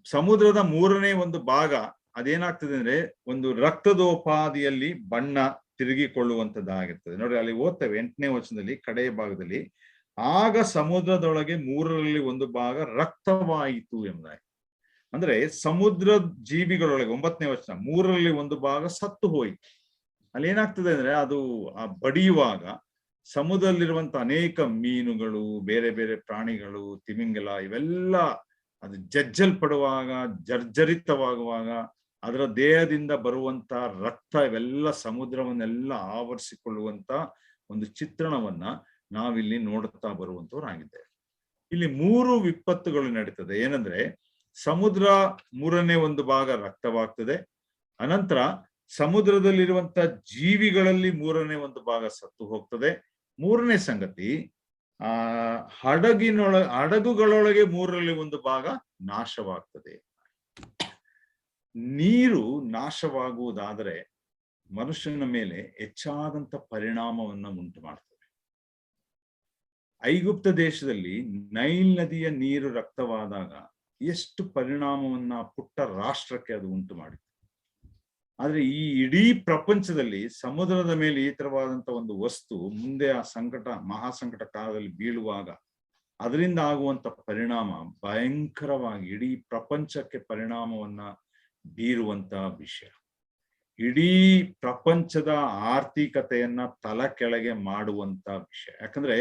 ಸಮುದ್ರದ 1/3 ಭಾಗ ಅದೇನಾಗ್ತದೆ ಅಂದ್ರೆ ಒಂದು ರಕ್ತದೋಪಾದಿಯಲ್ಲಿ ಬಣ್ಣ ತಿರುಗಿಕೊಳ್ಳುವಂತದ್ದಾಗಿರ್ತದೆ. ನೋಡ್ರಿ, ಅಲ್ಲಿ ಓದ್ತೇವೆ 8ನೇ ವಚನದಲ್ಲಿ ಕಡೆಯ ಭಾಗದಲ್ಲಿ, ಆಗ ಸಮುದ್ರದೊಳಗೆ 1/3 ಭಾಗ ರಕ್ತವಾಯಿತು ಎಂಬುದಾಗಿ. ಅಂದ್ರೆ ಸಮುದ್ರ ಜೀವಿಗಳೊಳಗೆ 9ನೇ ವಚನ 1/3 ಭಾಗ ಸತ್ತು ಹೋಯಿತು. ಅಲ್ಲಿ ಏನಾಗ್ತದೆ ಅಂದ್ರೆ ಅದು ಆ ಬಡಿಯುವಾಗ ಸಮುದ್ರದಲ್ಲಿರುವಂತ ಅನೇಕ ಮೀನುಗಳು, ಬೇರೆ ಬೇರೆ ಪ್ರಾಣಿಗಳು, ತಿಮಿಂಗಲ, ಇವೆಲ್ಲ ಅದು ಜಜ್ಜಲ್ಪಡುವಾಗ, ಜರ್ಜರಿತವಾಗುವಾಗ ಅದರ ದೇಹದಿಂದ ಬರುವಂತ ರಕ್ತ ಇವೆಲ್ಲ ಸಮುದ್ರವನ್ನೆಲ್ಲ ಆವರಿಸಿಕೊಳ್ಳುವಂತ ಒಂದು ಚಿತ್ರಣವನ್ನ ನಾವಿಲ್ಲಿ ನೋಡುತ್ತಾ ಬರುವಂತವರಾಗಿದ್ದೇವೆ. ಇಲ್ಲಿ 3 ವಿಪತ್ತುಗಳು ನಡೀತದೆ. ಏನಂದ್ರೆ ಸಮುದ್ರ 1/3 ಭಾಗ ರಕ್ತವಾಗ್ತದೆ. ಅನಂತರ ಸಮುದ್ರದಲ್ಲಿರುವಂತ ಜೀವಿಗಳಲ್ಲಿ 1/3 ಭಾಗ ಸತ್ತು ಹೋಗ್ತದೆ. 3ನೇ ಸಂಗತಿ, ಹಡಗುಗಳೊಳಗೆ 1/3 ಭಾಗ ನಾಶವಾಗ್ತದೆ. ನೀರು ನಾಶವಾಗುವುದಾದರೆ ಮನುಷ್ಯನ ಮೇಲೆ ಹೆಚ್ಚಾದಂತ ಪರಿಣಾಮವನ್ನ ಉಂಟು ಮಾಡ್ತದೆ. ಐಗುಪ್ತ ದೇಶದಲ್ಲಿ ನೈಲ್ ನದಿಯ ನೀರು ರಕ್ತವಾದಾಗ ಎಷ್ಟು ಪರಿಣಾಮವನ್ನ ಪುಟ್ಟ ರಾಷ್ಟ್ರಕ್ಕೆ ಅದು ಉಂಟು ಮಾಡಿತು. ಆದ್ರೆ ಈ ಇಡೀ ಪ್ರಪಂಚದಲ್ಲಿ ಸಮುದ್ರದ ಮೇಲೆ ಈ ತರವಾದಂತ ಒಂದು ವಸ್ತು ಮುಂದೆ ಆ ಮಹಾಸಂಕಟ ಕಾಲದಲ್ಲಿ ಬೀಳುವಾಗ ಅದರಿಂದ ಆಗುವಂತ ಪರಿಣಾಮ ಭಯಂಕರವಾಗಿ ಇಡೀ ಪ್ರಪಂಚಕ್ಕೆ ಪರಿಣಾಮವನ್ನ ಬೀರುವಂತ ವಿಷಯ. ಇಡೀ ಪ್ರಪಂಚದ ಆರ್ಥಿಕತೆಯನ್ನ ತಲೆ ಕೆಳಗೆ ಮಾಡುವಂತ ವಿಷಯ. ಯಾಕಂದ್ರೆ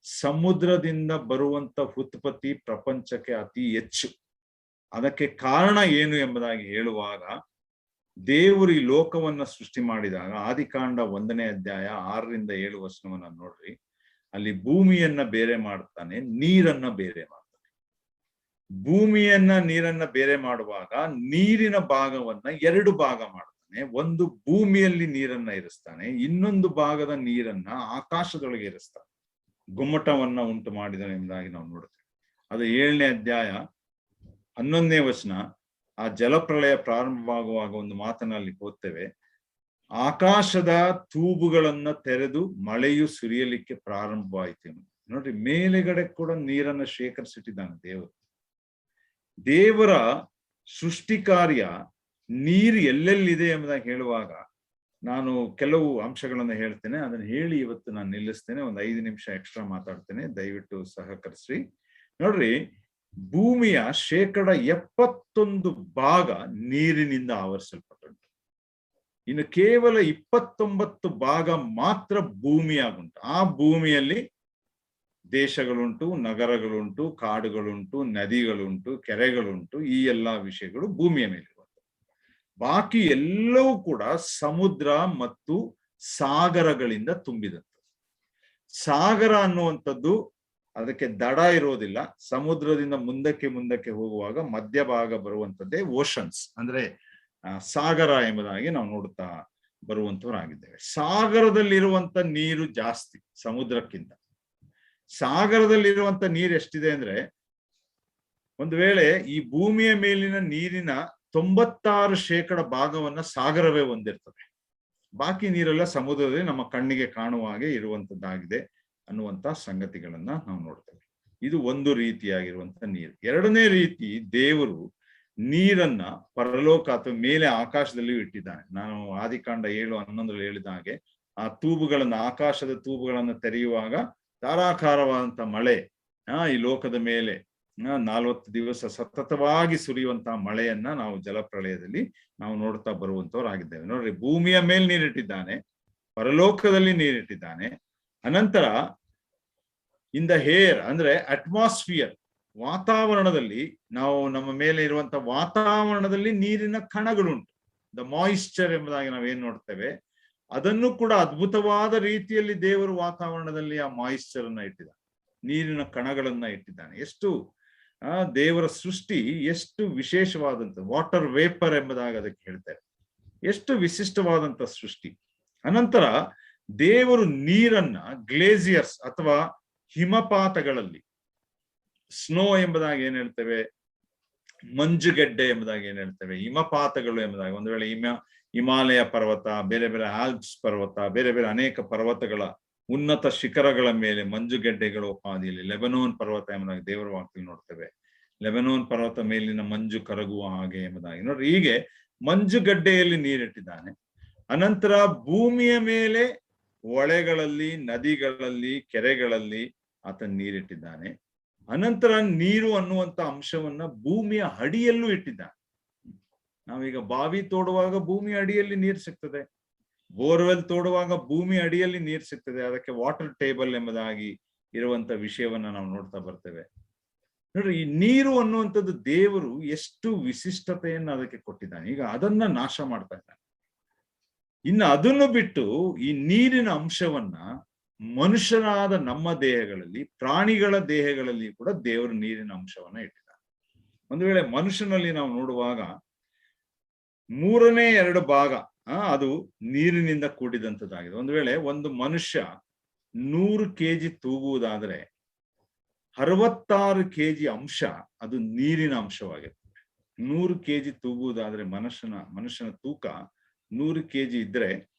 ಸಮುದ್ರದಿಂದ ಬರುವಂತ ಉತ್ಪತ್ತಿ ಪ್ರಪಂಚಕ್ಕೆ ಅತಿ ಹೆಚ್ಚು. ಅದಕ್ಕೆ ಕಾರಣ ಏನು ಎಂಬುದಾಗಿ ಹೇಳುವಾಗ, ದೇವರು ಈ ಲೋಕವನ್ನ ಸೃಷ್ಟಿ ಮಾಡಿದಾಗ ಆದಿಕಾಂಡ 1ನೇ ಅಧ್ಯಾಯ 6ರಿಂದ 7 ವಚನವನ್ನ ನೋಡ್ರಿ. ಅಲ್ಲಿ ಭೂಮಿಯನ್ನ ಬೇರೆ ಮಾಡ್ತಾನೆ, ನೀರನ್ನ ಬೇರೆ ಮಾಡ್ತಾನೆ. ಭೂಮಿಯನ್ನ ನೀರನ್ನ ಬೇರೆ ಮಾಡುವಾಗ ನೀರಿನ ಭಾಗವನ್ನ 2 ಭಾಗ ಮಾಡ್ತಾನೆ. ಒಂದು ಭೂಮಿಯಲ್ಲಿ ನೀರನ್ನ ಇರಿಸ್ತಾನೆ, ಇನ್ನೊಂದು ಭಾಗದ ನೀರನ್ನ ಆಕಾಶದೊಳಗೆ ಇರಿಸ್ತಾನೆ. ಗುಮ್ಮಟವನ್ನ ಉಂಟು ಮಾಡಿದನು ಎಂಬುದಾಗಿ ನಾವು ನೋಡ್ತೇವೆ. ಅದು 7ನೇ ಅಧ್ಯಾಯ 11ನೇ ವಚನ. ಆ ಜಲಪ್ರಳಯ ಪ್ರಾರಂಭವಾಗುವಾಗ ಒಂದು ಮಾತನಲ್ಲಿ ಓದ್ತೇವೆ, ಆಕಾಶದ ತೂಬುಗಳನ್ನ ತೆರೆದು ಮಳೆಯು ಸುರಿಯಲಿಕ್ಕೆ ಪ್ರಾರಂಭವಾಯಿತು. ನೋಡ್ರಿ, ಮೇಲೆಗಡೆ ಕೂಡ ನೀರನ್ನ ಶೇಖರಿಸಿಟ್ಟಿದ್ದಾನೆ ದೇವರು. ದೇವರ ಸೃಷ್ಟಿ ಕಾರ್ಯ ನೀರು ಎಲ್ಲೆಲ್ಲಿದೆ ಎಂಬುದಾಗಿ ಹೇಳುವಾಗ ನಾನು ಕೆಲವು ಅಂಶಗಳನ್ನ ಹೇಳ್ತೇನೆ. ಅದನ್ನ ಹೇಳಿ ಇವತ್ತು ನಾನು ನಿಲ್ಲಿಸ್ತೇನೆ. ಒಂದು 5 ನಿಮಿಷ ಎಕ್ಸ್ಟ್ರಾ ಮಾತಾಡ್ತೇನೆ, ದಯವಿಟ್ಟು ಸಹಕರಿಸಿ. ನೋಡ್ರಿ, ಭೂಮಿಯ 71% ಭಾಗ ನೀರಿನಿಂದ ಆವರಿಸಲ್ಪಟ್ಟುಂಟು. ಇನ್ನು ಕೇವಲ 29 ಭಾಗ ಮಾತ್ರ ಭೂಮಿಯಾಗುಂಟು. ಆ ಭೂಮಿಯಲ್ಲಿ ದೇಶಗಳುಂಟು, ನಗರಗಳುಂಟು, ಕಾಡುಗಳುಂಟು, ನದಿಗಳುಂಟು, ಕೆರೆಗಳುಂಟು. ಈ ಎಲ್ಲಾ ವಿಷಯಗಳು ಭೂಮಿಯ ಮೇಲೆ. ಬಾಕಿ ಎಲ್ಲವೂ ಕೂಡ ಸಮುದ್ರ ಮತ್ತು ಸಾಗರಗಳಿಂದ ತುಂಬಿದಂತೆ. ಸಾಗರ ಅನ್ನುವಂಥದ್ದು ಅದಕ್ಕೆ ದಡ ಇರೋದಿಲ್ಲ. ಸಮುದ್ರದಿಂದ ಮುಂದಕ್ಕೆ ಹೋಗುವಾಗ ಮಧ್ಯಭಾಗ ಬರುವಂತದ್ದೇ ಓಷನ್ಸ್, ಅಂದ್ರೆ ಸಾಗರ ಎಂಬುದಾಗಿ ನಾವು ನೋಡುತ್ತಾ ಬರುವಂತವರಾಗಿದ್ದೇವೆ. ಸಾಗರದಲ್ಲಿರುವಂತ ನೀರು ಜಾಸ್ತಿ ಸಮುದ್ರಕ್ಕಿಂತ. ಸಾಗರದಲ್ಲಿರುವಂತ ನೀರು ಎಷ್ಟಿದೆ ಅಂದ್ರೆ, ಒಂದು ವೇಳೆ ಈ ಭೂಮಿಯ ಮೇಲಿನ ನೀರಿನ 96% ಭಾಗವನ್ನ ಸಾಗರವೇ ಹೊಂದಿರ್ತದೆ. ಬಾಕಿ ನೀರೆಲ್ಲ ಸಮುದ್ರದಲ್ಲಿ ನಮ್ಮ ಕಣ್ಣಿಗೆ ಕಾಣುವ ಹಾಗೆ ಇರುವಂತದ್ದಾಗಿದೆ ಅನ್ನುವಂತ ಸಂಗತಿಗಳನ್ನ ನಾವು ನೋಡ್ತೇವೆ. ಇದು ಒಂದು ರೀತಿಯಾಗಿರುವಂತ ನೀರು. ಎರಡನೇ ರೀತಿ, ದೇವರು ನೀರನ್ನ ಪರಲೋಕ ಅಥವಾ ಮೇಲೆ ಆಕಾಶದಲ್ಲಿಯೂ ಇಟ್ಟಿದ್ದಾನೆ. ನಾನು ಆದಿಕಾಂಡ 7:11 ಹೇಳಿದ ಹಾಗೆ ಆ ತೂಬುಗಳನ್ನ, ಆಕಾಶದ ತೂಬುಗಳನ್ನ ತೆರೆಯುವಾಗ ಧಾರಾಕಾರವಾದಂತ ಮಳೆ ಈ ಲೋಕದ ಮೇಲೆ 40 ದಿವಸ ಸತತವಾಗಿ ಸುರಿಯುವಂತಹ ಮಳೆಯನ್ನ ನಾವು ಜಲಪ್ರಳಯದಲ್ಲಿ ನಾವು ನೋಡ್ತಾ ಬರುವಂತವರಾಗಿದ್ದೇವೆ. ನೋಡ್ರಿ, ಭೂಮಿಯ ಮೇಲೆ ನೀರಿಟ್ಟಿದ್ದಾನೆ, ಪರಲೋಕದಲ್ಲಿ ನೀರಿಟ್ಟಿದ್ದಾನೆ. ಅನಂತರ ಇನ್ ದ ಹೇರ್ ಅಂದ್ರೆ ಅಟ್ಮಾಸ್ಫಿಯರ್, ವಾತಾವರಣದಲ್ಲಿ, ನಾವು ನಮ್ಮ ಮೇಲೆ ಇರುವಂತ ವಾತಾವರಣದಲ್ಲಿ ನೀರಿನ ಕಣಗಳುಂಟು. ದ ಮಾಯಿಶ್ಚರ್ ಎಂಬುದಾಗಿ ನಾವೇನ್ ನೋಡ್ತೇವೆ, ಅದನ್ನು ಕೂಡ ಅದ್ಭುತವಾದ ರೀತಿಯಲ್ಲಿ ದೇವರು ವಾತಾವರಣದಲ್ಲಿ ಆ ಮಾಯಿಶ್ಚರ್ ಅನ್ನ ಇಟ್ಟಿದ್ದಾನೆ, ನೀರಿನ ಕಣಗಳನ್ನ ಇಟ್ಟಿದ್ದಾನೆ. ಎಷ್ಟು ದೇವರ ಸೃಷ್ಟಿ ಎಷ್ಟು ವಿಶೇಷವಾದಂತ, ವಾಟರ್ ವೇಪರ್ ಎಂಬುದಾಗಿ ಅದಕ್ಕೆ ಹೇಳ್ತಾರೆ, ಎಷ್ಟು ವಿಶಿಷ್ಟವಾದಂತ ಸೃಷ್ಟಿ. ಅನಂತರ ದೇವರು ನೀರನ್ನ ಗ್ಲೇಸಿಯರ್ಸ್ ಅಥವಾ ಹಿಮಪಾತಗಳಲ್ಲಿ, ಸ್ನೋ ಎಂಬುದಾಗಿ ಏನ್ ಹೇಳ್ತೇವೆ, ಮಂಜುಗೆಡ್ಡೆ ಎಂಬುದಾಗಿ ಏನ್ ಹೇಳ್ತೇವೆ, ಹಿಮಪಾತಗಳು ಎಂಬುದಾಗಿ, ಒಂದು ವೇಳೆ ಹಿಮಾಲಯ ಪರ್ವತ, ಬೇರೆ ಬೇರೆ ಆಲ್ಪ್ಸ್ ಪರ್ವತ, ಬೇರೆ ಬೇರೆ ಅನೇಕ ಪರ್ವತಗಳ ಉನ್ನತ ಶಿಖರಗಳ ಮೇಲೆ ಮಂಜುಗೆಡ್ಡೆಗಳು ಹಾದಿಯಲ್ಲಿ, ಲೆಬನೋನ್ ಪರ್ವತ ಎಂಬುದಾಗಿ ದೇವರ ವಾಕ್ಯದಲ್ಲಿ ನೋಡ್ತೇವೆ. ಲೆಬನೋನ್ ಪರ್ವತ ಮೇಲಿನ ಮಂಜು ಕರಗುವ ಹಾಗೆ ಎಂಬುದಾಗಿ ನೋಡ್ರಿ, ಹೀಗೆ ಮಂಜುಗಡ್ಡೆಯಲ್ಲಿ ನೀರಿಟ್ಟಿದ್ದಾನೆ. ಅನಂತರ ಭೂಮಿಯ ಮೇಲೆ ಹೊಳೆಗಳಲ್ಲಿ, ನದಿಗಳಲ್ಲಿ, ಕೆರೆಗಳಲ್ಲಿ ಆತ ನೀರಿಟ್ಟಿದ್ದಾನೆ. ಅನಂತರ ನೀರು ಅನ್ನುವಂತ ಅಂಶವನ್ನ ಭೂಮಿಯ ಅಡಿಯಲ್ಲೂ ಇಟ್ಟಿದ್ದಾನೆ. ನಾವೀಗ ಬಾವಿ ತೋಡುವಾಗ ಭೂಮಿ ಅಡಿಯಲ್ಲಿ ನೀರು ಸಿಗ್ತದೆ, ಬೋರ್ವೆಲ್ ತೋಡುವಾಗ ಭೂಮಿ ಅಡಿಯಲ್ಲಿ ನೀರು ಸಿಗ್ತದೆ. ಅದಕ್ಕೆ ವಾಟರ್ ಟೇಬಲ್ ಎಂಬುದಾಗಿ ಇರುವಂತ ವಿಷಯವನ್ನ ನಾವು ನೋಡ್ತಾ ಬರ್ತೇವೆ. ನೋಡ್ರಿ, ಈ ನೀರು ಅನ್ನುವಂಥದ್ದು ದೇವರು ಎಷ್ಟು ವಿಶಿಷ್ಟತೆಯನ್ನು ಅದಕ್ಕೆ ಕೊಟ್ಟಿದ್ದಾನೆ. ಈಗ ಅದನ್ನ ನಾಶ ಮಾಡ್ತಾ ಇದ್ದಾನೆ. ಇನ್ನು ಅದನ್ನು ಬಿಟ್ಟು ಈ ನೀರಿನ ಅಂಶವನ್ನ ಮನುಷ್ಯರಾದ ನಮ್ಮ ದೇಹಗಳಲ್ಲಿ, ಪ್ರಾಣಿಗಳ ದೇಹಗಳಲ್ಲಿ ಕೂಡ ದೇವರು ನೀರಿನ ಅಂಶವನ್ನ ಇಟ್ಟಿದ್ದಾನೆ. ಒಂದು ವೇಳೆ ಮನುಷ್ಯನಲ್ಲಿ ನಾವು ನೋಡುವಾಗ 3/2 ಭಾಗ ಅದು ನೀರಿನಿಂದ ಕೂಡಿದಂಥದ್ದಾಗಿದೆ. ಒಂದು ವೇಳೆ ಒಂದು ಮನುಷ್ಯ 100 kg ತೂಗುವುದಾದ್ರೆ 66 kg ಅಂಶ ಅದು ನೀರಿನ ಅಂಶವಾಗಿರ್ತದೆ. 100 kg ತೂಗುವುದಾದ್ರೆ ಮನುಷ್ಯನ ತೂಕ 100 kg ಇದ್ರೆ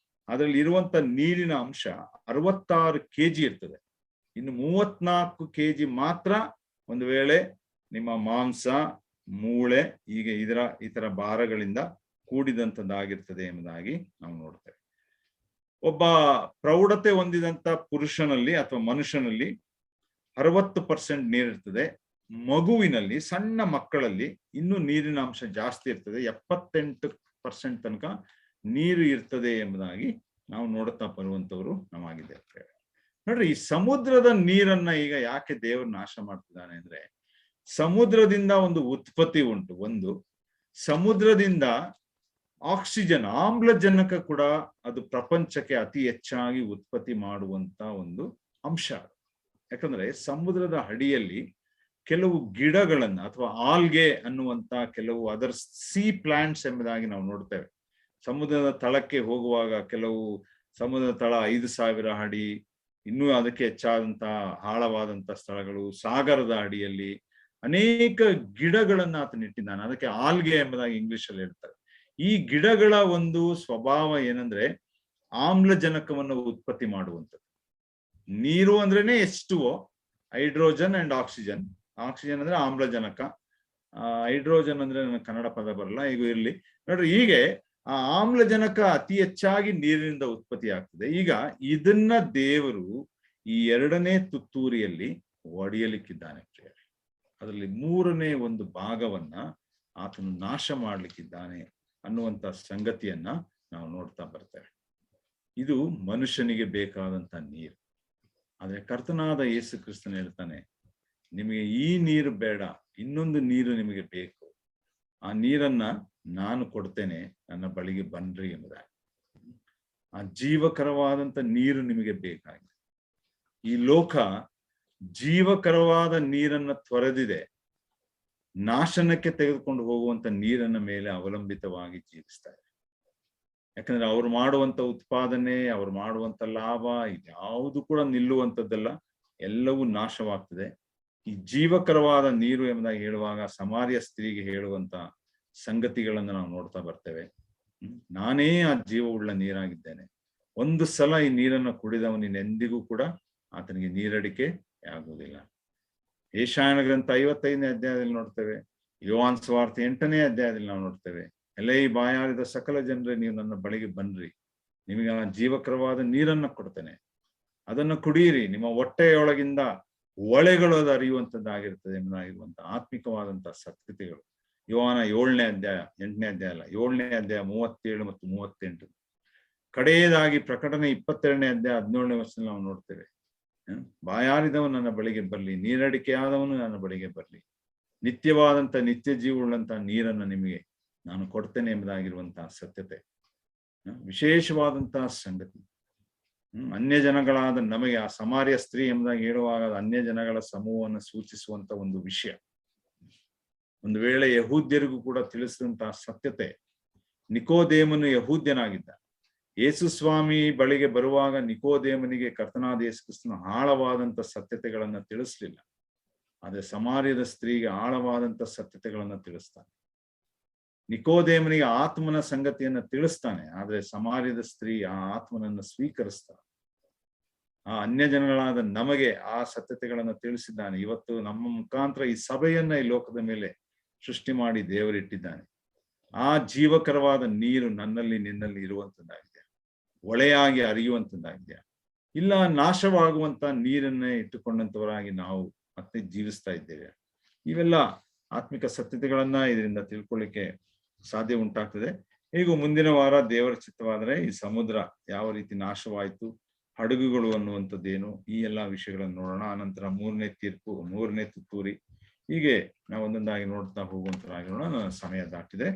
ಅದರಲ್ಲಿ ಇರುವಂತ ನೀರಿನ ಅಂಶ 66 kg ಇರ್ತದೆ. ಇನ್ನು 34 kg ಮಾತ್ರ ಒಂದು ವೇಳೆ ನಿಮ್ಮ ಮಾಂಸ, ಮೂಳೆ, ಹೀಗೆ ಇತರ ಭಾರಗಳಿಂದ ಕೂಡಿದಂಥದ್ದಾಗಿರ್ತದೆ ಎಂಬುದಾಗಿ ನಾವು ನೋಡ್ತೇವೆ. ಒಬ್ಬ ಪ್ರೌಢತೆ ಹೊಂದಿದಂತ ಪುರುಷನಲ್ಲಿ ಅಥವಾ ಮನುಷ್ಯನಲ್ಲಿ 60% ನೀರಿರ್ತದೆ. ಮಗುವಿನಲ್ಲಿ, ಸಣ್ಣ ಮಕ್ಕಳಲ್ಲಿ ಇನ್ನೂ ನೀರಿನ ಅಂಶ ಜಾಸ್ತಿ ಇರ್ತದೆ, 78% ತನಕ ನೀರು ಇರ್ತದೆ ಎಂಬುದಾಗಿ ನಾವು ನೋಡುತ್ತಾ ಬರುವಂತವರು ನಾವಾಗಿದ್ದೇವೆ. ನೋಡ್ರಿ, ಈ ಸಮುದ್ರದ ನೀರನ್ನ ಈಗ ಯಾಕೆ ದೇವರು ನಾಶ ಮಾಡ್ತಿದ್ದಾನೆ ಅಂದ್ರೆ, ಸಮುದ್ರದಿಂದ ಒಂದು ಉತ್ಪತ್ತಿ ಉಂಟು. ಒಂದು ಸಮುದ್ರದಿಂದ ಆಕ್ಸಿಜನ್, ಆಮ್ಲಜನಕ ಕೂಡ ಅದು ಪ್ರಪಂಚಕ್ಕೆ ಅತಿ ಹೆಚ್ಚಾಗಿ ಉತ್ಪತ್ತಿ ಮಾಡುವಂತ ಒಂದು ಅಂಶ. ಯಾಕಂದ್ರೆ ಸಮುದ್ರದ ಅಡಿಯಲ್ಲಿ ಕೆಲವು ಗಿಡಗಳನ್ನ ಅಥವಾ ಆಲ್ಗೆ ಅನ್ನುವಂತ ಕೆಲವು ಅದರ್ ಸೀ ಪ್ಲಾಂಟ್ಸ್ ಎಂಬುದಾಗಿ ನಾವು ನೋಡ್ತೇವೆ. ಸಮುದ್ರದ ತಳಕ್ಕೆ ಹೋಗುವಾಗ ಕೆಲವು ಸಮುದ್ರದ ತಳ 5,000 ಅಡಿ, ಇನ್ನೂ ಅದಕ್ಕೆ ಹೆಚ್ಚಾದಂತ ಆಳವಾದಂತ ಸ್ಥಳಗಳು, ಸಾಗರದ ಅಡಿಯಲ್ಲಿ ಅನೇಕ ಗಿಡಗಳನ್ನ ಆತನ ಇಟ್ಟಿದ್ದಾನೆ. ಅದಕ್ಕೆ ಆಲ್ಗೆ ಎಂಬುದಾಗಿ ಇಂಗ್ಲಿಷ್ ಅಲ್ಲಿ ಹೇಳ್ತಾರೆ. ಈ ಗಿಡಗಳ ಒಂದು ಸ್ವಭಾವ ಏನಂದ್ರೆ ಆಮ್ಲಜನಕವನ್ನು ಉತ್ಪತ್ತಿ ಮಾಡುವಂಥದ್ದು. ನೀರು ಅಂದ್ರೇನೆ H2O, hydrogen and oxygen. Oxygen ಅಂದ್ರೆ ಆಮ್ಲಜನಕ, ಹೈಡ್ರೋಜನ್ ಅಂದ್ರೆ ನನಗೆ ಕನ್ನಡ ಪದ ಬರಲ್ಲ, ಈಗ ಇರ್ಲಿ. ನೋಡ್ರಿ, ಹೀಗೆ ಆ ಆಮ್ಲಜನಕ ಅತಿ ಹೆಚ್ಚಾಗಿ ನೀರಿನಿಂದ ಉತ್ಪತ್ತಿ ಆಗ್ತದೆ. ಈಗ ಇದನ್ನ ದೇವರು ಈ 2ನೇ ತುತ್ತೂರಿಯಲ್ಲಿ ಒಡೆಯಲಿಕ್ಕಿದ್ದಾನೆ. ಅದರಲ್ಲಿ 3/1 ಭಾಗವನ್ನ ಆತನು ನಾಶ ಮಾಡ್ಲಿಕ್ಕಿದ್ದಾನೆ ಅನ್ನುವಂತ ಸಂಗತಿಯನ್ನ ನಾವು ನೋಡ್ತಾ ಬರ್ತೇವೆ. ಇದು ಮನುಷ್ಯನಿಗೆ ಬೇಕಾದಂತ ನೀರು. ಆದ್ರೆ ಕರ್ತನಾದ ಯೇಸು ಕ್ರಿಸ್ತನು ಹೇಳ್ತಾನೆ, ನಿಮಗೆ ಈ ನೀರು ಬೇಡ, ಇನ್ನೊಂದು ನೀರು ನಿಮಗೆ ಬೇಕು. ಆ ನೀರನ್ನ ನಾನು ಕೊಡ್ತೇನೆ, ನನ್ನ ಬಳಿಗೆ ಬನ್ರಿ ಎಂಬುದಾಗಿ. ಆ ಜೀವಕರವಾದಂತ ನೀರು ನಿಮಗೆ ಬೇಕಾಗಿದೆ. ಈ ಲೋಕ ಜೀವಕರವಾದ ನೀರನ್ನ ತೊರೆದಿದೆ, ನಾಶನಕ್ಕೆ ತೆಗೆದುಕೊಂಡು ಹೋಗುವಂತ ನೀರನ್ನ ಮೇಲೆ ಅವಲಂಬಿತವಾಗಿ ಜೀವಿಸ್ತಾ ಇದೆ. ಯಾಕಂದ್ರೆ ಅವ್ರು ಮಾಡುವಂತ ಉತ್ಪಾದನೆ, ಅವ್ರು ಮಾಡುವಂತ ಲಾಭ, ಇದ್ಯಾವುದು ಕೂಡ ನಿಲ್ಲುವಂಥದ್ದಲ್ಲ, ಎಲ್ಲವೂ ನಾಶವಾಗ್ತದೆ. ಈ ಜೀವಕರವಾದ ನೀರು ಎಂಬುದಾಗಿ ಹೇಳುವಾಗ ಸಮಾರ್ಯ ಸ್ತ್ರೀಗೆ ಹೇಳುವಂತ ಸಂಗತಿಗಳನ್ನ ನಾವು ನೋಡ್ತಾ ಬರ್ತೇವೆ. ನಾನೇ ಆ ಜೀವವುಳ್ಳ ನೀರಾಗಿದ್ದೇನೆ, ಒಂದು ಸಲ ಈ ನೀರನ್ನು ಕುಡಿದವನಿನ ಎಂದಿಗೂ ಕೂಡ ಆತನಿಗೆ ನೀರಡಿಕೆ ಆಗುವುದಿಲ್ಲ. ಯೆಶಾಯನ ಗ್ರಂಥ 55ನೇ ಅಧ್ಯಾಯದಲ್ಲಿ ನೋಡ್ತೇವೆ, ಯೋಹಾನ್ ಸುವಾರ್ತೆ 8ನೇ ಅಧ್ಯಾಯದಲ್ಲಿ ನಾವು ನೋಡ್ತೇವೆ, ಎಲೈ ಬಾಯಾರಿದ ಸಕಲ ಜನರೇ ನೀವು ನನ್ನ ಬಳಿಗೆ ಬನ್ರಿ, ನಿಮಗೆ ಆ ಜೀವಕರವಾದ ನೀರನ್ನ ಕೊಡ್ತೇನೆ, ಅದನ್ನು ಕುಡಿಯಿರಿ, ನಿಮ್ಮ ಹೊಟ್ಟೆಯೊಳಗಿಂದ ಒಳೆಗಳು ಅದು ಅರಿಯುವಂತದ್ದಾಗಿರ್ತದೆ ಎಂಬುದಾಗಿರುವಂತ ಆತ್ಮಿಕವಾದಂತಹ ಸತ್ಯತೆಗಳು. ಯೋಹಾನ 7ನೇ ಅಧ್ಯಾಯ 8ನೇ ಅಧ್ಯಾಯ ಅಲ್ಲ 7ನೇ ಅಧ್ಯಾಯ 37 ಮತ್ತು 38. ಕಡೆಯದಾಗಿ ಪ್ರಕಟಣೆ 22ನೇ ಅಧ್ಯಾಯ 17ನೇ ವರ್ಷದಲ್ಲಿ ನಾವು ನೋಡ್ತೇವೆ, ಬಾಯಾರಿದವನು ನನ್ನ ಬಳಿಗೆ ಬರಲಿ, ನೀರಡಿಕೆಯಾದವನು ನನ್ನ ಬಳಿಗೆ ಬರಲಿ, ನಿತ್ಯವಾದಂತ ನಿತ್ಯ ಜೀವವುಳ್ಳಂತ ನೀರನ್ನು ನಿಮಗೆ ನಾನು ಕೊಡ್ತೇನೆ ಎಂಬುದಾಗಿರುವಂತಹ ಸತ್ಯತೆ, ವಿಶೇಷವಾದಂತಹ ಸಂಗತಿ. ಅನ್ಯ ಜನಗಳಾದ ನಮಗೆ ಆ ಸಮಾರ್ಯ ಸ್ತ್ರೀ ಎಂಬುದಾಗಿ ಹೇಳುವಾಗ ಅನ್ಯ ಜನಗಳ ಸಮೂಹವನ್ನು ಸೂಚಿಸುವಂತ ಒಂದು ವಿಷಯ. ಒಂದು ವೇಳೆ ಯಹೂದ್ಯರಿಗೂ ಕೂಡ ತಿಳಿಸಿದಂತಹ ಸತ್ಯತೆ. ನಿಕೋದೇಮನು ಯಹೂದ್ಯನಾಗಿದ್ದ. ಯೇಸು ಸ್ವಾಮಿ ಬಳಿಗೆ ಬರುವಾಗ ನಿಕೋದೇಮನಿಗೆ ಕರ್ತನಾದ ಯೇಸು ಕ್ರಿಸ್ತನ ಆಳವಾದಂತ ಸತ್ಯತೆಗಳನ್ನ ತಿಳಿಸ್ಲಿಲ್ಲ. ಆದ್ರೆ ಸಮಾರ್ಯದ ಸ್ತ್ರೀಗೆ ಆಳವಾದಂತ ಸತ್ಯತೆಗಳನ್ನ ತಿಳಿಸ್ತಾನೆ. ನಿಕೋದೇಮನಿಗೆ ಆತ್ಮನ ಸಂಗತಿಯನ್ನ ತಿಳಿಸ್ತಾನೆ, ಆದ್ರೆ ಸಮಾರ್ಯದ ಸ್ತ್ರೀ ಆ ಆತ್ಮನನ್ನ ಸ್ವೀಕರಿಸ್ತಾನೆ. ಆ ಅನ್ಯ ಜನಗಳಾದ ನಮಗೆ ಆ ಸತ್ಯತೆಗಳನ್ನ ತಿಳಿಸಿದ್ದಾನೆ. ಇವತ್ತು ನಮ್ಮ ಮುಖಾಂತರ ಈ ಸಭೆಯನ್ನ ಈ ಲೋಕದ ಮೇಲೆ ಸೃಷ್ಟಿ ಮಾಡಿ ದೇವರಿಟ್ಟಿದ್ದಾನೆ. ಆ ಜೀವಕರವಾದ ನೀರು ನನ್ನಲ್ಲಿ ನಿನ್ನಲ್ಲಿ ಇರುವಂತದ್ದಾಗಿದೆ, ಒಳೆಯಾಗಿ ಹರಿಯುವಂತದ್ದಾಗಿದೆ. ಇಲ್ಲ ನಾಶವಾಗುವಂತ ನೀರನ್ನೇ ಇಟ್ಟುಕೊಂಡಂತವರಾಗಿ ನಾವು ಮತ್ತೆ ಜೀವಿಸ್ತಾ ಇದ್ದೇವೆ. ಇವೆಲ್ಲ ಆತ್ಮಿಕ ಸತ್ಯತೆಗಳನ್ನ ಇದರಿಂದ ತಿಳ್ಕೊಳ್ಳಿಕ್ಕೆ ಸಾಧ್ಯ ಉಂಟಾಗ್ತದೆ. ಈಗ ಮುಂದಿನ ವಾರ ದೇವರ ಚಿತ್ತವಾದರೆ ಈ ಸಮುದ್ರ ಯಾವ ರೀತಿ ನಾಶವಾಯಿತು, ಹಡಗುಗಳು ಅನ್ನುವಂಥದ್ದೇನು, ಈ ಎಲ್ಲಾ ವಿಷಯಗಳನ್ನು ನೋಡೋಣ. ಆನಂತರ 3ನೇ ತೀರ್ಪು, 3ನೇ ತುತ್ತೂರಿ, ಹೀಗೆ ನಾವು ಒಂದೊಂದಾಗಿ ನೋಡ್ತಾ ಹೋಗುವಂತರಾಗಿರೋಣ. ನನ್ನ ಸಮಯ ದಾಟಿದೆ,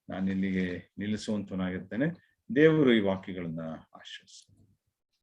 ನಾನು ಇಲ್ಲಿಗೆ ನಿಲ್ಲಿಸುವಂತನಾಗಿರ್ತೇನೆ. ದೇವರು ಈ ವಾಕ್ಯಗಳನ್ನ ಆಶೀರ್ವದಿಸಲಿ.